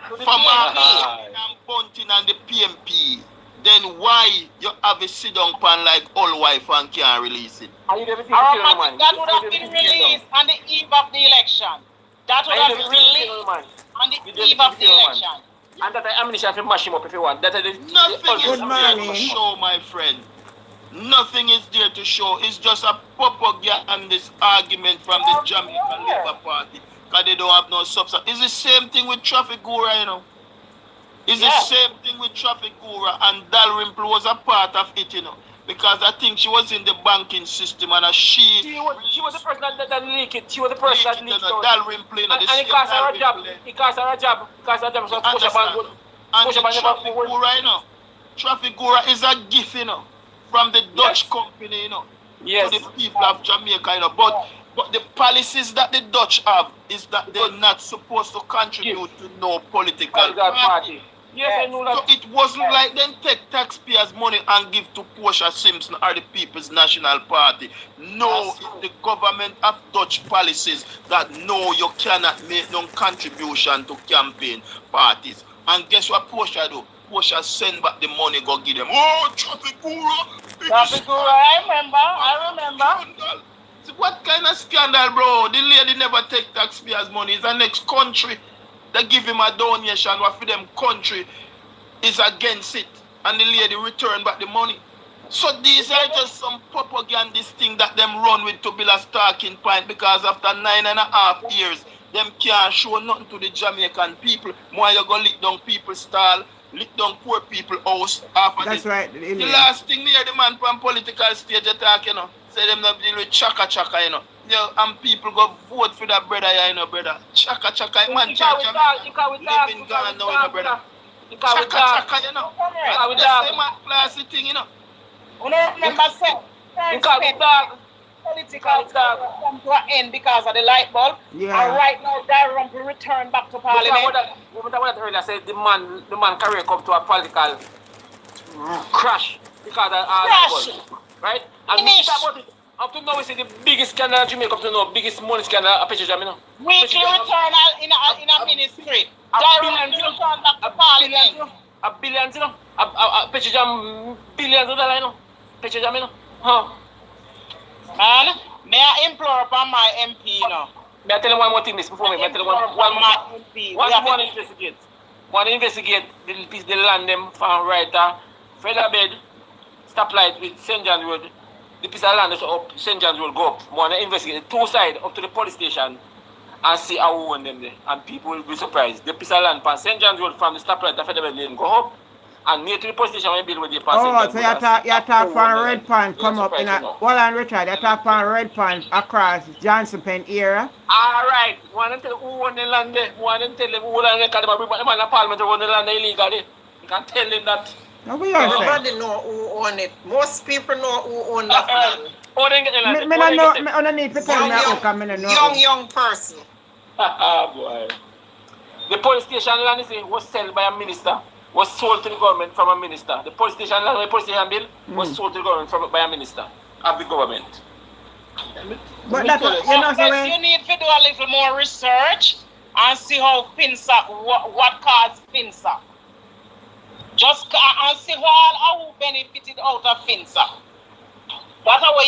for Martin and Bunting and the PNP, then why you have a sit down pan like old wife and can't release it? That would have been released on the eve of the election. That would have been released on the eve of the election. And that ammunition to mash him up if you want. Nothing is there to show, my friend. Nothing is there to show. It's just a propaganda and this argument from the Jamaica Labour Party. Because they don't have no substance. It's the same thing with Traffic Gura, you know. It's the same thing with Traffic Gura, and Dalrymple was a part of it, you know. Because I think she was in the banking system and she was the person that leaked it. She was the person that leaked it. Dalrymple, you know, and it cost her a job. It cost her a job. So Traffic Gura is a gift, you know, from the Dutch company, you know, to the people of Jamaica, you know. But the policies that the Dutch have is that they're not supposed to contribute to no political party. Yes, I know that. So it wasn't like them take taxpayers' money and give to Portia Simpson or the People's National Party. No, it's the government of Dutch policies that no, you cannot make no contribution to campaign parties. And guess what Portia do? Portia send back the money, go give them. Oh, Traffic Gura! Traffic Gura, I remember. So what kind of scandal, bro? The lady never take taxpayers' money. It's the next country. They give him a donation, what for them country is against it, and the lady return back the money. So these are just some propagandist thing that them run with to build a talking point, because after 9.5 years, them can't show nothing to the Jamaican people. More you go lick down people's stall, lick down poor people house. That's the, right. The last thing me hear the man from political stage attack, you know, say them not deal with chaka, you know. Yeah, and people go vote for that brother, you know, brother. Chaka, man, live in Ghana now, you know, brother. Chaka, you know. That's the same classy thing, you know. You know, remember, political stuff come to an end because of the light bulb. Yeah. And right now, Dalrymple will return back to Parliament. What I earlier said, the man career come to a political crash because of light bulb, right? And up to now, we see the biggest scandal in Jamaica, up to now, biggest money scandal of Petroleum, you know. Weekly return in a ministry. Dalrymple will return back to Parliament. A billion, you know. A Petroleum billions of dollars, you know. Petroleum, you know. Huh? Man, may I implore upon my MP, you know? May I tell you one more thing, this before me? May I tell you one more thing? What you want to investigate? Want to investigate the land them from right Featherbed, stoplight with St. John's Road. The piece of land is up, St. John's Road go up. Want to investigate the two sides up to the police station and see how we own them there. And people will be surprised. The piece of land from St. John's Road from the stoplight of Featherbed Lane go up. And near to the police station when you build with the pass. Oh, so you talk from Red Pan come up in a... Well, and Richard, you talk from Red Pan across Johnson Pen area. Alright. Want to tell who own the land there. Want to tell them who own the land there. Because the man in Parliament own the land there illegally. You can tell them that. No, we Nobody know who own it. Most people know who own that land. Oh, then get the land. Me don't know, me underneath to tell me how come me don't know. Young person. Boy. The police station land was sold by a minister, was sold to the government from a minister. The police station land, the police station bill was sold to the government by a minister of the government. But that's what, you know, so you need to do a little more research and see how FinSac, what caused FinSac. Just and see who benefited out of FinSac. That's why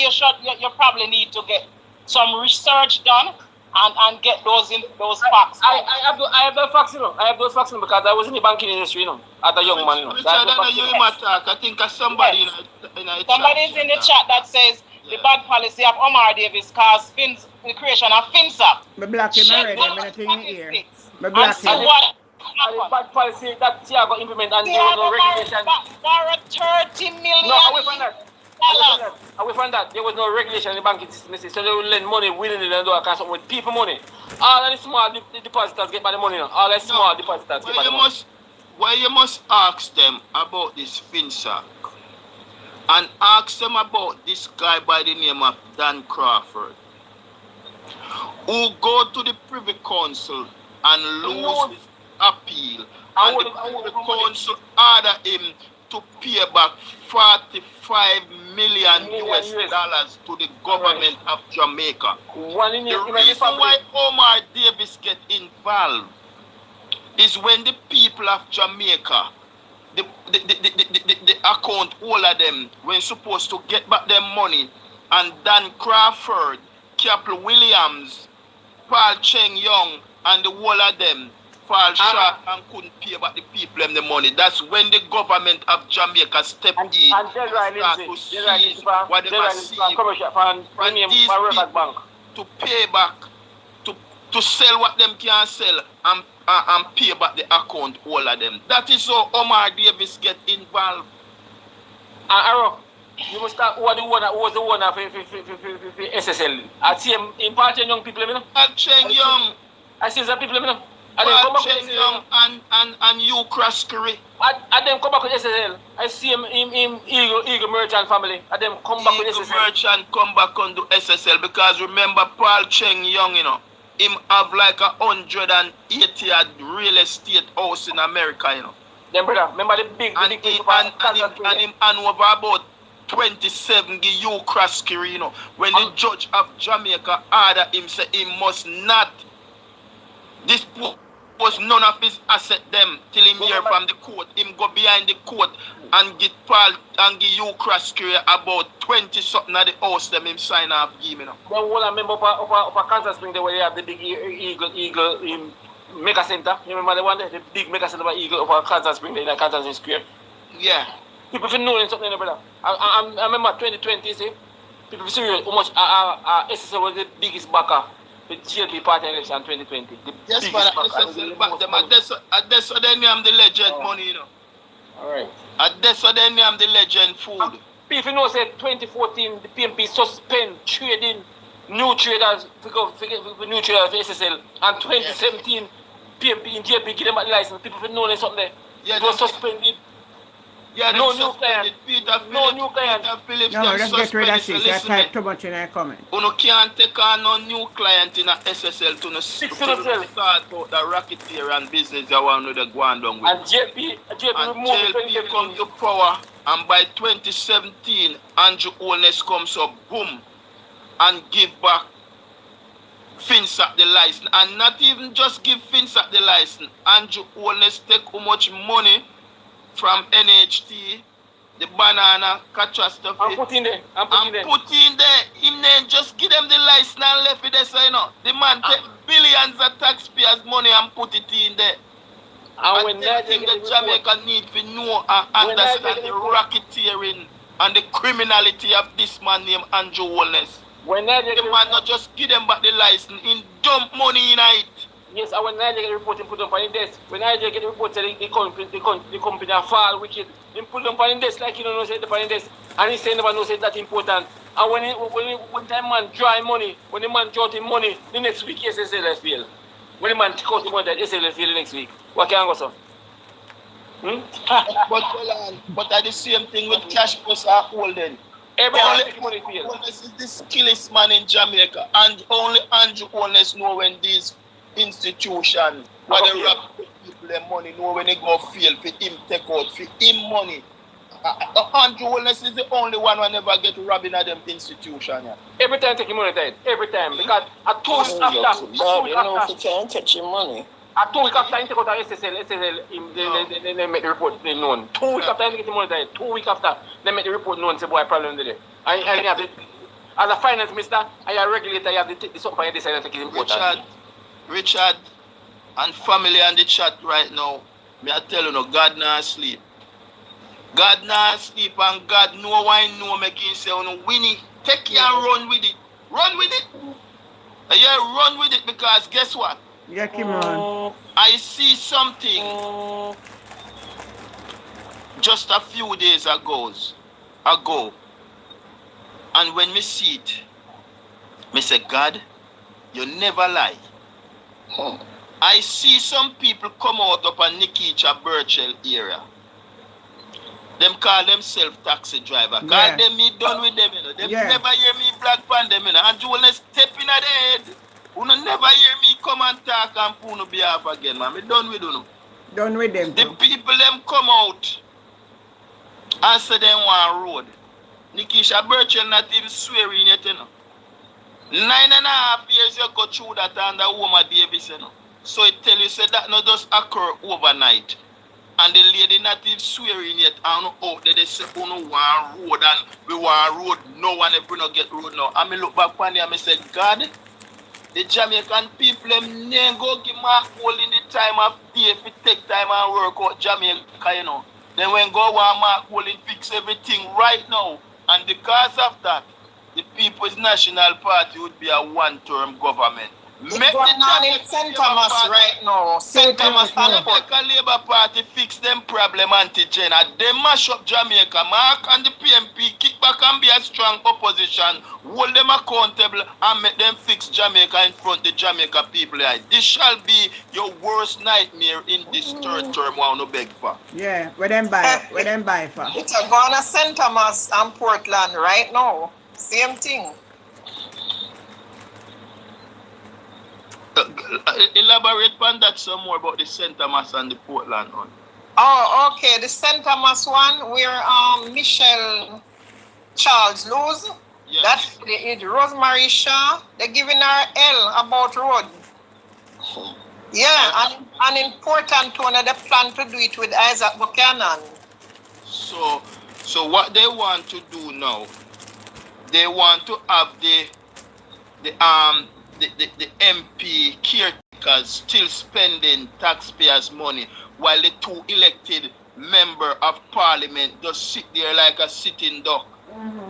you probably need to get some research done and get those facts. I have those facts, you know. I have those facts, because I was in the banking industry, you know, as a young man, you know. Richard, I think somebody somebody's in the chat that says the bad policy of Omar Davis caused the creation of FinSac. Me block him already, I'm not in here. Me And block see him. what And the bad policy that Tiago implement and there was no regulation. Borrow 30 million. No, away from that. Away from that, there was no regulation in the banking system, so they would lend money willingly and do a kind of with people money. All of the small depositors get by the money now. All the small depositors get by the money. Well, you must ask them about this FinSac. And ask them about this guy by the name of Dan Crawford, who go to the Privy Council and lose his appeal. And the Privy Council order him to pay back $45 million to the government of Jamaica. The reason why Omar Davis get involved is when the people of Jamaica, the account, all of them, when supposed to get back their money, and Dan Crawford, Capel Williams, Paul Cheng Young, and the whole of them fall short and couldn't pay back the people them the money. That's when the government of Jamaica stepped in and start to seize what they receive from these people to pay back, to sell what them can sell and pay back the account, all of them. That is how Omar Davis get involved. Aaron, you must start who was the one for SSL. I see him in Paul Cheng Young people, you know. Paul Cheng Young. I see some people, you know. Paul Cheng Young and you Cross Curry. I them come back with SSL. I see him in Eagle Merchant family. I them come back with SSL. Eagle Merchant come back on the SSL, because remember Paul Cheng Young, you know, him have like 180 real estate house in America, you know. Then brother, remember the big and him and over about 27 give you Cross Curry, you know. When the judge of Jamaica order him say he must not dispose none of his asset them till him hear from the court. Him go behind the court and get Paul and give you Cross Curry about 20 something of the house them him sign off give, you know. Then all I remember up Kansas Spring there where they have the big Eagle Mega Center. You remember the one there? The big Mega Center by Eagle over Kansas Spring there in Kansas Square. Yeah. People feel knowing something, brother. I remember 2020, see? People see how much SSL was the biggest backer for GLP party election 2020. Yes, man, SSL back them. That's so they name the legend money, you know. Alright. That's so they name the legend food. People know say 2014 the PNP suspend trading new traders for new traders for SSL, and 2017 PNP in GLP give them a license. People feel knowing something there. Yeah, it was suspended. Yeah, no new client. No new client. No, let's get rid of this. I type too much in a comment. You can't take on no new client in a SSL to start out the racketeer business you want to go on down with. And JP come to power, and by 2017, Andrew Holness comes up, boom, and give back FinSac the license. And not even just give FinSac the license. Andrew Holness take how much money from NHT, the banana, catastrophe. I'm putting there. Put in there. Him then just give them the license and left it there, so you know. The man take billions of taxpayers' money and put it in there. And when they think that Jamaica need to know and understand the racketeering and the criminality of this man named Andrew Holness. The man not just give them back the license, in dump money in it. Yes, and when Nigeria get the report, put them on the desk. When Nigeria get the report, say the company are fall wicked. He put them on the desk like you don't know, say the on the desk. And he say never know, say that important. And when that man draw money, when the man draw him money, the next week, yes, SSL fail. When the man take out the money, that SSL fail the next week. What can I go, sir? But at the same thing with cash plus are holding. Every time take money fail. Holness is the skillest man in Jamaica, and only Andrew Holness know when these institutions, where they rob people their money, know when they go fail for him take out for him money. Andrew Holness is the only one who never get robbing at them institution. Yeah. Every time take money tight. Every time. Because at 2 weeks after, if you can't catch your money. At 2 weeks after he take out a SSL, they make the report known. 2 weeks after he get the money tight. 2 weeks after they make the report known, say boy problem there. And you have the, as a finance minister, and a regulator, you have to take this up and you decide to take it important. Richard and family on the chat right now, me I tell you no, God not sleep. God not sleep and God know why know make him say no Winnie, take care and run with it. Run with it. Yeah, run with it because guess what? Yeah, come on. I see something just a few days ago. And when me see it, me say, God, you never lie. I see some people come out of a Nikicha Birchell area. Them call themselves taxi driver. Call them me done with them, you know. Them never hear me black pan them, you know. And you wanna step in at the head. You never hear me come and talk and put no behalf again, man. Me done with you. Done with them. The people them come out and say them want road. Nikisha Birchell not even swearing yet, you know. 9.5 years you go through that under Woman Davis, you know. So it tell you say that not just occur overnight. And the lady not even swearing yet. I don't know out there they say we no want road and we want road. No one ever no get road now. And me look back on there and I said, God, the Jamaican people them never go give Mark hole in the time of day if it take time and work out Jamaica, you know. Then when go want Mark hole and fix everything right now. And because of that, the People's National Party would be a one-term government. It's going on in St. Thomas right now. St. Thomas and Jamaica Labour Party fix them problem anti-Jenna. They mash up Jamaica. Mark and the PNP kick back and be a strong opposition. Hold them accountable and make them fix Jamaica in front of the Jamaica people. This shall be your worst nightmare in this third term. I want to beg for. Yeah, where them buy for? It's going on St. Thomas and Portland right now. Same thing. Elaborate on that some more about the St. Thomas and the Portland one. Oh, okay. The St. Thomas one where Michelle Charles lose. Yes. That's it. Rosemary Shaw. They're giving her L about road. Yeah, and in Portland too, they plan to do it with Isaac Buchanan. So what they want to do now? They want to have the MP caretakers still spending taxpayers' money while the two elected member of parliament just sit there like a sitting duck.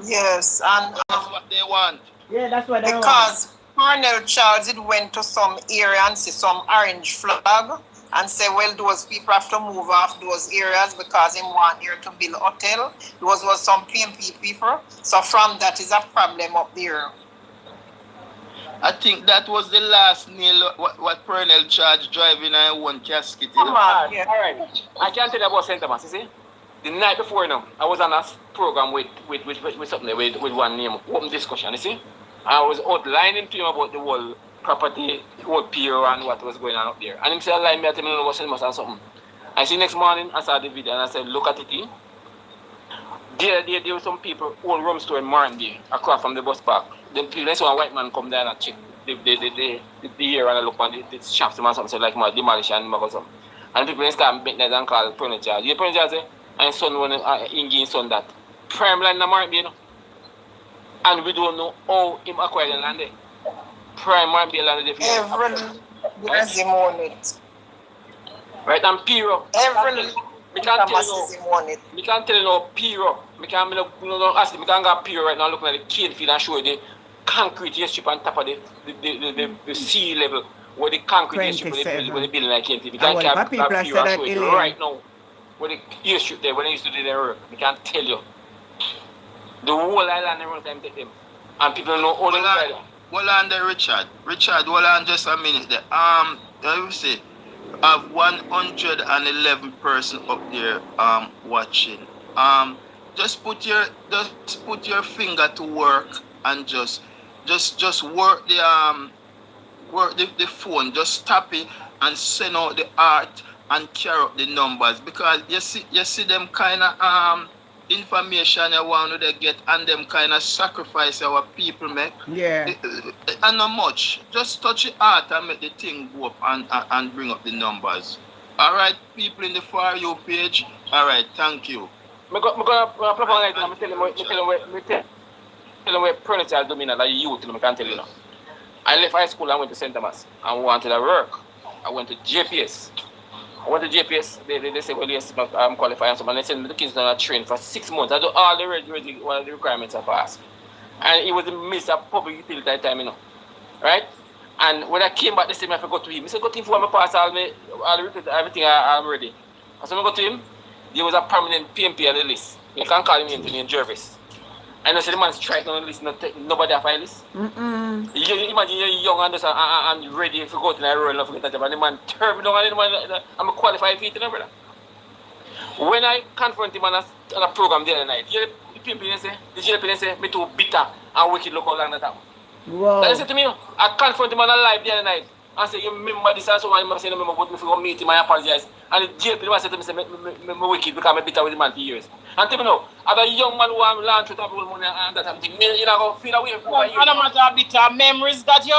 Yes, and that's what they want. Yeah, that's what they want. Because Colonel Charles went to some area and see some orange flag and say, well, those people have to move off those areas because he want here to build a hotel. Those was some PNP people. So from that is a problem up there. I think that was the last nail what Colonel Charge driving in one casket. Come on, yeah. All right. I can't tell you about St. Thomas, you see? The night before now, I was on a program with something with one name, open discussion, you see? I was outlining to him about the whole property, the whole pier and what was going on up there. And he said, line me, I tell me about St. Thomas and something. I see next morning, I saw the video and I said, look at it. There were some people, old rum store in Martinby, across from the bus park. Then people, they saw a white man come down and check the air and look on the shops and something, so like my demolish and something. And people start bent and call furniture. You furniture say, and son one in son that. Prime land in Martinby, you know. And we don't know how him acquired the land there. Prime Martinby land there. There's him on it. Right, and Piro. We can't tell you no Piro. We can't go Piro right now looking at the cane field and show you the concrete airstrip on top of the sea level where the concrete airstrip where the building like cane field. We can't Piro and show you right now where the airstrip there when they used to do their work. We can't tell you. The whole island every time take them. And people know all the inside. Hold on there, Richard. Hold on just a minute there. Let me say I have 111 person up there watching. just put your finger to work and just work the phone, just tap it and send out the art and carry up the numbers, because you see them kind of information you want to get, and them kind of sacrifice our people make. Yeah. And not much. Just touch the art and make the thing go up and bring up the numbers. All right, people in the For You page. All right, thank you. I'm going to tell you what furniture do me now, that youth, I can tell you now. I left high school and went to St. Thomas and wanted to work. I went to JPS. They say, well, yes, I'm qualified. So they sent me the kids on a train for 6 months. I do all the requirements I passed. And it was the midst of public utility that time, Right? And when I came back, they said, I forgot to him. I said, go to him for my pass, everything I'm ready. So I go to him. There was a permanent PNP on the list. You can call him Anthony Jervis. And I said, the man striking on the list, nobody have a list. You imagine you're young and ready to go to the role and forget that job. And the man turned down and I'm a qualified feet, brother. When I confront him on a program the other night, the JLP say, me too bitter and wicked look how long that happened. Wow. That said to me, I confront him on a live the other night. I say, you remember this and so on, I say, no, but me for meet him, I apologize. And the JLP said to me, say, me wicked because I'm bitter with the man for years. And tell me now, as a young man who I'm learned to have money and that type of thing, you know, feel away from what you. And I'm not bitter memories that you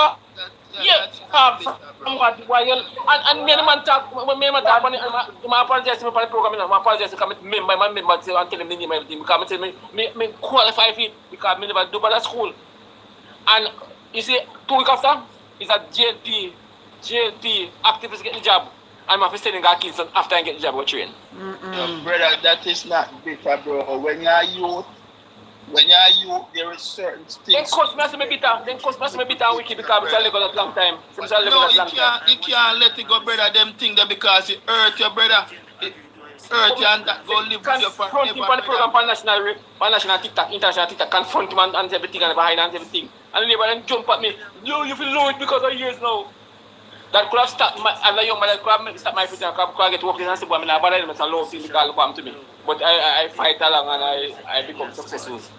have from what you. And me and the man talk, when me and the man talk, I apologize to me for the program, I apologize to my member say and tell him the name of everything, because I say, me qualify for it, because I never do bad at school. And you see, 2 weeks after, it's a JLP activist get the job. I'm after sending our kids after I get the job or train. Brother, that is not bitter, bro. When you're youth, there is certain things. Then cost me some bitter. And wicked because it's a legal long time. No, you can't let it go, brother. Them things that because it hurt your brother. It hurt you and that go live with you forever. Confront him on the program for national TikTok, international TikTok, confront him and everything and behind and everything. And the neighbor then jump at me. You feel low it because of years now. That could have stopped as a young man, that could have stopped my future, could have get working and say, but I'm not bothered, it's a low thing because come to me. But I fight along and I become successful. So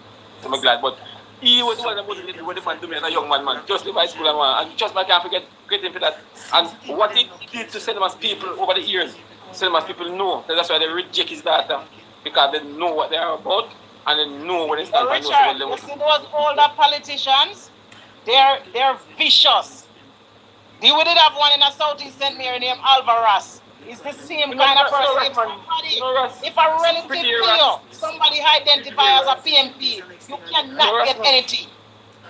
I'm glad. But he was the one that motivated what the man do me as a young man. Just leave high school and just I can't forget him for that. And what he did to St. Thomas people over the years, St. Thomas people know. That's why they reject his daughter, because they know what they are about and they know what they stand for. Richard, you see those older politicians, they're vicious. We did have one in a Southeast St. Mary named Alvarez. It's the same kind of person. If a relative to you, somebody identify as a PNP, you cannot get anything.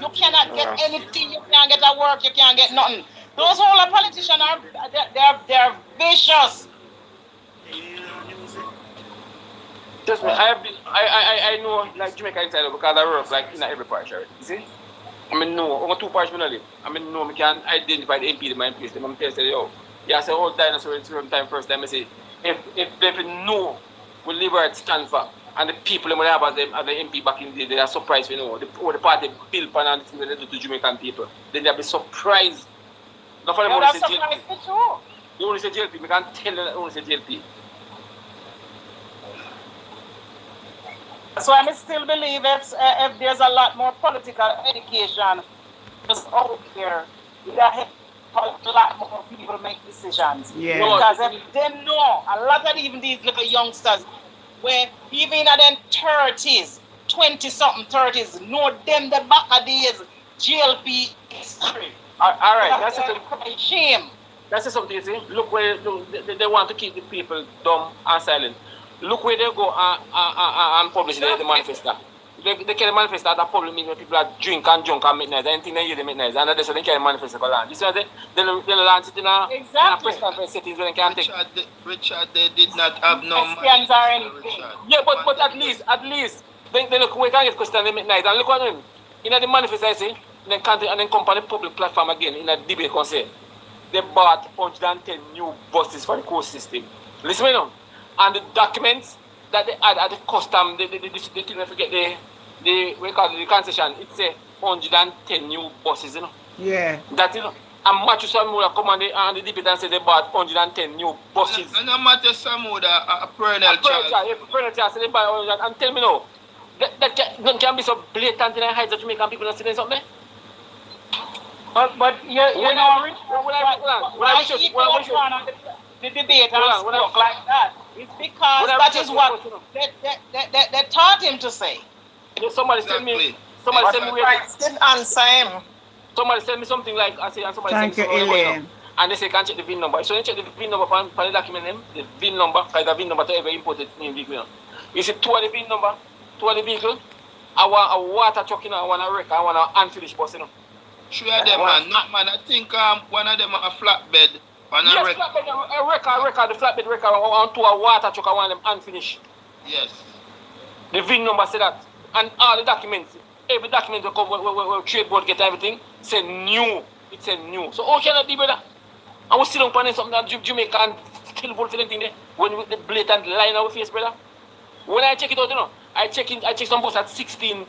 You cannot get anything. You can't get a work. You can't get nothing. Those older politicians they're vicious. Trust me, I know like Jamaica inside because I work like in every parish, right? You see? I know, over 2 parishes I live. I know I can identify the MP in my place. I'm telling you, yo, yeah, I say all dinosaurs from time first time I say if they know what Liberty stand for and the people that have as the MP back in the day, they are surprised, the party built and the things they do to Jamaican people. Then they'll be surprised. Not for them only say JLP. They only say JLP, we can't tell them that only say JLP. So I still believe if there's a lot more political education just out there, that help a lot more people make decisions. Yeah. Because if they know, a lot of even these little youngsters, where even at them 30s, 20-something 30s, know them the back of days, GLP history. All right, that's a shame. That's something you see. Look where they want to keep the people dumb and silent. Look where they go and publish the manifesto. They carry manifesto at a public meeting where people are drink and junk and make noise. Anything they hear they make noise. And they say they carry manifesto go land. You see what they launch it in a press conference settings where they can take. Richard, they did not have no questions or anything. Yeah, but at least they look where they can get questions they make noise. And look at them. In the manifesto I say, then come on the public platform again in a debate concern. They bought 110 new buses for the coast system. Listen to me now. And the documents that they add at the custom, they didn't forget the concession. It's a 110 new buses, Yeah. That And Matthew Samuel come on the debate and say they bought 110 new buses. And no matter Samuel, a perennial child. Perennial child, say they buy 100. And tell me now, that can be so blatant in the heights that Jamaican people not saying something. But you know, the debate and spoke like that, it's because that is what they taught him to say. Somebody send me. Answer him. Somebody send me something like I say, and somebody Thank send you, me Elaine. and they say can't check the VIN number. So they check the VIN number for the document name, the VIN number, because the VIN number to every imported new vehicle. You see, 2 of the VIN number, 2 of the vehicle. I want a water truck, I want a wreck, I want an unfinished bus, Sure them, man. Not man. I think one of them a flatbed. Yes, flatbed, a wrecker, the flatbed wrecker, I want 2 a water truck, I want them unfinished. Yes. The VIN number say that. And all the documents, every document will come where trade board get everything, say new. It said new. So how can that be, brother? And we still don't find something that Jamaica and still vote for anything there when with the blatant lie in our face, brother. When I check it out, I check some bus at 16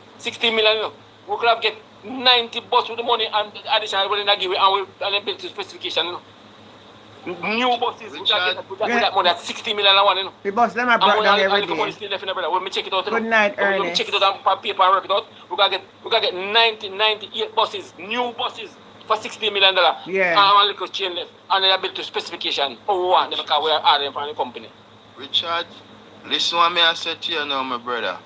million, We could have get 90 bus with the money and additional when they give it and we build to specification, New buses with that money at 60 million and one, We bus them a brought down every day. Money still left in the brother. When we check it out, Good night, when we Ernest. check it out on paper and work it out, we gotta get 98 buses, new buses for $60 million. Yeah. And one little chain left. And they built to specification. Oh, one, because we are ordering from the company. Richard, listen what me I say to you now, my brother.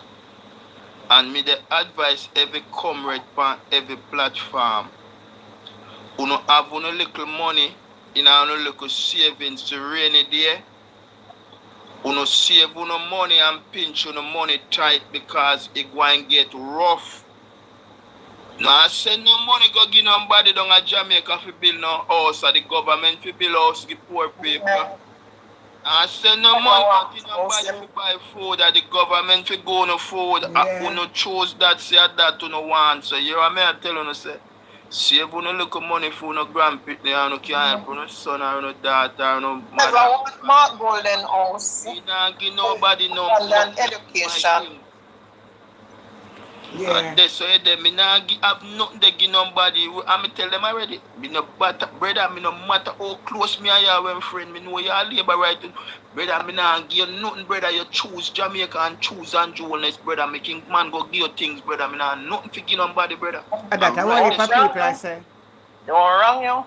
And me the advice every comrade on every platform. You know have a little money in a little savings to rainy day. You know save no money and pinch no money tight because it going get rough. Now I send no money go give nobody down at Jamaica for build no house or the government for build house give poor people. I send no money go give nobody for buy food or the government for go no food. Yeah. Who no choose that say that to no want. So you know me I tell you say save no little money for no grandpitney and no can help no son or no daughter or no mother. Never want Mark Golden House. You don't give nobody no education. Yeah. And they say them, me not have nothing to give nobody. I tell them already. Me no matter, brother, me no matter how close me are when friend, me know you are labor right. Brother, me not give you nothing, brother. You choose Jamaica and choose Anjoules, brother. Making man go give you things, brother. Me not nothing to give nobody, brother. That's what the people I say. Don't wrong you.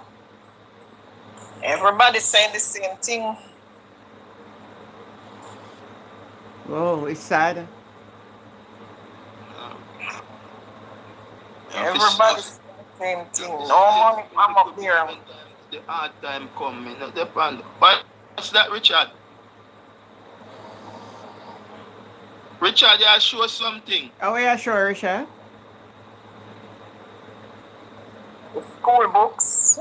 Everybody saying the same thing. Oh, it's sad. Everybody saying the same thing. No money, I'm up there. The hard time coming, not depend. But what's that, Richard? Richard, you show something. Oh, yeah, sure, Richard. The school books.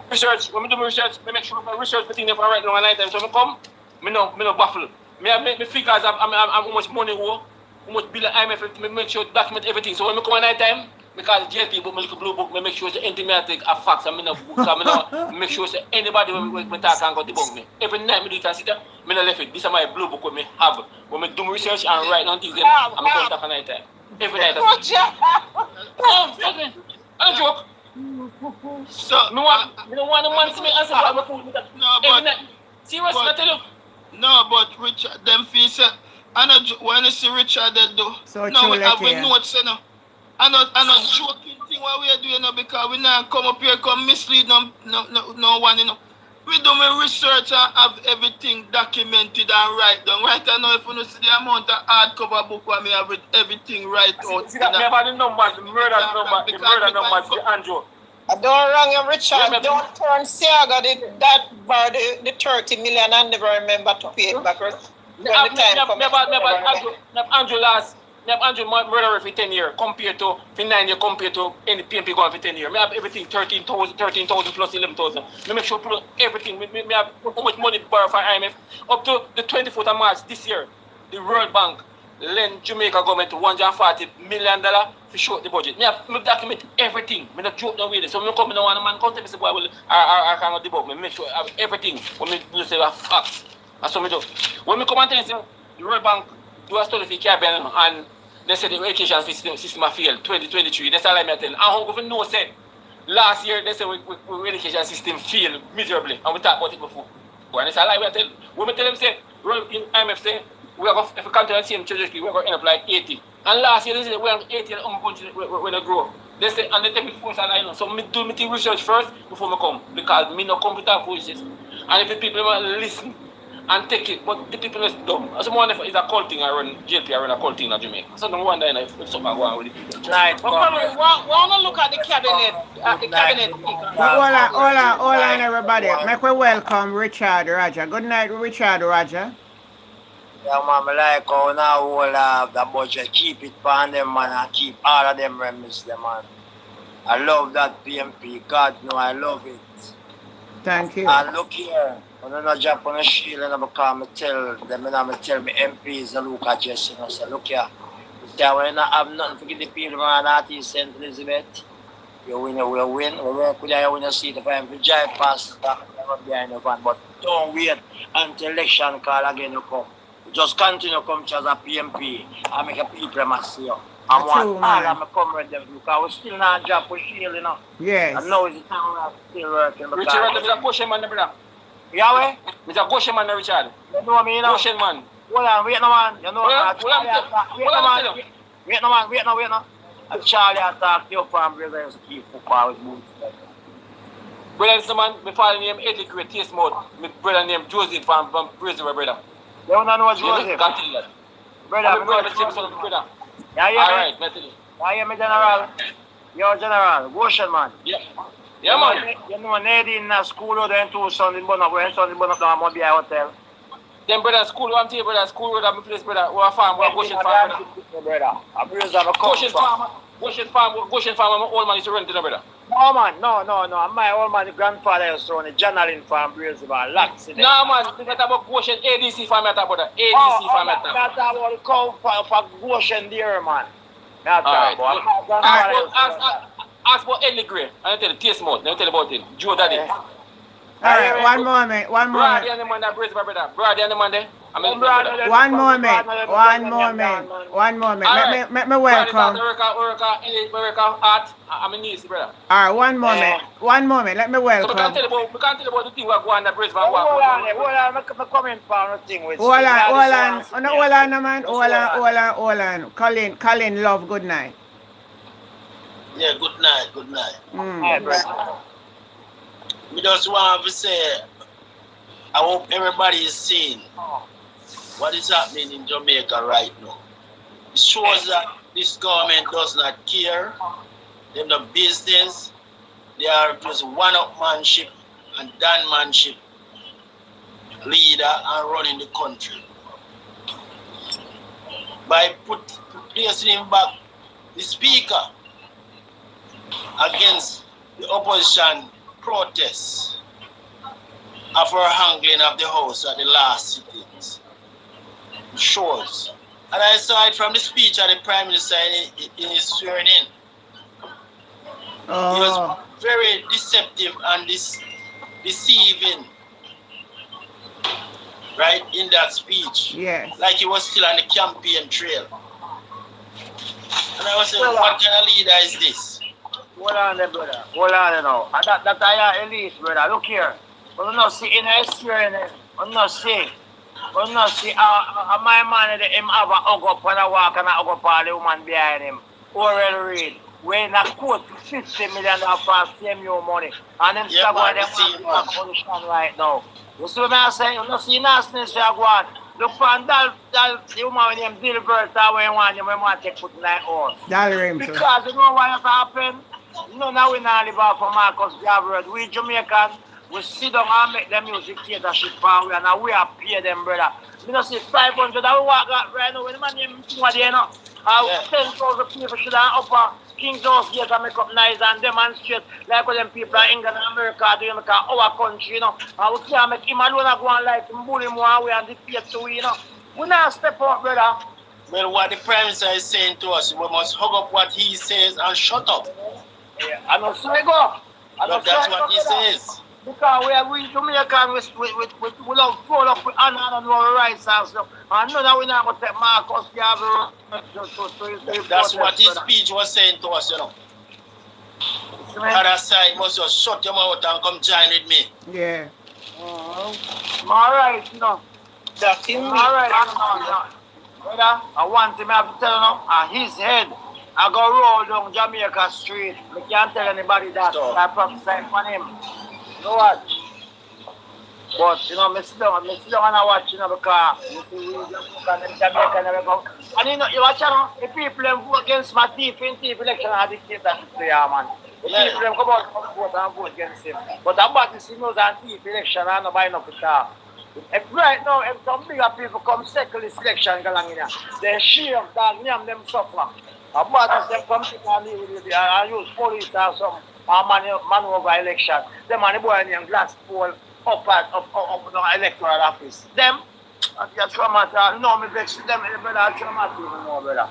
Research, when we do my research, I make sure I research the thing there for right now and night time. So I come, me no baffle. Me have me figures of how much money how much bill IMF, me make sure document everything. So when I come at night time, because JP book, my little blue book, me make sure it's anything a facts and me no make sure it's anybody when we talk and go debunk me. Every night me do it and sit there, me no left it. This is my blue book when me have. When me do my research and write down things then I'm going to talk at night time. Every night. I joke. So, No one man to me answer what I'm food with that. Every night. Serious, I tell you. No, but Richard, them feel say, I know when you see Richard they do. So no, we true, have like, we notes, you know. I know joking thing what we are doing, you know, because we not come up here come mislead no one, you know. We do my research and have everything documented and write down. Right now, if you don't see the amount of hardcover book where me have everything right out. See that me have the numbers, the murder numbers, the Andrew. I don't wrong you, Richard. Don't turn Siaga the 30 million and never remember to pay it back. Andrew murder for 10 years compared to 9 years compared to any PNP going for 10 years. I have everything 13,000 plus 11,000. I make sure put everything. I have how much money borrow for IMF up to the 24th of March this year. The World Bank lend Jamaica government $140 million to short the budget. I document everything. I not joke no way. So when I come in one man contact me say boy I cannot debug. I make sure I have everything. When I say facts. That's what I do. When I come and tell you the World Bank do a study for Caribbean and they said the education system failed 2023. That's all I'm telling. And how government know said last year they said we education system failed miserably, and we talked about it before. And that's all I tell. When we tell them say, in IMF say, we are going, if we continue the same trajectory, we're going to end up like 80. And last year they said we're 80 and our country when they grow. They say, and they take me first and I know. So me do me research first before me come, because me no come with that foolishness. And if the people listen and take it, but the people is dumb. Someone if it's a cult thing I run JP, I run a cult thing in Jamaica. So no wonder if something go on with the people. Right. But we want to look at the cabinet, Hold on, everybody. Make we welcome Richard Roger. Good night, Richard Roger. Yeah, man, I like how now all the budget, keep it on them, man, and keep all of them remedies, them, man. I love that PNP. God, no, I love it. Thank you. And look here, when I don't jump on the shield, and I tell them, I tell me MPs and look at Jesse, and I say, look here, when I have nothing to give the people, man, at East St. Elizabeth, you win, we win. We work with you, win a seat if I am to drive past that, behind your van. But don't wait until election call again you come. Just continue to come as a PNP and make a people must see you. I want all of my comrades because we still not job for shield, you know. Yes. And now it's the time we are still working. Richard, is a Goshen man, brother. Yeah, way? It's a Goshen man, Richard. You know me, you know? Goshen man. Hold on, wait no man. You know, wait no. And Charlie attacked you from brothers to keep football with boots. Brother, man, my father name Eddie Great Taste Mouth. My brother name Joseph from Brazil, brother. You don't know what Joseph? Brother, brother. Yeah, yeah, alright, mentally. Yeah, yeah, me general. You're general, Goshen man. Yeah. Yeah, man. You know, Nady in the school, then two sons in Bonap, when sons in Bonap, down at Mobile Hotel. Then, brother, school, one thing, brother, school road at my place, brother. We're a farm, we're a Goshen farm, brother. I'm raised on a Goshen farm. Goshen farm, my old man used to run to the brother. No, man, no. My old man, the grandfather used to run a journaling farm, raised about lots in there. No, man, think about Goshen ADC farm, brother. ADC farm, that's about the cow for Goshen there, man. That's alright. Ask for Eddie Gray, and tell the taste mouth, then tell about it. Joe Daddy. Alright, one moment. Brady and the man that brings my brother. Brady and the man there. One moment. Let me welcome. I'm a niece, brother. Alright, one moment. Let me welcome. So we can't tell about the thing we're going to Brisbane. Hold on. I'm coming for the thing with Hold on. Colin, love, good night. Yeah, good night. Hey, brother. We just want to say, I hope everybody is seeing what is happening in Jamaica right now. It shows that this government does not care. They're the business. They are just one-upmanship and downmanship leader and running the country. By placing him back, the speaker, against the opposition protests of her handling of the house at the last sittings. Shows. And I saw it from the speech of the Prime Minister in his swearing in. He was very deceptive and deceiving, right, in that speech. Yes. Like he was still on the campaign trail. And I was saying, what kind of leader is this? Hold on there, brother. Hold on now. That I Elise, brother. Look here. We not see in history. We not see. My man, him have a hug up and a walk and a hug up all the woman behind him. Oral Reid. When a quote $50 million for CMU money. And them still going to position right now. You see what I'm saying? You don't see nastiness here going. Look for that the woman named Dilberta where you want to take put in that horse. Because you know what has happened? You know now we not live off of Marcus Gabriel. We Jamaican, we sit down and make them music dictatorship and we are pay them, brother. You know, see 500 that we walk out right now when the man named you know. 10,000 people should have upper King's House Gate and make up nice and demonstrate like what them people in England and America do, because our country, you know. And we can't make him alone go on like him bully more away and dictate to we, you know. We not step up, brother. Well, what the Prime Minister is saying to us, we must hug up what he says and shut up. Yeah, I know so I go. That's what he says. Because we Jamaican we love pull up with Anna and our rights and stuff. And none of we not going to take Marcus Garvey to That's what his speech was saying to us, you know. Other side must just shut your mouth and come join with me. Yeah. All right, you know. All right, brother, I want him to have to tell you, his head, I go roll down Jamaica Street. I can't tell anybody that. I prophesy for him. You know what? But, you know, I sit down and I watch, you know, because you see, Jamaica never go. And you know, you watch, you know, the people them vote against my thief in thief election and dictate that to you, man. The people them come out and vote against him. But about the signals and thief election, I don't buy enough to talk. Right now, if some bigger people come second this election, they share that them suffer. About this, come and use police or some man over election. Them and the boy in glass pole up the electoral office. Them, that's what matter. No, me vex them, brother, that's what matter even more, brother.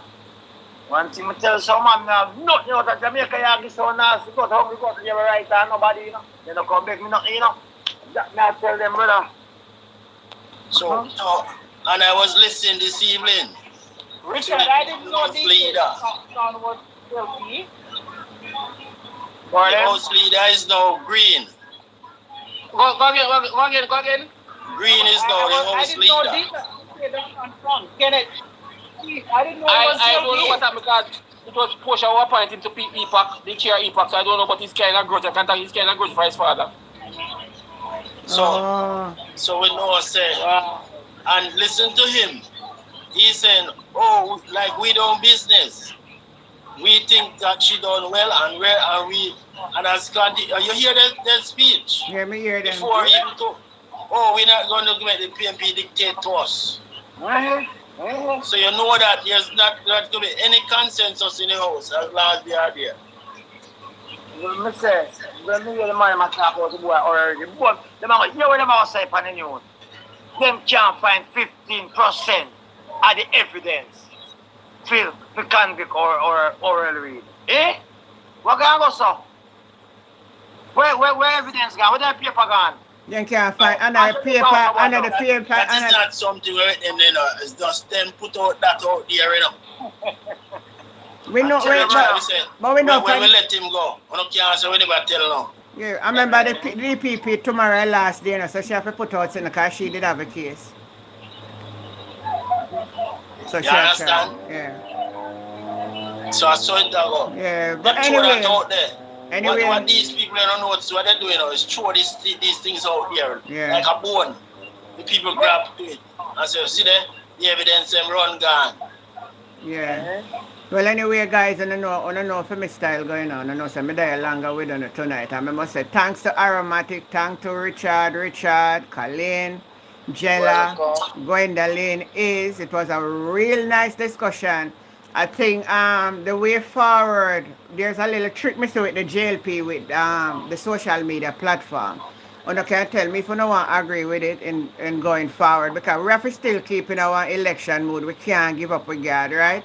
One thing I tell some man, nothing out of Jamaica, you get so nasty, go home, you go to your right hand, nobody, you know. They don't come back, me nothing, you know. That me I tell them, brother. So, and I was listening this evening. Richard, I didn't know this leader. son was guilty. The house leader is now Green. Go again. Green is now the house leader. I didn't know Kenneth. I didn't know I don't know what happened because it was Porsche who appointed him to EPAC, the chair EPAC, so I don't know, but he's kind of grudge. I can't tell he's kind of grudge for his father. So we know, say, and listen to him. He's saying, oh, like we done business. We think that she done well, and where are we? And as you hear that speech? Yeah, me hear them. Before he even talk, oh, we're not going to make the PNP dictate to us. So you know that there's not going to be any consensus in the house as long as they are there. When say, when me hear the man talk about the boy already, the boy, the man, you know what them all say on the news? Them can't find 15% of the evidence for convict or oral read. Eh? What going on, so? Where evidence gone? Where that paper gone? They can't find another paper. That is not something where them, you know, it's just them put out that out there, you know. We know, but we know. When we let him go, we don't care, so we never tell no. Yeah, I remember the DPP tomorrow last day, so she have to put out in the car. She did have a case. So you understand? Yeah. So I saw it go. Yeah, but them anyway. Out there. Anyway. What these people don't know what they're doing now is throw these things out there. Yeah. Like a bone. The people grab to it. And say, see there? The evidence them run gone. Yeah. Well, anyway, guys, I don't know for my style going on. I know some die longer with on tonight. And I must say thanks to Aromatic, thanks to Richard, Colleen, Jella, Gwendolyn is. It was a real nice discussion. I think the way forward, there's a little trick me with the JLP with the social media platform. And you can tell me if you don't want to agree with it in going forward, because we have to still keep in our election mood. We can't give up with God, right?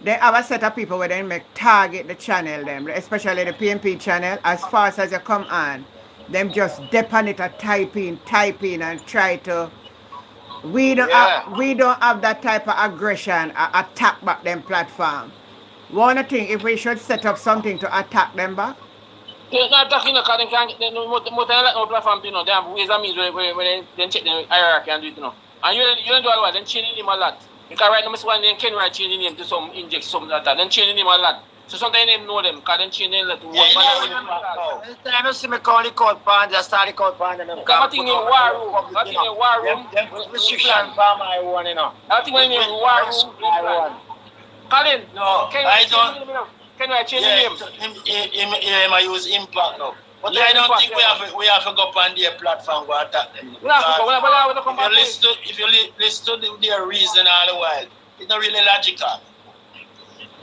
They have a set of people where they make target the channel them, especially the PNP channel. As fast as you come on, them just dip on it and type in and try to. We don't have that type of aggression attack back them platform. One thing, if we should set up something to attack them back. They're not attacking because they can't. They no platform, you know. They have ways and means when they check the hierarchy and do it, you know. And you don't do a lot. Then changing him a lot. Because right now, Mr. One, they can write changing name to some inject something like that. Then changing him a lot. So sometimes they know them because then changing them to one. I don't see me call the court band, just start the court band. I think in war room. Them restriction for my one, you know. I think when in war room, Colin, no, I don't. Can I change the name? He might use impact now. But I don't think we have to go up on their platform and attack them. If you listen to their reason all the while, it's not really logical.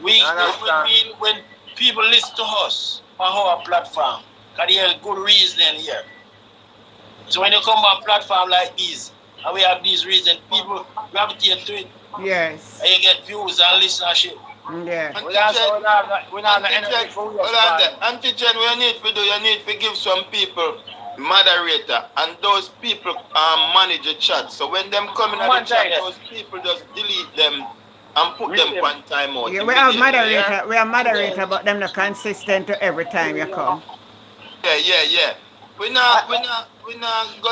When people listen to us on our platform, because there's good reasoning here. So when you come on a platform like this, and we have these reasons, people gravitate to it. Yes. And you get views and listenership. Yeah. We not energy for Hold on there. Auntie Jen, what you need to do, you need to give some people moderator and those people manage the chat. So when them come in the chat, those people just delete them and put them one time out. Yeah, we have moderator. We have moderator, but them not consistent to every time you come. Yeah. We not go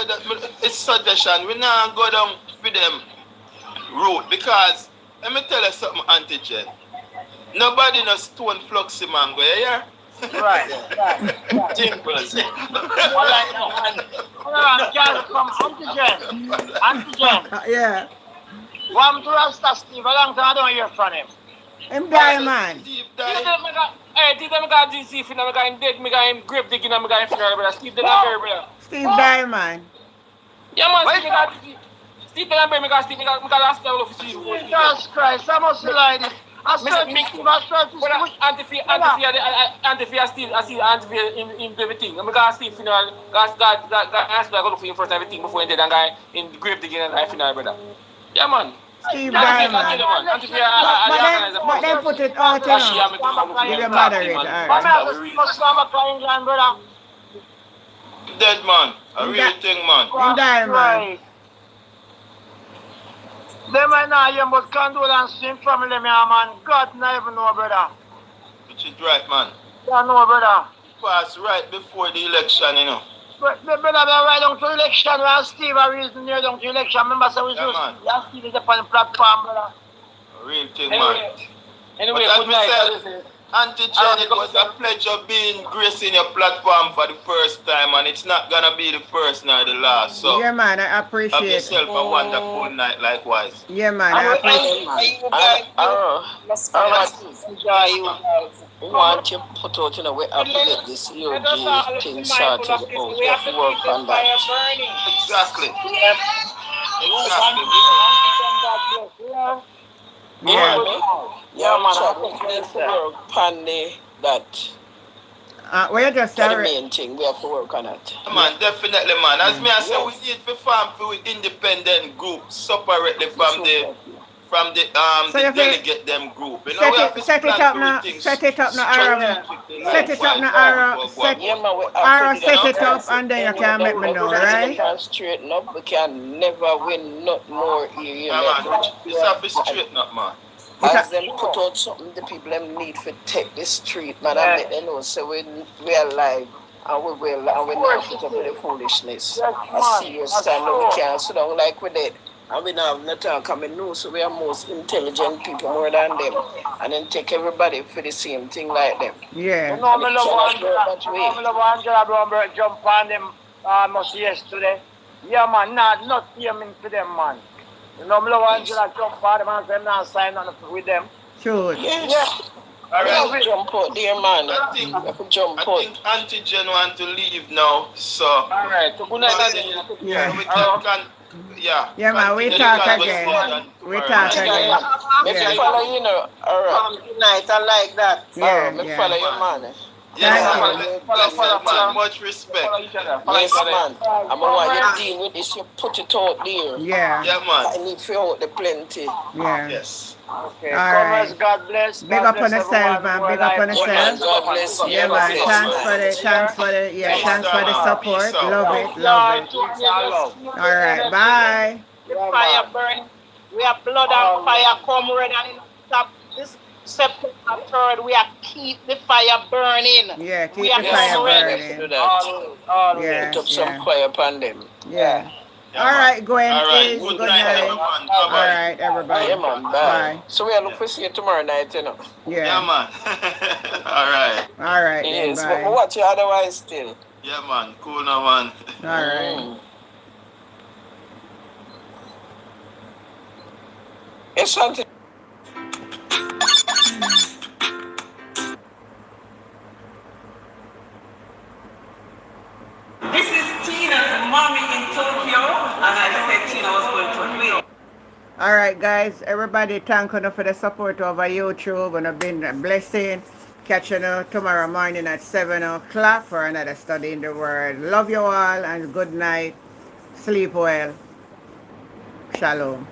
down. It's suggestion. We not go down for them route because let me tell you something, Auntie Jen. Nobody no stone fluxy mango, yeah? Right. Timbers. Auntie Jen. Yeah. One to Rasta Steve, a long time I don't hear from him. Him die, man. Hey, did them got DC if you know me got him dead, me got him grave digging and me got him funeral, brother. Steve dead and buried, brother. Steve die, man. Yeah, man, Steve got Steve dead and buried, me got Steve, me got last level of Steve. Jesus Christ, I must be like this. I swear to Steve, I swear to Steve. Antifia Steve, I see Antifia in everything. Me got Steve funeral, God asked me to go look for him first and everything before he dead and got in grave digging and funeral, brother. Yeah, man. Steve die, man. But then put it out, you know. Give a moderator. Dead man. A real thing, man. Him die, man. They might not hear but condolence to him family, man. God not even know, brother. Which is right, man. You know, brother. Pass right before the election, you know. But the brother, we are right down to election. We have Steve a reason near down to election. Remember, so we have Steve is up on the platform, brother. A real thing, man. Anyway, but as we said, Auntie Jen, it was a pleasure being gracing your platform for the first time, and it's not gonna be the first nor the last. So yeah, man, I appreciate have yourself a wonderful night, likewise. Yeah, man, I appreciate enjoy you guys. We want you to put out, you know, we have to get this EOD thing sorted out. We have to work on that. Exactly. Yeah, man. We have to work on that. We're just the main thing. We have to work on it. Man, definitely, man. As me I say, we need to farm for independent groups separately from the delegate them group. You know, we have to set it up now. Set it up now, Ara. Set it up now, Ara. Set it up, and then you can make me know, right? We can straighten up. We can never win not more here. You know, it's have to straighten up, man. As them put out something, the people them need to take the street, man, and let them know. So we are alive, and we will, and we not put up with the foolishness. A serious time, we can't sit down like we did. And we don't have no talk, and we know, so we are most intelligent people more than them. And then take everybody for the same thing like them. Yeah. You know, I love Angela Brownberg jump on them almost yesterday. Yeah, man, not aiming for them, man. You know, I love Angela jump on them and them not sign on with them. Sure. Yes. Yeah. All right. Jump out there, man. I think Auntie Jen want to leave now, so. All right. So good night, yeah. Yeah, man, we talk again. We talk again. Me follow you know. All right. Good night, I like that. Yeah, me follow your man. Yes, man. Much respect. Yes, man. I'm want you deal with this. You put it out there. Yeah. Yeah, man. I need to out the plenty. Yeah. Yes. Okay. All right. God bless. Big up on yourself, man. Big up on yourself. God bless you. Yeah, man. Thanks for the support. Love it. All right. Bye. The fire burn. We have blood and fire come red and in stop this September 3rd. We are keep the fire burning. Yeah, keep the fire burning. Put up some fire upon them. Yeah. All right, Gwen. All right. Good night. All right, everybody. Yeah, man. Bye. So we are looking for see you tomorrow night, you know. Yeah, man. All right. All right. Yes, bye. but watch you otherwise still. Yeah, man. Cool now, man. All right. It's something. This is Tina's mommy in Tokyo, and I said Tina was going to win. All right, guys. Everybody, thank you for the support over YouTube. And it's been a blessing. Catch you tomorrow morning at 7 o'clock for another study in the Word. Love you all and good night. Sleep well. Shalom.